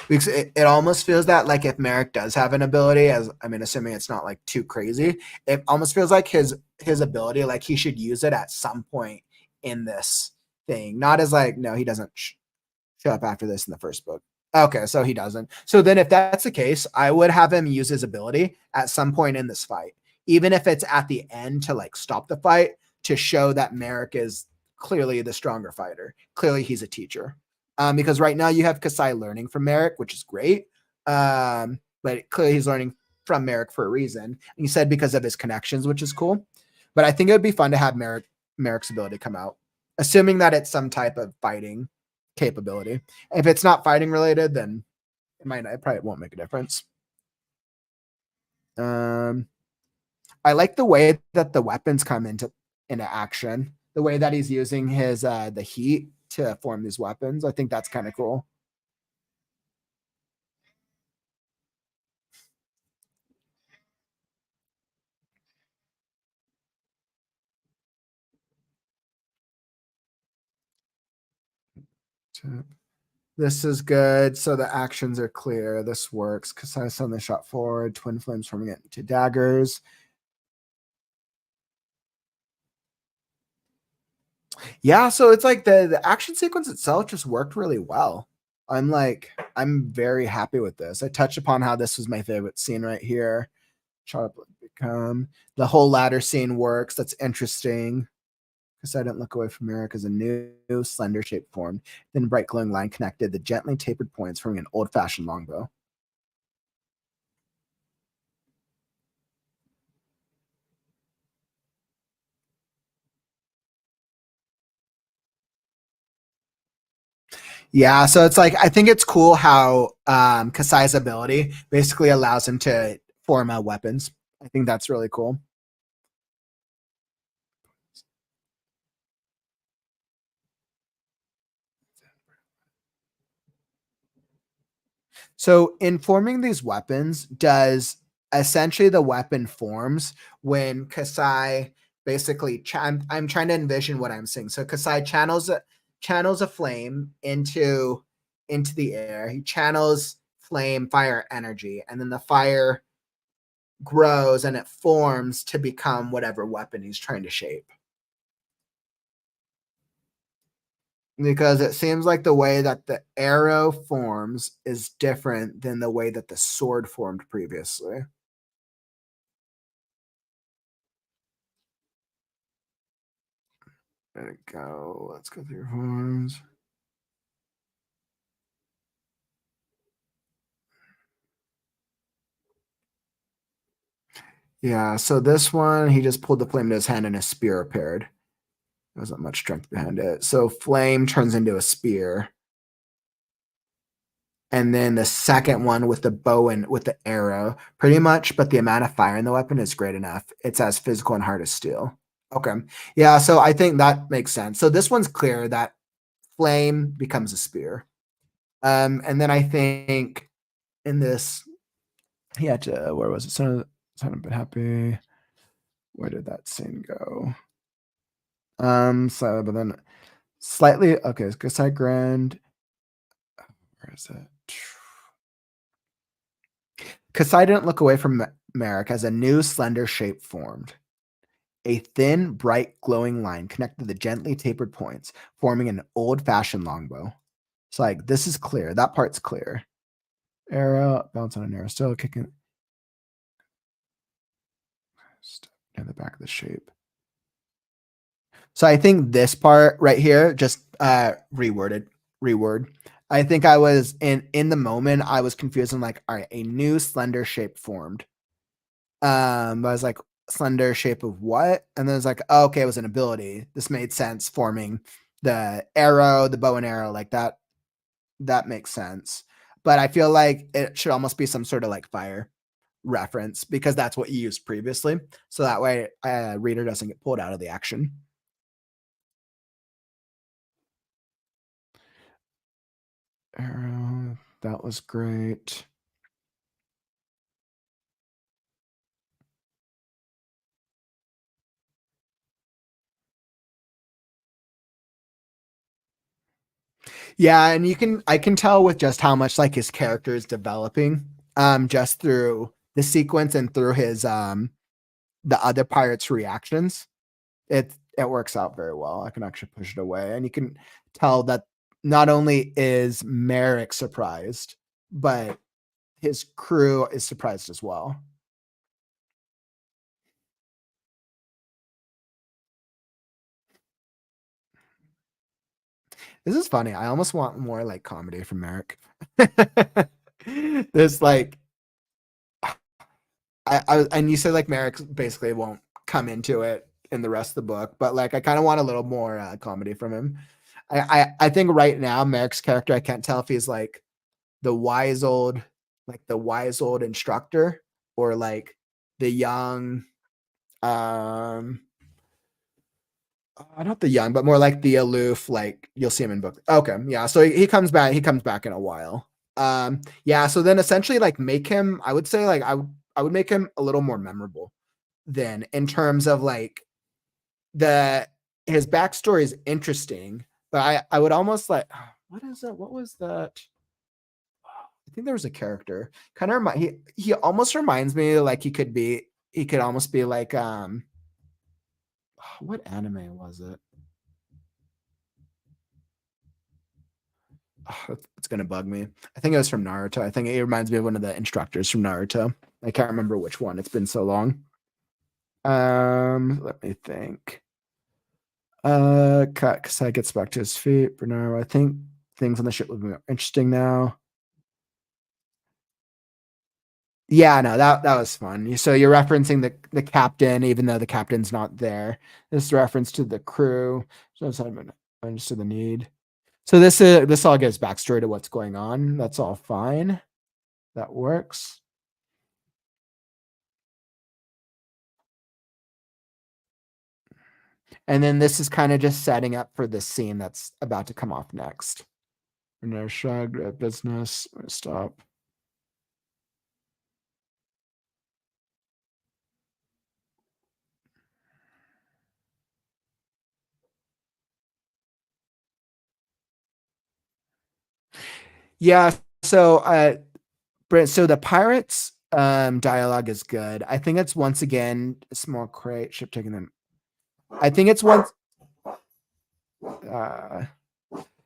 Because it almost feels that, like, if Merrick does have an ability, as I mean, assuming it's not like too crazy, it almost feels like his ability, like he should use it at some point in this thing. Not as like, no, he doesn't show up after this in the first book. Okay, so he doesn't. So then if that's the case, I would have him use his ability at some point in this fight, even if it's at the end to like stop the fight, to show that Merrick is clearly the stronger fighter. Clearly he's a teacher. Because right now you have Kasai learning from Merrick, which is great. But clearly he's learning from Merrick for a reason. And he said because of his connections, which is cool. But I think it would be fun to have Merrick's ability come out, assuming that it's some type of fighting capability. If it's not fighting related, then it probably won't make a difference. I like the way that the weapons come into action. The way that he's using his the heat to form these weapons. I think that's kind of cool. This is good. So the actions are clear. This works. Kasai suddenly shot forward. Twin flames forming it into daggers. Yeah, so it's like the action sequence itself just worked really well. I'm very happy with this. I touched upon how this was my favorite scene right here. Become the whole ladder scene works. That's interesting. Because I didn't look away from Merrick as a new slender shape formed. Then a bright glowing line connected the gently tapered points, forming an old-fashioned longbow. Yeah, so it's like I think it's cool how Kasai's ability basically allows him to form weapons. I think that's really cool. So in forming these weapons, does essentially the weapon forms when Kasai basically I'm trying to envision what I'm seeing. So Kasai channels a flame into the air. He channels flame, fire, energy, and then the fire grows and it forms to become whatever weapon he's trying to shape. Because it seems like the way that the arrow forms is different than the way that the sword formed previously. There we go. Let's go through your forms. Yeah, so this one, he just pulled the flame to his hand and a spear appeared. There wasn't much strength behind it. So flame turns into a spear. And then the second one with the bow and with the arrow, pretty much, but the amount of fire in the weapon is great enough. It's as physical and hard as steel. Okay. Yeah, so I think that makes sense. So this one's clear that flame becomes a spear. And then I think in this, he had to, where was it? Son of been happy. Where did that scene go? So but then slightly okay, Kasai Grand. Where is it? Kasai didn't look away from Merrick as a new slender shape formed. A thin, bright, glowing line connected the gently tapered points, forming an old-fashioned longbow. It's like, this is clear. That part's clear. Arrow, bounce on an arrow, still kicking. Near the back of the shape. So I think this part right here, just reword. I think I was in the moment, I was confused. I'm like, all right, a new slender shape formed. I was like, slender shape of what? And then it's like, oh, okay, it was an ability. This made sense, forming the arrow, the bow and arrow, like that. That makes sense. But I feel like it should almost be some sort of like fire reference, because that's what you used previously. So that way reader doesn't get pulled out of the action. Arrow, that was great. Yeah, and I can tell with just how much like his character is developing, just through the sequence and through his the other pirates' reactions. It works out very well. I can actually push it away, and you can tell that not only is Merrick surprised, but his crew is surprised as well. This is funny. I almost want more like comedy from Merrick. There's like, and you said like Merrick basically won't come into it in the rest of the book, but like I kind of want a little more comedy from him. I think right now Merrick's character, I can't tell if he's like the wise old instructor, or like the young not the young, but more like the aloof, like you'll see him in book. Okay, yeah. So he comes back in a while. Yeah, so then essentially like make him, I would say like I would make him a little more memorable then, in terms of like his backstory is interesting, but I would almost like, what is it? What was that? I think there was a character kind of he almost reminds me like he could almost be like what anime was it? It's gonna bug me. I think it was from Naruto. I think it reminds me of one of the instructors from Naruto. I can't remember which one. It's been so long. Let me think. Kasai gets back to his feet. Bernardo, I think things on the ship will be more interesting now. Yeah, no, that was fun. So you're referencing the captain, even though the captain's not there. This is a reference to the crew. So I understood the need. So this all gives backstory to what's going on. That's all fine. That works. And then this is kind of just setting up for the scene that's about to come off next. No shrug at business. Stop. Yeah. So so the pirates dialogue is good. I think it's once again a small crate ship taking them. I think it's once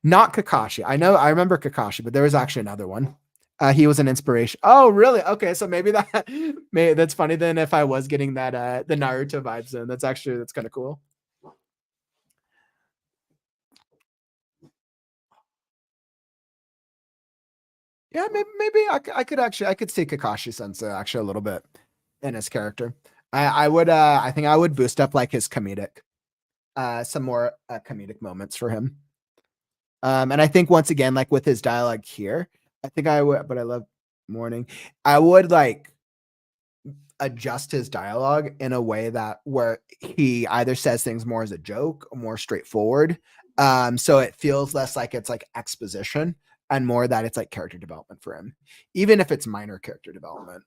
not Kakashi. I remember Kakashi, but there was actually another one. He was an inspiration. Oh, really? Okay, so maybe that's funny then if I was getting that the Naruto vibes in. That's kind of cool. Yeah, maybe I could see Kakashi Sensei actually a little bit in his character. I think I would boost up like his comedic, some more comedic moments for him. And I think once again, like with his dialogue here, I think I would, but I love morning. I would like adjust his dialogue in a way that where he either says things more as a joke or more straightforward. So it feels less like it's like exposition and more that it's like character development for him, even if it's minor character development.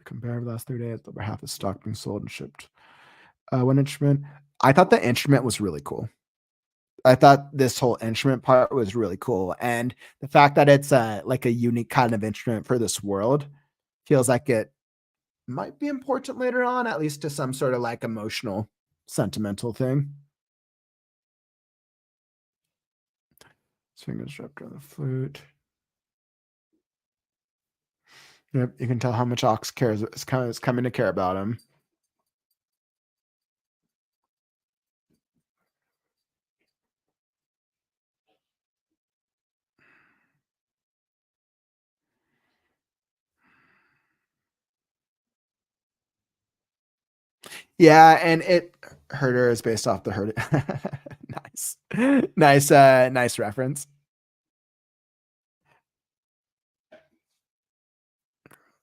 Compared to the last 3 days, over half the stock being sold and shipped. One instrument. I thought the instrument was really cool. I thought this whole instrument part was really cool. And the fact that it's like a unique kind of instrument for this world feels like it might be important later on, at least to some sort of like emotional, sentimental thing. Fingers wrapped on the flute. Yep, you can tell how much Ox cares. It's coming to care about him. Yeah, and Herder is based off the Herder. Nice. Nice reference.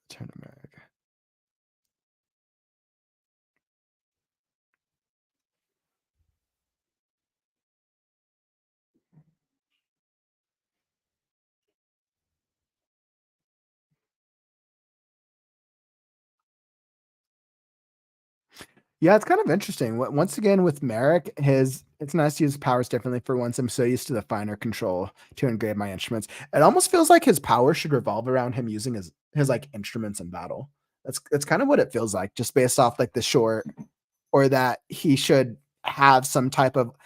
Turn America. Yeah, it's kind of interesting. Once again, with Merrick, it's nice to use powers differently for once. I'm so used to the finer control to engrave my instruments. It almost feels like his power should revolve around him using his like instruments in battle. That's kind of what it feels like, just based off like the short, or that he should have some type of.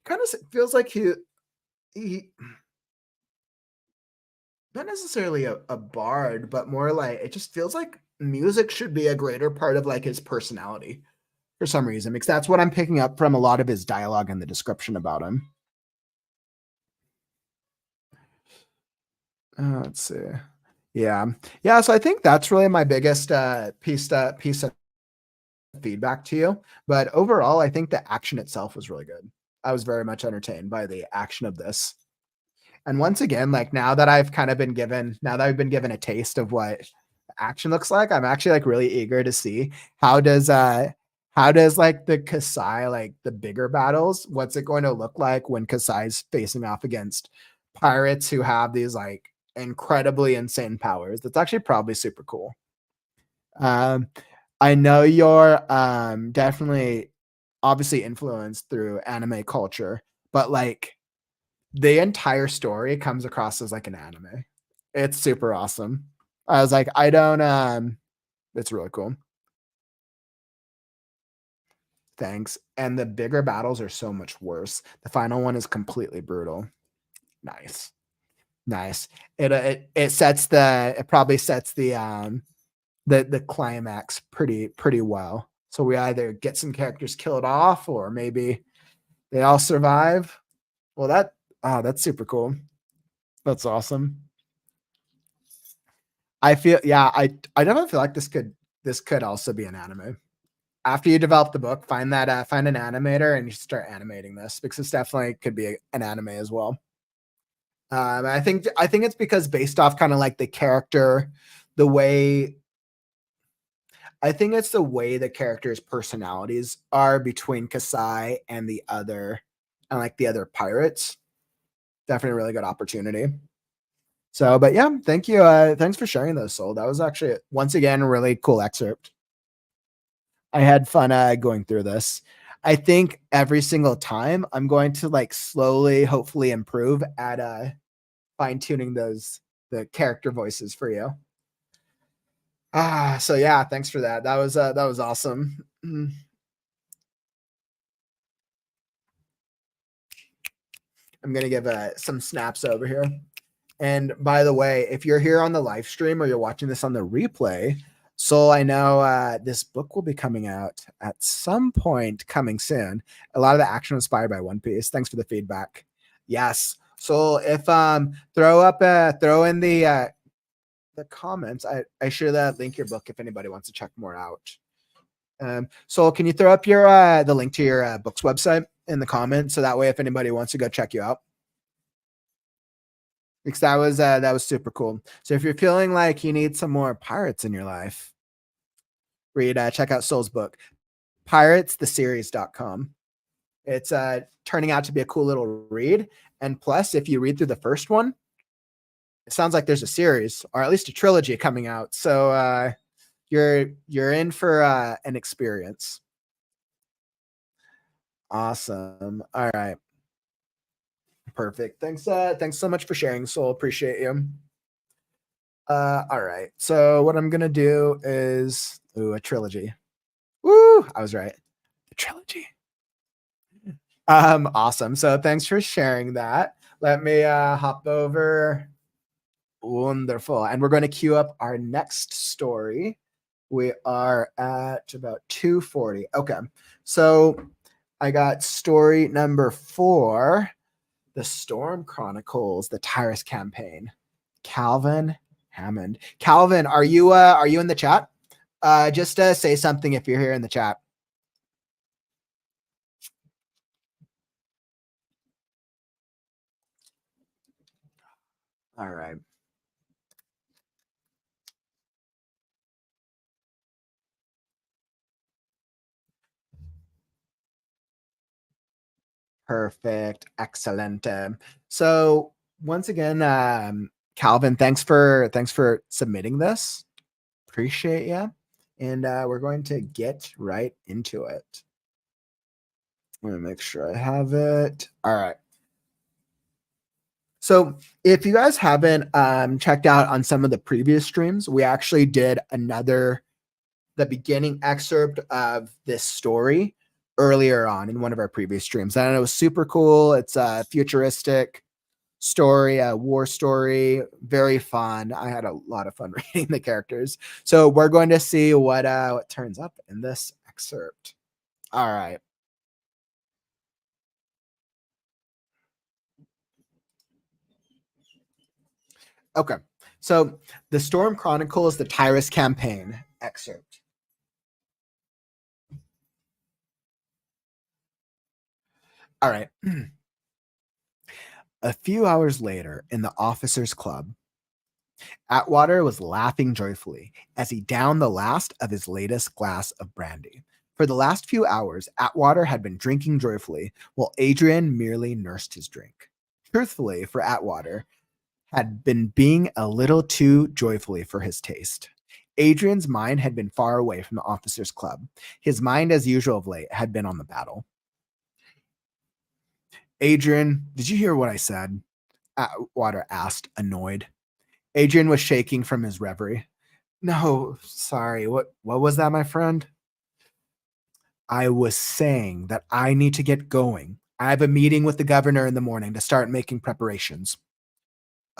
Kind of feels like he not necessarily a bard, but more like it just feels like music should be a greater part of like his personality for some reason, because that's what I'm picking up from a lot of his dialogue and the description about him. Let's see. Yeah. Yeah. So I think that's really my biggest piece of feedback to you. But overall, I think the action itself was really good. I was very much entertained by the action of this. And once again, like now that I've been given a taste of what action looks like, I'm actually like really eager to see how does like the Kasai, like the bigger battles, what's it going to look like when Kasai's facing off against pirates who have these like incredibly insane powers? That's actually probably super cool. Um, I know you're definitely obviously influenced through anime culture, but like the entire story comes across as like an anime. It's super awesome. I was like, I don't it's really cool. Thanks. And the bigger battles are so much worse. The final one is completely brutal. Nice. Nice. It probably sets the climax pretty well. So we either get some characters killed off or maybe they all survive. Well, that's super cool. That's awesome. I feel yeah, I definitely feel like this could also be an anime. After you develop the book, find an animator and you start animating this, because this definitely could be an anime as well. I think it's because based off kind of like the character, the way I think it's the way the characters' personalities are between Kasai and like the other pirates. Definitely a really good opportunity. So, but yeah, thank you. Thanks for sharing those, Soul. That was actually once again a really cool excerpt. I had fun going through this. I think every single time I'm going to like slowly, hopefully improve at fine tuning the character voices for you. So yeah, thanks for that. That was awesome. I'm gonna give some snaps over here. And by the way, if you're here on the live stream or you're watching this on the replay, so I know this book will be coming out at some point coming soon. A lot of the action inspired by One Piece. Thanks for the feedback. Yes. So if throw in the comments, I share that link your book if anybody wants to check more out. So can you throw up your the link to your book's website in the comments, so that way if anybody wants to go check you out? Because that was super cool. So if you're feeling like you need some more pirates in your life, check out Soul's book, piratestheseries.com. It's turning out to be a cool little read. And plus, if you read through the first one, it sounds like there's a series or at least a trilogy coming out. So you're in for an experience. Awesome. All right. Perfect. Thanks so much for sharing, Soul. Appreciate you. All right. So what I'm gonna do is a trilogy. Woo! I was right. The trilogy. Awesome. So thanks for sharing that. Let me hop over. Wonderful. And we're going to queue up our next story. We are at about 2:40. Okay. So I got story number 4, The Storm Chronicles, the Tyrus campaign. Calvin Hammond. Calvin, are you in the chat? Just say something if you're here in the chat. All right. Perfect. Excellent. So once again, Calvin, thanks for submitting this. Appreciate you. And we're going to get right into it. I'm going to make sure I have it. All right. So if you guys haven't checked out on some of the previous streams, we actually did the beginning excerpt of this story earlier on in one of our previous streams. And it was super cool. It's a futuristic story, a war story, very fun. I had a lot of fun reading the characters. So we're going to see what turns up in this excerpt. All right. Okay. So the Storm Chronicles, the Tyrus campaign excerpt. All right. A few hours later, in the officers' club, Atwater was laughing joyfully as he downed the last of his latest glass of brandy. For the last few hours, Atwater had been drinking joyfully, while Adrian merely nursed his drink. Truthfully, for Atwater, had been being a little too joyfully for his taste. Adrian's mind had been far away from the officers' club. His mind, as usual of late, had been on the battle. Adrian, did you hear what I said? Atwater asked, annoyed. Adrian was shaking from his reverie. No, sorry. What was that, my friend? I was saying that I need to get going. I have a meeting with the governor in the morning to start making preparations.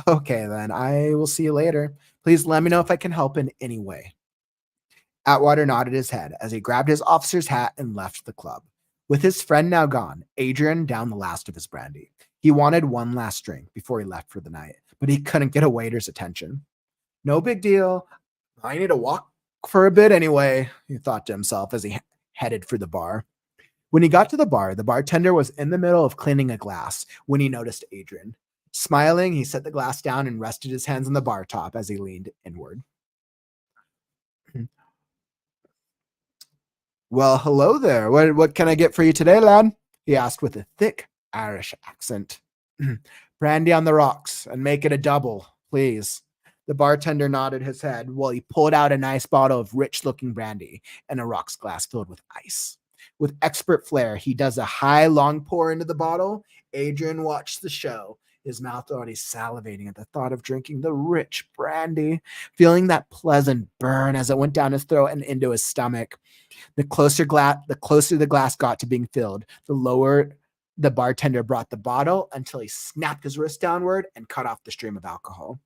Okay, then. I will see you later. Please let me know if I can help in any way. Atwater nodded his head as he grabbed his officer's hat and left the club. With his friend now gone, Adrian downed the last of his brandy. He wanted one last drink before he left for the night, but he couldn't get a waiter's attention. No big deal. I need to walk for a bit anyway, he thought to himself as he headed for the bar. When he got to the bar, the bartender was in the middle of cleaning a glass when he noticed Adrian. Smiling, he set the glass down and rested his hands on the bar top as he leaned inward. Well, hello there. What can I get for you today, lad? He asked with a thick Irish accent. Brandy on the rocks and make it a double, please. The bartender nodded his head while he pulled out a nice bottle of rich-looking brandy and a rocks glass filled with ice. With expert flair, he does a high, long pour into the bottle. Adrian watched the show, his mouth already salivating at the thought of drinking the rich brandy, feeling that pleasant burn as it went down his throat and into his stomach. The closer the glass got to being filled, the lower the bartender brought the bottle until he snapped his wrist downward and cut off the stream of alcohol.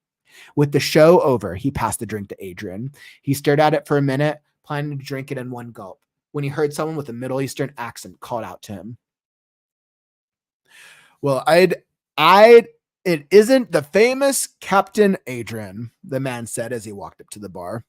With the show over, he passed the drink to Adrian. He stared at it for a minute, planning to drink it in one gulp, when he heard someone with a Middle Eastern accent called out to him. Well, it isn't the famous Captain Adrian, the man said as he walked up to the bar.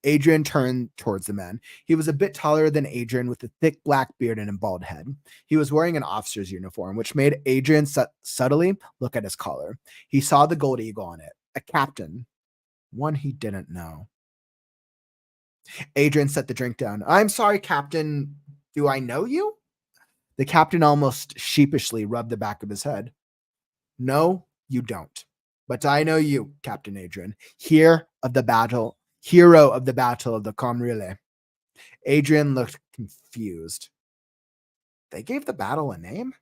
Adrian turned towards the man. He was a bit taller than Adrian with a thick black beard and a bald head. He was wearing an officer's uniform, which made Adrian subtly look at his collar. He saw the gold eagle on it, a captain, one he didn't know. Adrian set the drink down. I'm sorry, Captain. Do I know you? The captain almost sheepishly rubbed the back of his head. No, you don't. But I know you, Captain Adrian, hero of the Battle of the Comrile. Adrian looked confused. They gave the battle a name?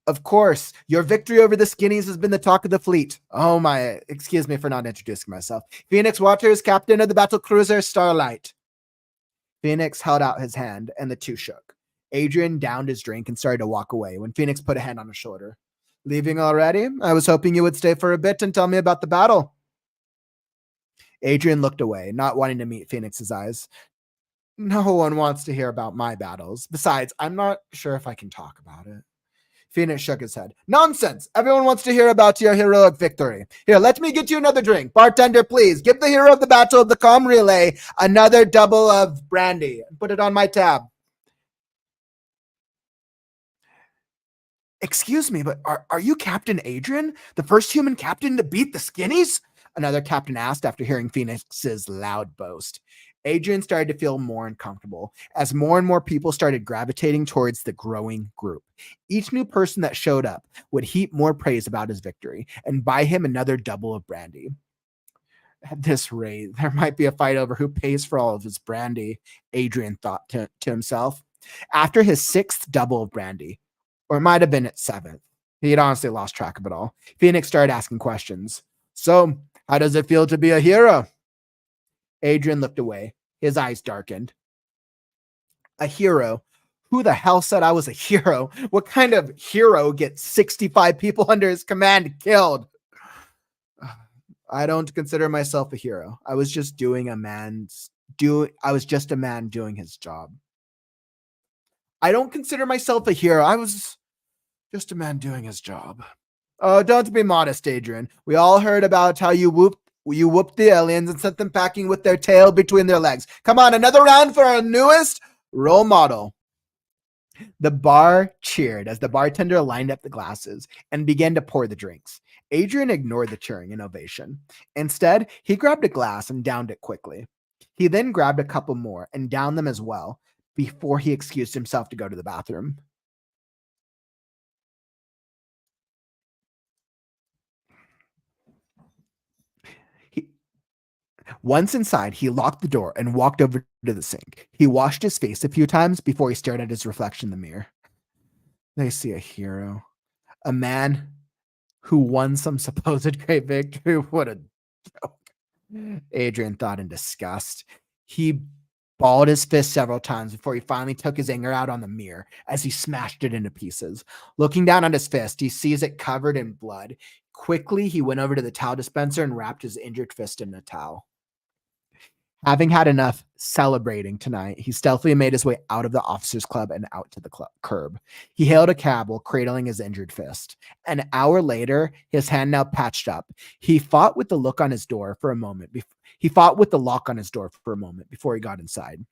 Of course, your victory over the skinnies has been the talk of the fleet. Oh my, excuse me for not introducing myself. Phoenix Waters, captain of the battle cruiser Starlight. Phoenix held out his hand, and the two shook. Adrian downed his drink and started to walk away when Phoenix put a hand on his shoulder. Leaving already? I was hoping you would stay for a bit and tell me about the battle. Adrian looked away, not wanting to meet Phoenix's eyes. No one wants to hear about my battles. Besides, I'm not sure if I can talk about it. Phoenix shook his head. Nonsense! Everyone wants to hear about your heroic victory. Here, let me get you another drink. Bartender, please, give the hero of the Battle of the Calm Relay another double of brandy. Put it on my tab. Excuse me, but are you Captain Adrian? The first human captain to beat the skinnies? Another captain asked after hearing Phoenix's loud boast. Adrian started to feel more uncomfortable as more and more people started gravitating towards the growing group. Each new person that showed up would heap more praise about his victory and buy him another double of brandy. At this rate, there might be a fight over who pays for all of his brandy, Adrian thought to himself. After his 6th double of brandy, or it might have been its 7th, he had honestly lost track of it all. Phoenix started asking questions. So, how does it feel to be a hero? Adrian looked away. His eyes darkened. A hero? Who the hell said I was a hero? What kind of hero gets 65 people under his command killed? I don't consider myself a hero. I was just a man doing his job. I don't consider myself a hero. I was just a man doing his job. Oh, don't be modest, Adrian. We all heard about how you whooped the aliens and sent them packing with their tail between their legs. Come on, another round for our newest role model. The bar cheered as the bartender lined up the glasses and began to pour the drinks. Adrian ignored the cheering and ovation. Instead, he grabbed a glass and downed it quickly. He then grabbed a couple more and downed them as well before he excused himself to go to the bathroom. Once inside, he locked the door and walked over to the sink. He washed his face a few times before he stared at his reflection in the mirror. They see a hero, a man who won some supposed great victory. What a joke, Adrian thought in disgust. He balled his fist several times before he finally took his anger out on the mirror as he smashed it into pieces. Looking down at his fist, he sees it covered in blood. Quickly, he went over to the towel dispenser and wrapped his injured fist in a towel. Having had enough celebrating tonight, he stealthily made his way out of the officers' club and out to the curb. He hailed a cab while cradling his injured fist. An hour later, his hand now patched up, he fought with the lock on his door for a moment before he got inside.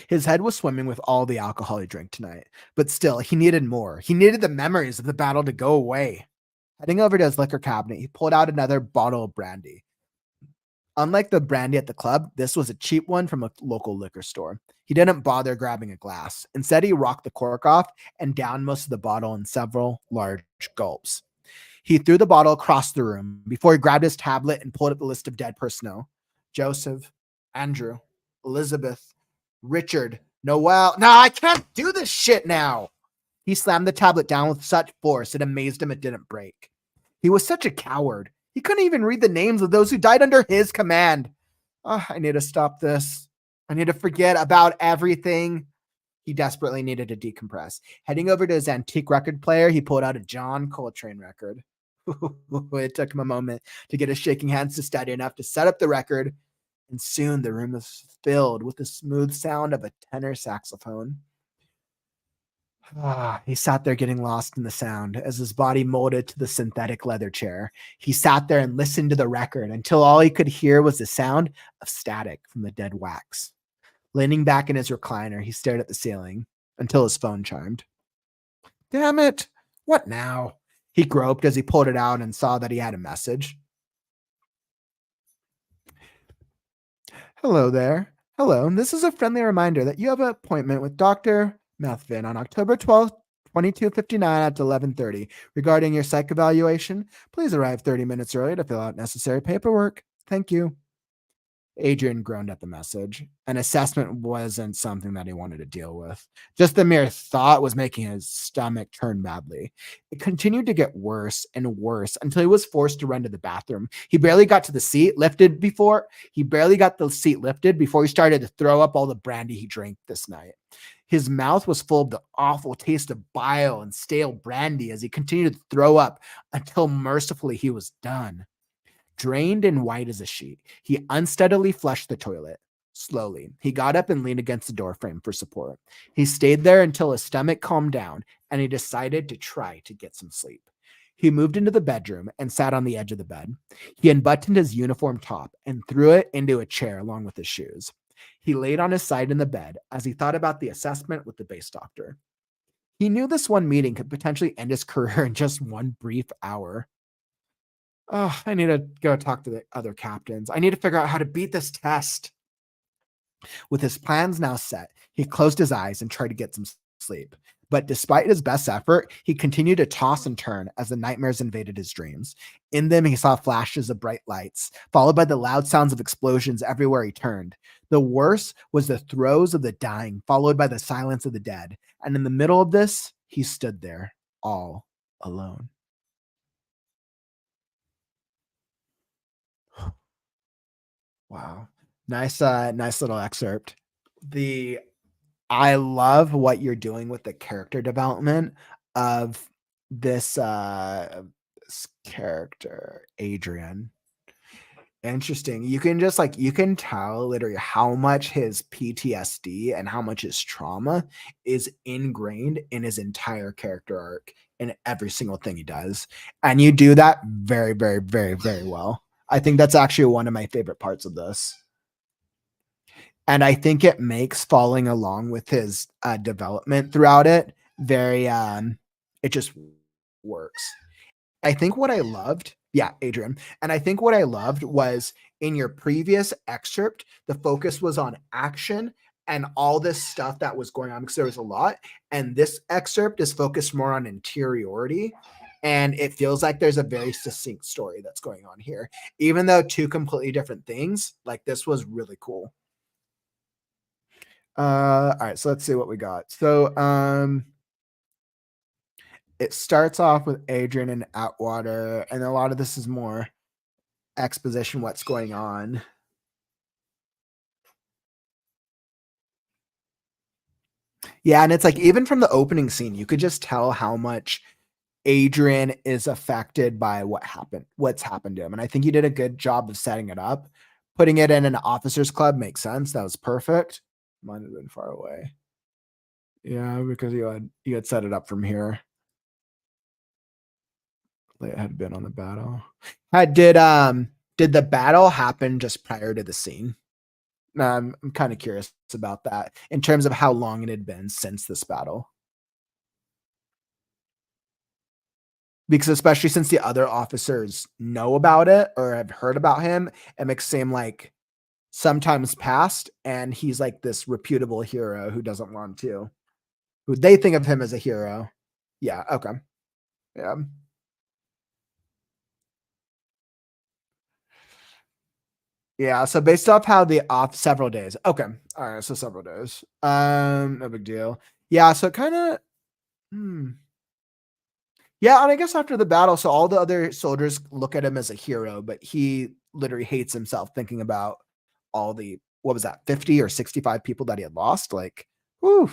His head was swimming with all the alcohol he drank tonight, but still, he needed more. He needed the memories of the battle to go away. Heading over to his liquor cabinet, he pulled out another bottle of brandy. Unlike the brandy at the club, this was a cheap one from a local liquor store. He didn't bother grabbing a glass. Instead, he rocked the cork off and downed most of the bottle in several large gulps. He threw the bottle across the room before he grabbed his tablet and pulled up the list of dead personnel. Joseph, Andrew, Elizabeth, Richard, Noel. No, I can't do this shit now. He slammed the tablet down with such force it amazed him it didn't break. He was such a coward. He couldn't even read the names of those who died under his command. I need to stop this. I need to forget about everything. He desperately needed to decompress. Heading over to his antique record player, he pulled out a John Coltrane record. It took him a moment to get his shaking hands to steady enough to set up the record, and soon the room was filled with the smooth sound of a tenor saxophone. He sat there getting lost in the sound as his body molded to the synthetic leather chair. He sat there and listened to the record until all he could hear was the sound of static from the dead wax. Leaning back in his recliner, he stared at the ceiling until his phone chimed. Damn it! What now? He groped as he pulled it out and saw that he had a message. Hello there. Hello, this is a friendly reminder that you have an appointment with Dr. Methvin on October 12th, 2259 at 11:30. Regarding your psych evaluation, please arrive 30 minutes early to fill out necessary paperwork. Thank you. Adrian groaned at the message. An assessment wasn't something that he wanted to deal with. Just the mere thought was making his stomach turn badly. It continued to get worse and worse until he was forced to run to the bathroom. He barely got the seat lifted before he started to throw up all the brandy he drank this night. His mouth was full of the awful taste of bile and stale brandy as he continued to throw up until mercifully he was done. Drained and white as a sheet, he unsteadily flushed the toilet. Slowly, he got up and leaned against the doorframe for support. He stayed there until his stomach calmed down and he decided to try to get some sleep. He moved into the bedroom and sat on the edge of the bed. He unbuttoned his uniform top and threw it into a chair along with his shoes. He laid on his side in the bed as he thought about the assessment with the base doctor. He knew this one meeting could potentially end his career in just one brief hour. Oh, I need to go talk to the other captains. I need to figure out how to beat this test. With his plans now set, he closed his eyes and tried to get some sleep. But despite his best effort, he continued to toss and turn as the nightmares invaded his dreams. In them, he saw flashes of bright lights, followed by the loud sounds of explosions everywhere he turned. The worst was the throes of the dying, followed by the silence of the dead. And in the middle of this, he stood there, all alone. Wow. Nice little excerpt. I love what you're doing with the character development of this character, Adrian. Interesting. You can tell literally how much his PTSD and how much his trauma is ingrained in his entire character arc in every single thing he does. And you do that very, very, very, very well. I think that's actually one of my favorite parts of this. And I think it makes following along with his development throughout it very, it just works. I think what I loved, Adrian. And I think what I loved was in your previous excerpt, the focus was on action and all this stuff that was going on because there was a lot. And this excerpt is focused more on interiority. And it feels like there's a very succinct story that's going on here. Even though two completely different things, like this was really cool. All right, so let's see what we got. So it starts off with Adrian and Atwater, and a lot of this is more exposition, what's going on. Yeah, and it's like even from the opening scene, you could just tell how much Adrian is affected by what's happened to him. And I think you did a good job of setting it up. Putting it in an officers club makes sense. That was perfect. Mine would have been far away. Yeah, because you had set it up from here. It had been on the battle. Did the battle happen just prior to the scene? I'm kind of curious about that in terms of how long it had been since this battle. Because especially since the other officers know about it or have heard about him, it makes it seem like sometimes past, and he's like this reputable hero who doesn't want to, who they think of him as a hero. Yeah. Okay. Yeah. Yeah. So based off how several days. Okay. All right. So several days. No big deal. Yeah. So kind of. Yeah, and I guess after the battle, so all the other soldiers look at him as a hero, but he literally hates himself thinking about all the, what was that, 50 or 65 people that he had lost? Like, whew.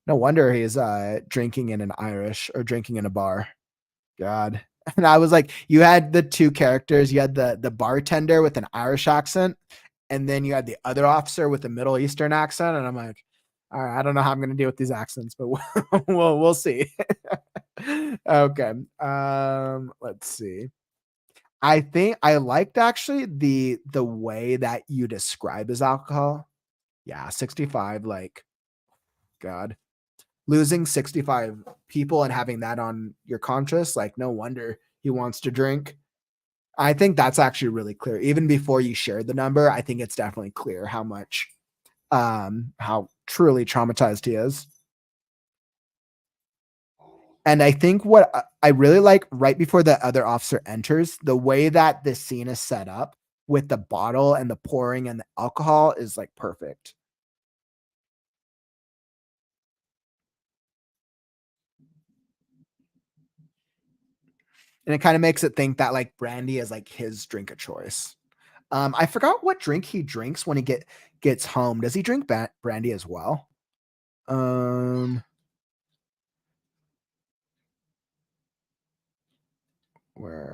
No wonder he's drinking in a bar. God. And I was like, you had the two characters, you had the bartender with an Irish accent, and then you had the other officer with a Middle Eastern accent, and I'm like, all right, I don't know how I'm going to deal with these accents, but we'll see. Okay. Let's see. I think I liked actually the way that you describe his alcohol. Yeah, 65, like, God. Losing 65 people and having that on your conscience, like, no wonder he wants to drink. I think that's actually really clear. Even before you shared the number, I think it's definitely clear how much, how truly traumatized he is. And I think what I really like right before the other officer enters, the way that this scene is set up, with the bottle and the pouring and the alcohol is like perfect. And it kind of makes it think that like brandy is like his drink of choice. I forgot what drink he drinks when he gets home. Does he drink brandy as well? We're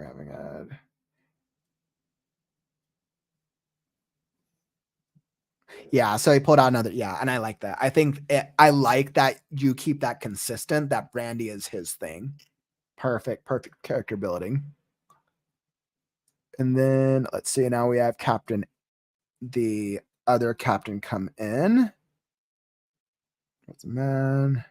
having a yeah. So he pulled out another and I like that. I like that you keep that consistent. That brandy is his thing. Perfect character building. And then let's see. Now we have the other captain come in. That's a man.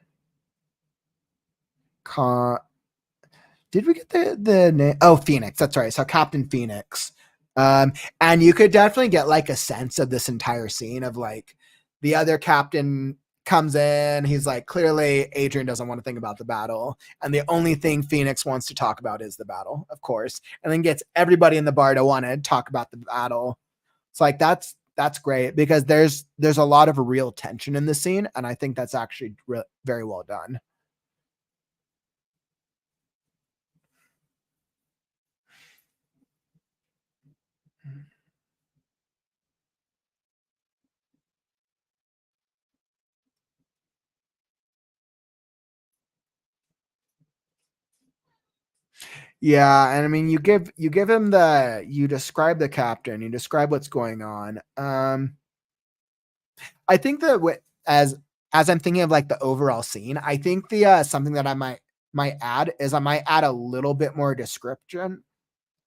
Did we get the name? Oh, Phoenix. That's right. So Captain Phoenix. And you could definitely get like a sense of this entire scene of like the other captain comes in. He's like, clearly Adrian doesn't want to think about the battle. And the only thing Phoenix wants to talk about is the battle, of course. And then gets everybody in the bar to want to talk about the battle. It's like, that's great because there's a lot of real tension in the scene. And I think that's actually very well done. Yeah, and I mean, you give him you describe the captain, you describe what's going on. I think that as I'm thinking of like the overall scene, I think the something that I might add is I might add a little bit more description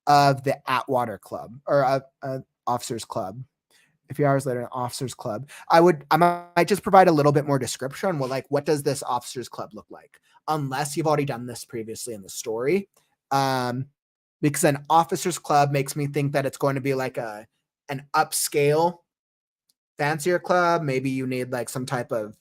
of the Atwater Club or Officers Club. A few hours later, an Officers Club. I might just provide a little bit more description. Well, like, what does this Officers Club look like? Unless you've already done this previously in the story. Because an Officers Club makes me think that it's going to be like an upscale, fancier club. Maybe you need like some type of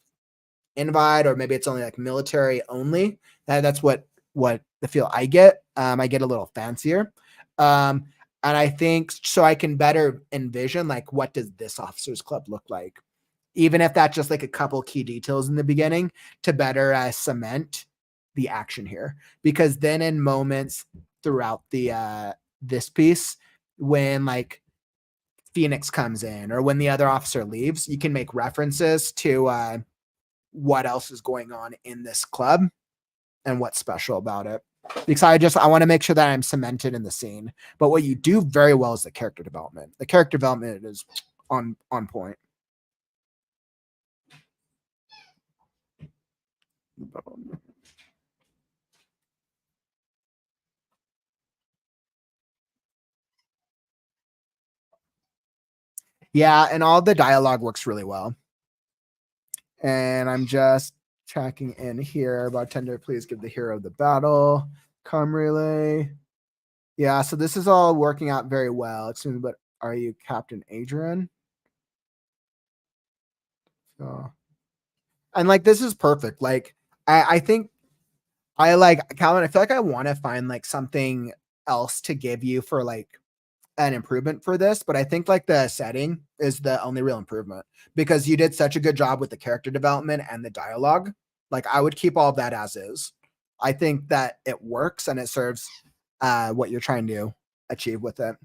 invite, or maybe it's only like military only. That's what the feel I get. I get a little fancier. And I think so I can better envision like what does this Officers Club look like, even if that's just like a couple key details in the beginning to better cement the action here. Because then in moments throughout the this piece, when like Phoenix comes in or when the other officer leaves, you can make references to what else is going on in this club and what's special about it. Because I want to make sure that I'm cemented in the scene. But what you do very well is the character development. The character development is on point. Yeah, and all the dialogue works really well. And I'm just checking in here. Bartender, please give the hero the battle. Come relay. Yeah, so this is all working out very well. Excuse me, but are you Captain Adrian? So, and like this is perfect. Like I think I like Calvin. I feel like I want to find like something else to give you for like an improvement for this, but I think like the setting is the only real improvement because you did such a good job with the character development and the dialogue. Like I would keep all of that as is. I think that it works and it serves what you're trying to achieve with it.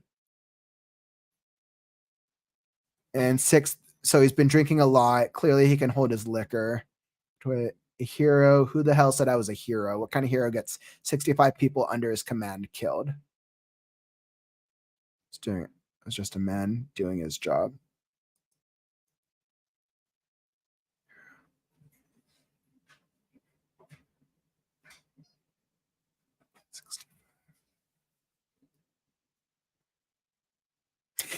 And sixth, so he's been drinking a lot. Clearly he can hold his liquor. To a hero. Who the hell said I was a hero? What kind of hero gets 65 people under his command killed? It's just a man doing his job.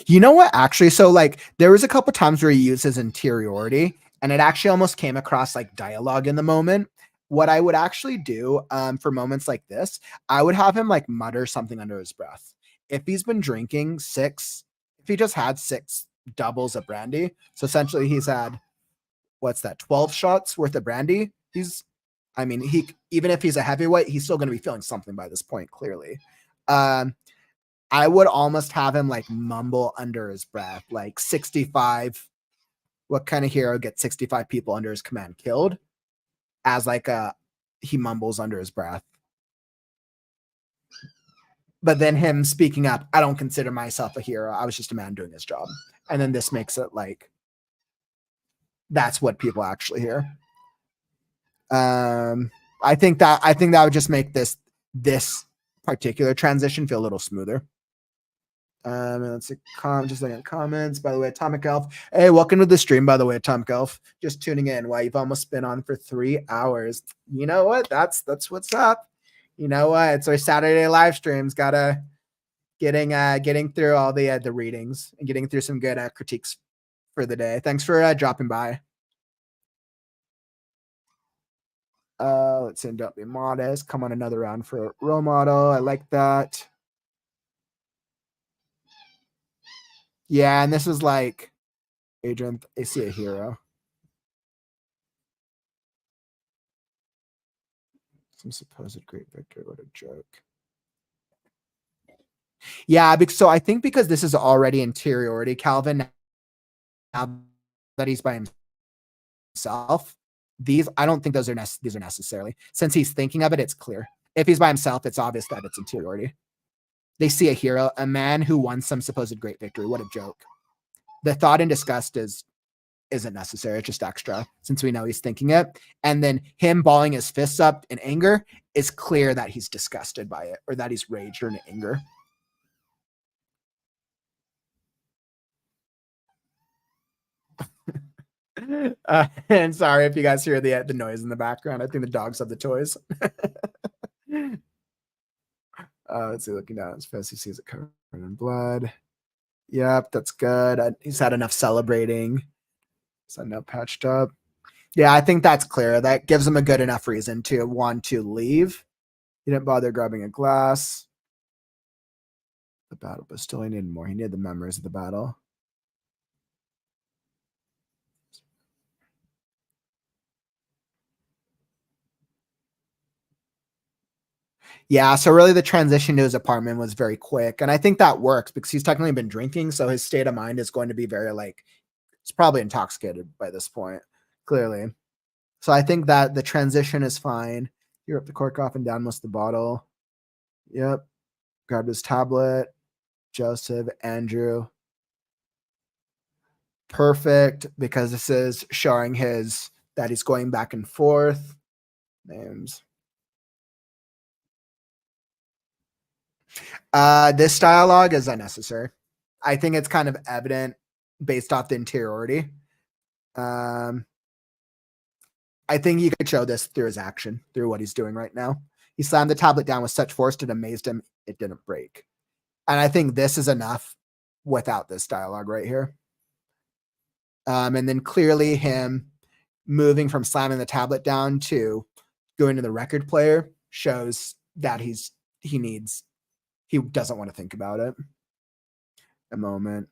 You know what? Actually, so like there was a couple times where he used his interiority, and it actually almost came across like dialogue in the moment. What I would actually do for moments like this, I would have him like mutter something under his breath. If he's been drinking if he just had 6 doubles of brandy, so essentially he's had what's that, 12 shots worth of brandy. I mean, he even if he's a heavyweight, he's still going to be feeling something by this point, clearly. I would almost have him like mumble under his breath, like 65. What kind of hero gets 65 people under his command killed? As like he mumbles under his breath. But then him speaking up, I don't consider myself a hero. I was just a man doing his job. And then this makes it like that's what people actually hear. I think that would just make this particular transition feel a little smoother. Let's see, just looking at comments. By the way, Atomic Elf. Hey, welcome to the stream, by the way, Atomic Elf. Just tuning in. Wow, you've almost been on for 3 hours. You know what? That's what's up. You know what? It's our Saturday live streams. Gotta getting through all the readings and getting through some good critiques for the day. Thanks for dropping by. Let's see, don't be modest. Come on, another round for role model. I like that. Yeah, and this is like Adrian. I see a hero. Some supposed great victory. What a joke. Yeah, so I think because this is already interiority, Calvin, now that he's by himself, I don't think these are necessarily. Since he's thinking of it, it's clear. If he's by himself, it's obvious that it's interiority. They see a hero, a man who won some supposed great victory. What a joke. The thought and disgust isn't necessary. It's just extra since we know he's thinking it. And then him balling his fists up in anger is clear that he's disgusted by it or that he's raged or in anger. And sorry if you guys hear the noise in the background. I think the dogs have the toys. Let's see, looking down his face, he sees it covered in blood. Yep, that's good. He's had enough celebrating. He's had enough patched up. Yeah, I think that's clear. That gives him a good enough reason to want to leave. He didn't bother grabbing a glass. The battle, but still he needed more. He needed the memories of the battle. Yeah, so really the transition to his apartment was very quick. And I think that works because he's technically been drinking. So his state of mind is going to be very he's probably intoxicated by this point, clearly. So I think that the transition is fine. You rip the cork off and down most of the bottle. Yep. Grabbed his tablet. Joseph, Andrew. Perfect, because this is showing that he's going back and forth. Names. This dialogue is unnecessary. I think it's kind of evident based off the interiority. I think he could show this through his action, through what he's doing right now. He slammed the tablet down with such force it amazed him it didn't break. And I think this is enough without this dialogue right here. And then clearly him moving from slamming the tablet down to going to the record player shows that he doesn't want to think about it. A moment.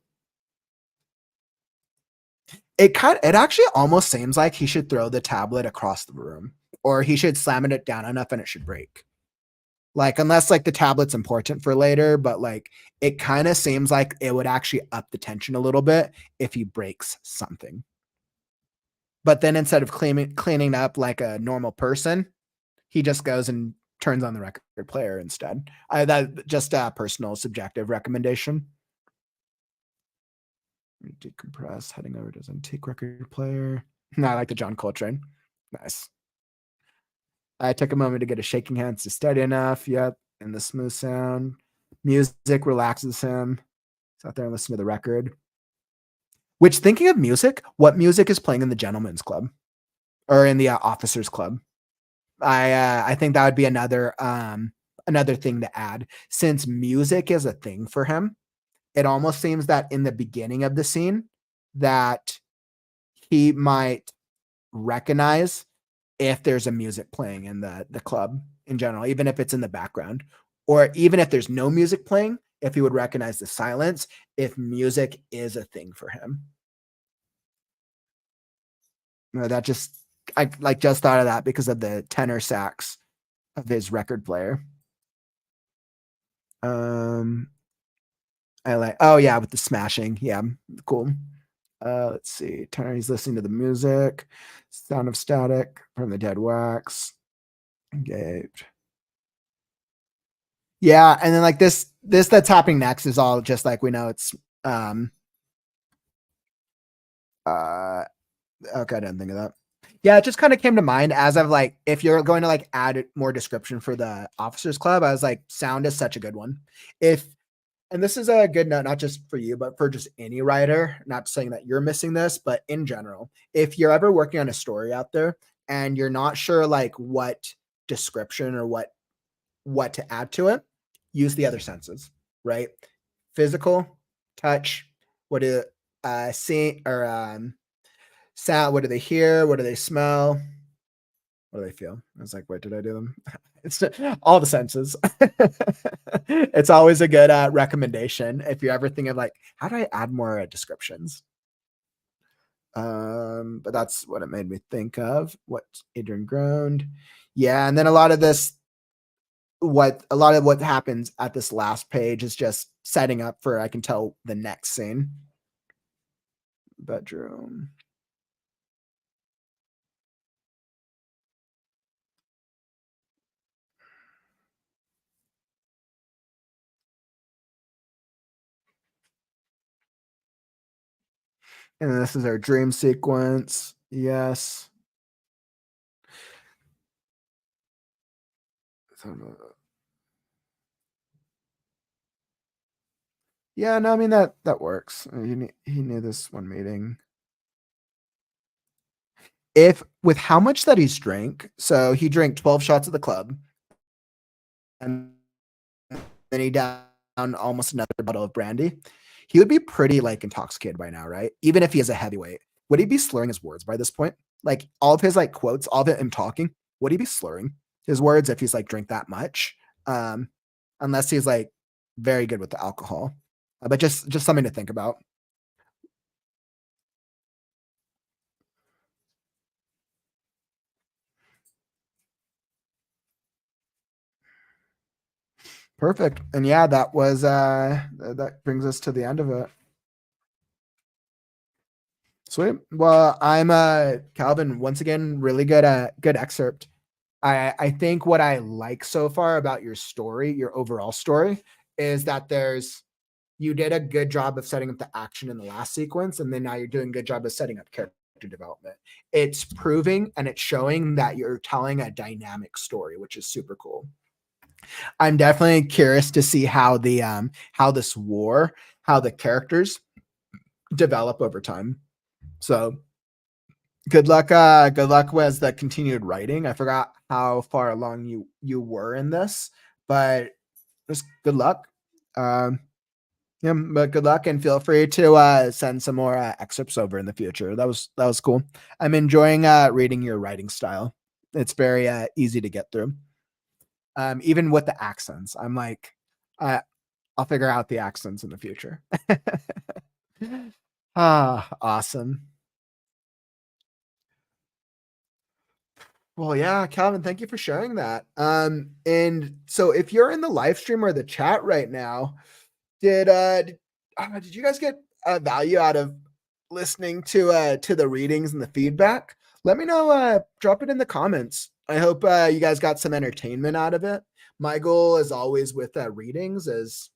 It actually almost seems like he should throw the tablet across the room, or he should slam it down enough and it should break. Unless the tablet's important for later, but it kind of seems like it would actually up the tension a little bit if he breaks something. But then instead of cleaning up like a normal person, he just goes and turns on the record player instead. That just a personal subjective recommendation. Decompress, heading over to his antique record player. No, I like the John Coltrane. Nice. I took a moment to get his shaking hands to steady enough. Yep. And the smooth sound. Music relaxes him. He's out there and listen to the record. Which, thinking of music, what music is playing in the gentleman's club? Or in the officers club? I think that would be another thing to add. Since music is a thing for him, it almost seems that in the beginning of the scene that he might recognize if there's a music playing in the club in general, even if it's in the background, or even if there's no music playing, if he would recognize the silence, if music is a thing for him. That I just thought of that because of the tenor sax of his record player. I like, oh yeah, with the smashing. Yeah, cool. Let's see. Turner, he's listening to the music. Sound of static from the dead wax. Engaged. Yeah, and then like this that's happening next is all just like we know it's okay, I didn't think of that. Yeah, it just kind of came to mind as of like if you're going to like add more description for the officers club, I was like, sound is such a good one. If and this is a good note, not just for you, but for just any writer, not saying that you're missing this, but in general, if you're ever working on a story out there and you're not sure like what description or what to add to it, use the other senses, right? Physical, touch, what do see or sound, what do they hear? What do they smell? What do they feel? I was like, wait, did I do them? It's all the senses. It's always a good recommendation if you're ever thinking of like, how do I add more descriptions? But that's what it made me think of. What Adrian groaned. Yeah, and then a lot of what happens at this last page is just setting up for, I can tell, the next scene. Bedroom. And this is our dream sequence. Yes. Yeah, no, I mean that works. He knew this one meeting. If with how much that he's drank, so he drank 12 shots of the club, and then he down almost another bottle of brandy. He would be pretty like intoxicated by now, right? Even if he is a heavyweight, would he be slurring his words by this point? Like all of his like quotes, all of him talking, would he be slurring his words if he's like drink that much? Unless he's like very good with the alcohol. But just something to think about. Perfect. And yeah, that was that brings us to the end of it. Sweet. Well, I'm Calvin, once again, really good excerpt. I think what I like so far about your story, your overall story, is that you did a good job of setting up the action in the last sequence, and then now you're doing a good job of setting up character development. It's proving and it's showing that you're telling a dynamic story, which is super cool. I'm definitely curious to see how this war, how the characters develop over time. So good luck with the continued writing. I forgot how far along you were in this, but just good luck. Yeah, but good luck, and feel free to send some more excerpts over in the future. That was cool. I'm enjoying reading your writing style. It's very easy to get through. Even with the accents, I'm like, I'll figure out the accents in the future. Awesome. Well, yeah, Calvin, thank you for sharing that. And so if you're in the live stream or the chat right now, did you guys get value out of listening to the readings and the feedback? Let me know. Drop it in the comments. I hope you guys got some entertainment out of it. My goal, as always, with readings is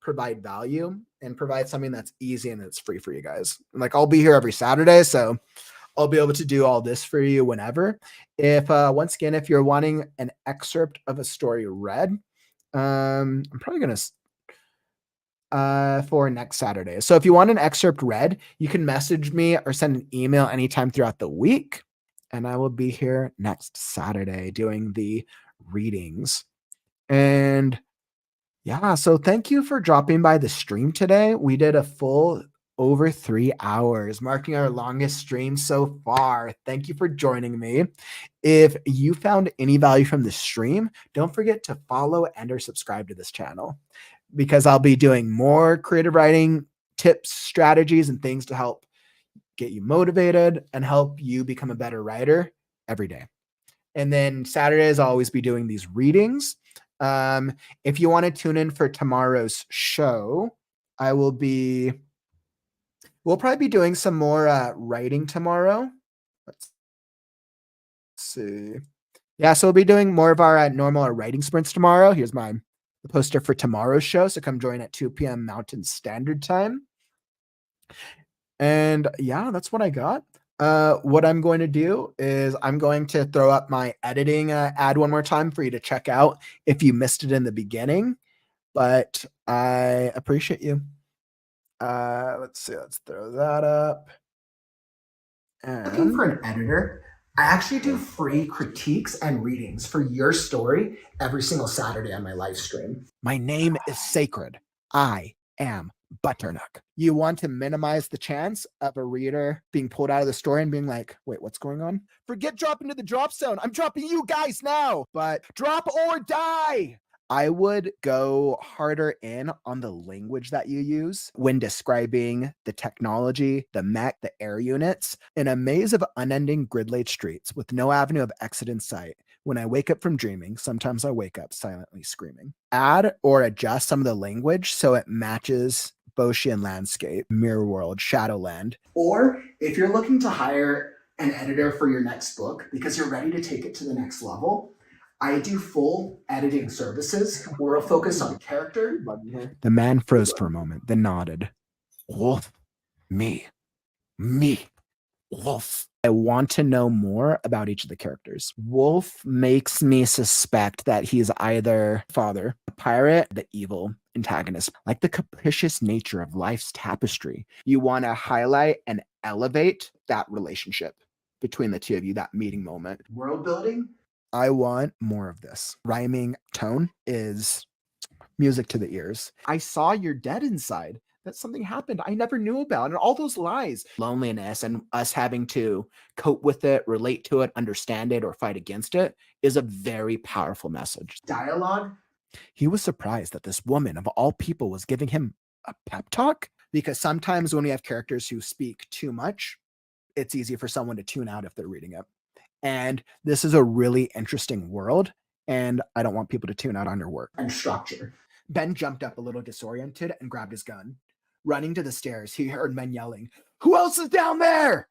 provide value and provide something that's easy and that's free for you guys. Like I'll be here every Saturday, so I'll be able to do all this for you whenever. If once again, if you're wanting an excerpt of a story read, I'm probably gonna for next Saturday. So if you want an excerpt read, you can message me or send an email anytime throughout the week, and I will be here next Saturday doing the readings. And yeah, so thank you for dropping by the stream today. We did a full over 3 hours, marking our longest stream so far. Thank you for joining me. If you found any value from the stream, don't forget to follow and or subscribe to this channel, because I'll be doing more creative writing tips, strategies, and things to help get you motivated and help you become a better writer every day. And then Saturdays, I'll always be doing these readings. If you want to tune in for tomorrow's show, we'll probably be doing some more writing tomorrow. Let's see. Yeah, so we'll be doing more of our normal writing sprints tomorrow. Here's the poster for tomorrow's show. So come join at 2 p.m. Mountain Standard Time. And yeah, that's what I got. What I'm going to do is I'm going to throw up my editing ad one more time for you to check out if you missed it in the beginning. But I appreciate you. Let's see. Let's throw that up. Looking for an editor? I actually do free critiques and readings for your story every single Saturday on my live stream. My name is sacred. I am Butternut. You want to minimize the chance of a reader being pulled out of the story and being like, wait, what's going on? Forget dropping to the drop zone. I'm dropping you guys now, but drop or die. I would go harder in on the language that you use when describing the technology, the mech, the air units. In a maze of unending grid-laid streets with no avenue of exit in sight, when I wake up from dreaming, sometimes I wake up silently screaming. Add or adjust some of the language so it matches Boschian landscape, mirror world, Shadowland. Or if you're looking to hire an editor for your next book because you're ready to take it to the next level, I do full editing services where I'll focus on character. The man froze for a moment, then nodded. Wolf, me, Wolf. I want to know more about each of the characters. Wolf makes me suspect that he's either father, a pirate, the evil antagonist, like the capricious nature of life's tapestry. You want to highlight and elevate that relationship between the two of you, that meeting moment. World building. I want more of this. Rhyming tone is music to the ears. I saw you're dead inside. That something happened I never knew about. And all those lies, loneliness, and us having to cope with it, relate to it, understand it, or fight against it is a very powerful message. Dialogue. He was surprised that this woman of all people was giving him a pep talk, because sometimes when we have characters who speak too much, it's easy for someone to tune out if they're reading it. And this is a really interesting world, and I don't want people to tune out on your work. And structure. Ben jumped up a little disoriented and grabbed his gun. Running to the stairs, he heard men yelling, "Who else is down there?"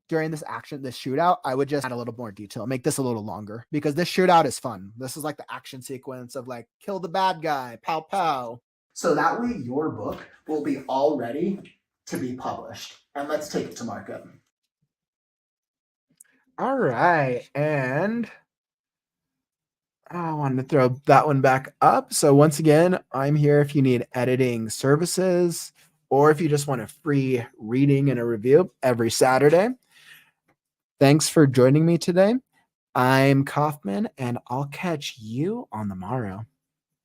During this shootout, I would just add a little more detail, make this a little longer, because this shootout is fun. This is like the action sequence of like, kill the bad guy, pow pow. So that way your book will be all ready to be published. And let's take it to market. All right, and I wanted to throw that one back up. So once again, I'm here if you need editing services or if you just want a free reading and a review every Saturday. Thanks for joining me today. I'm Kauffman, and I'll catch you on the morrow.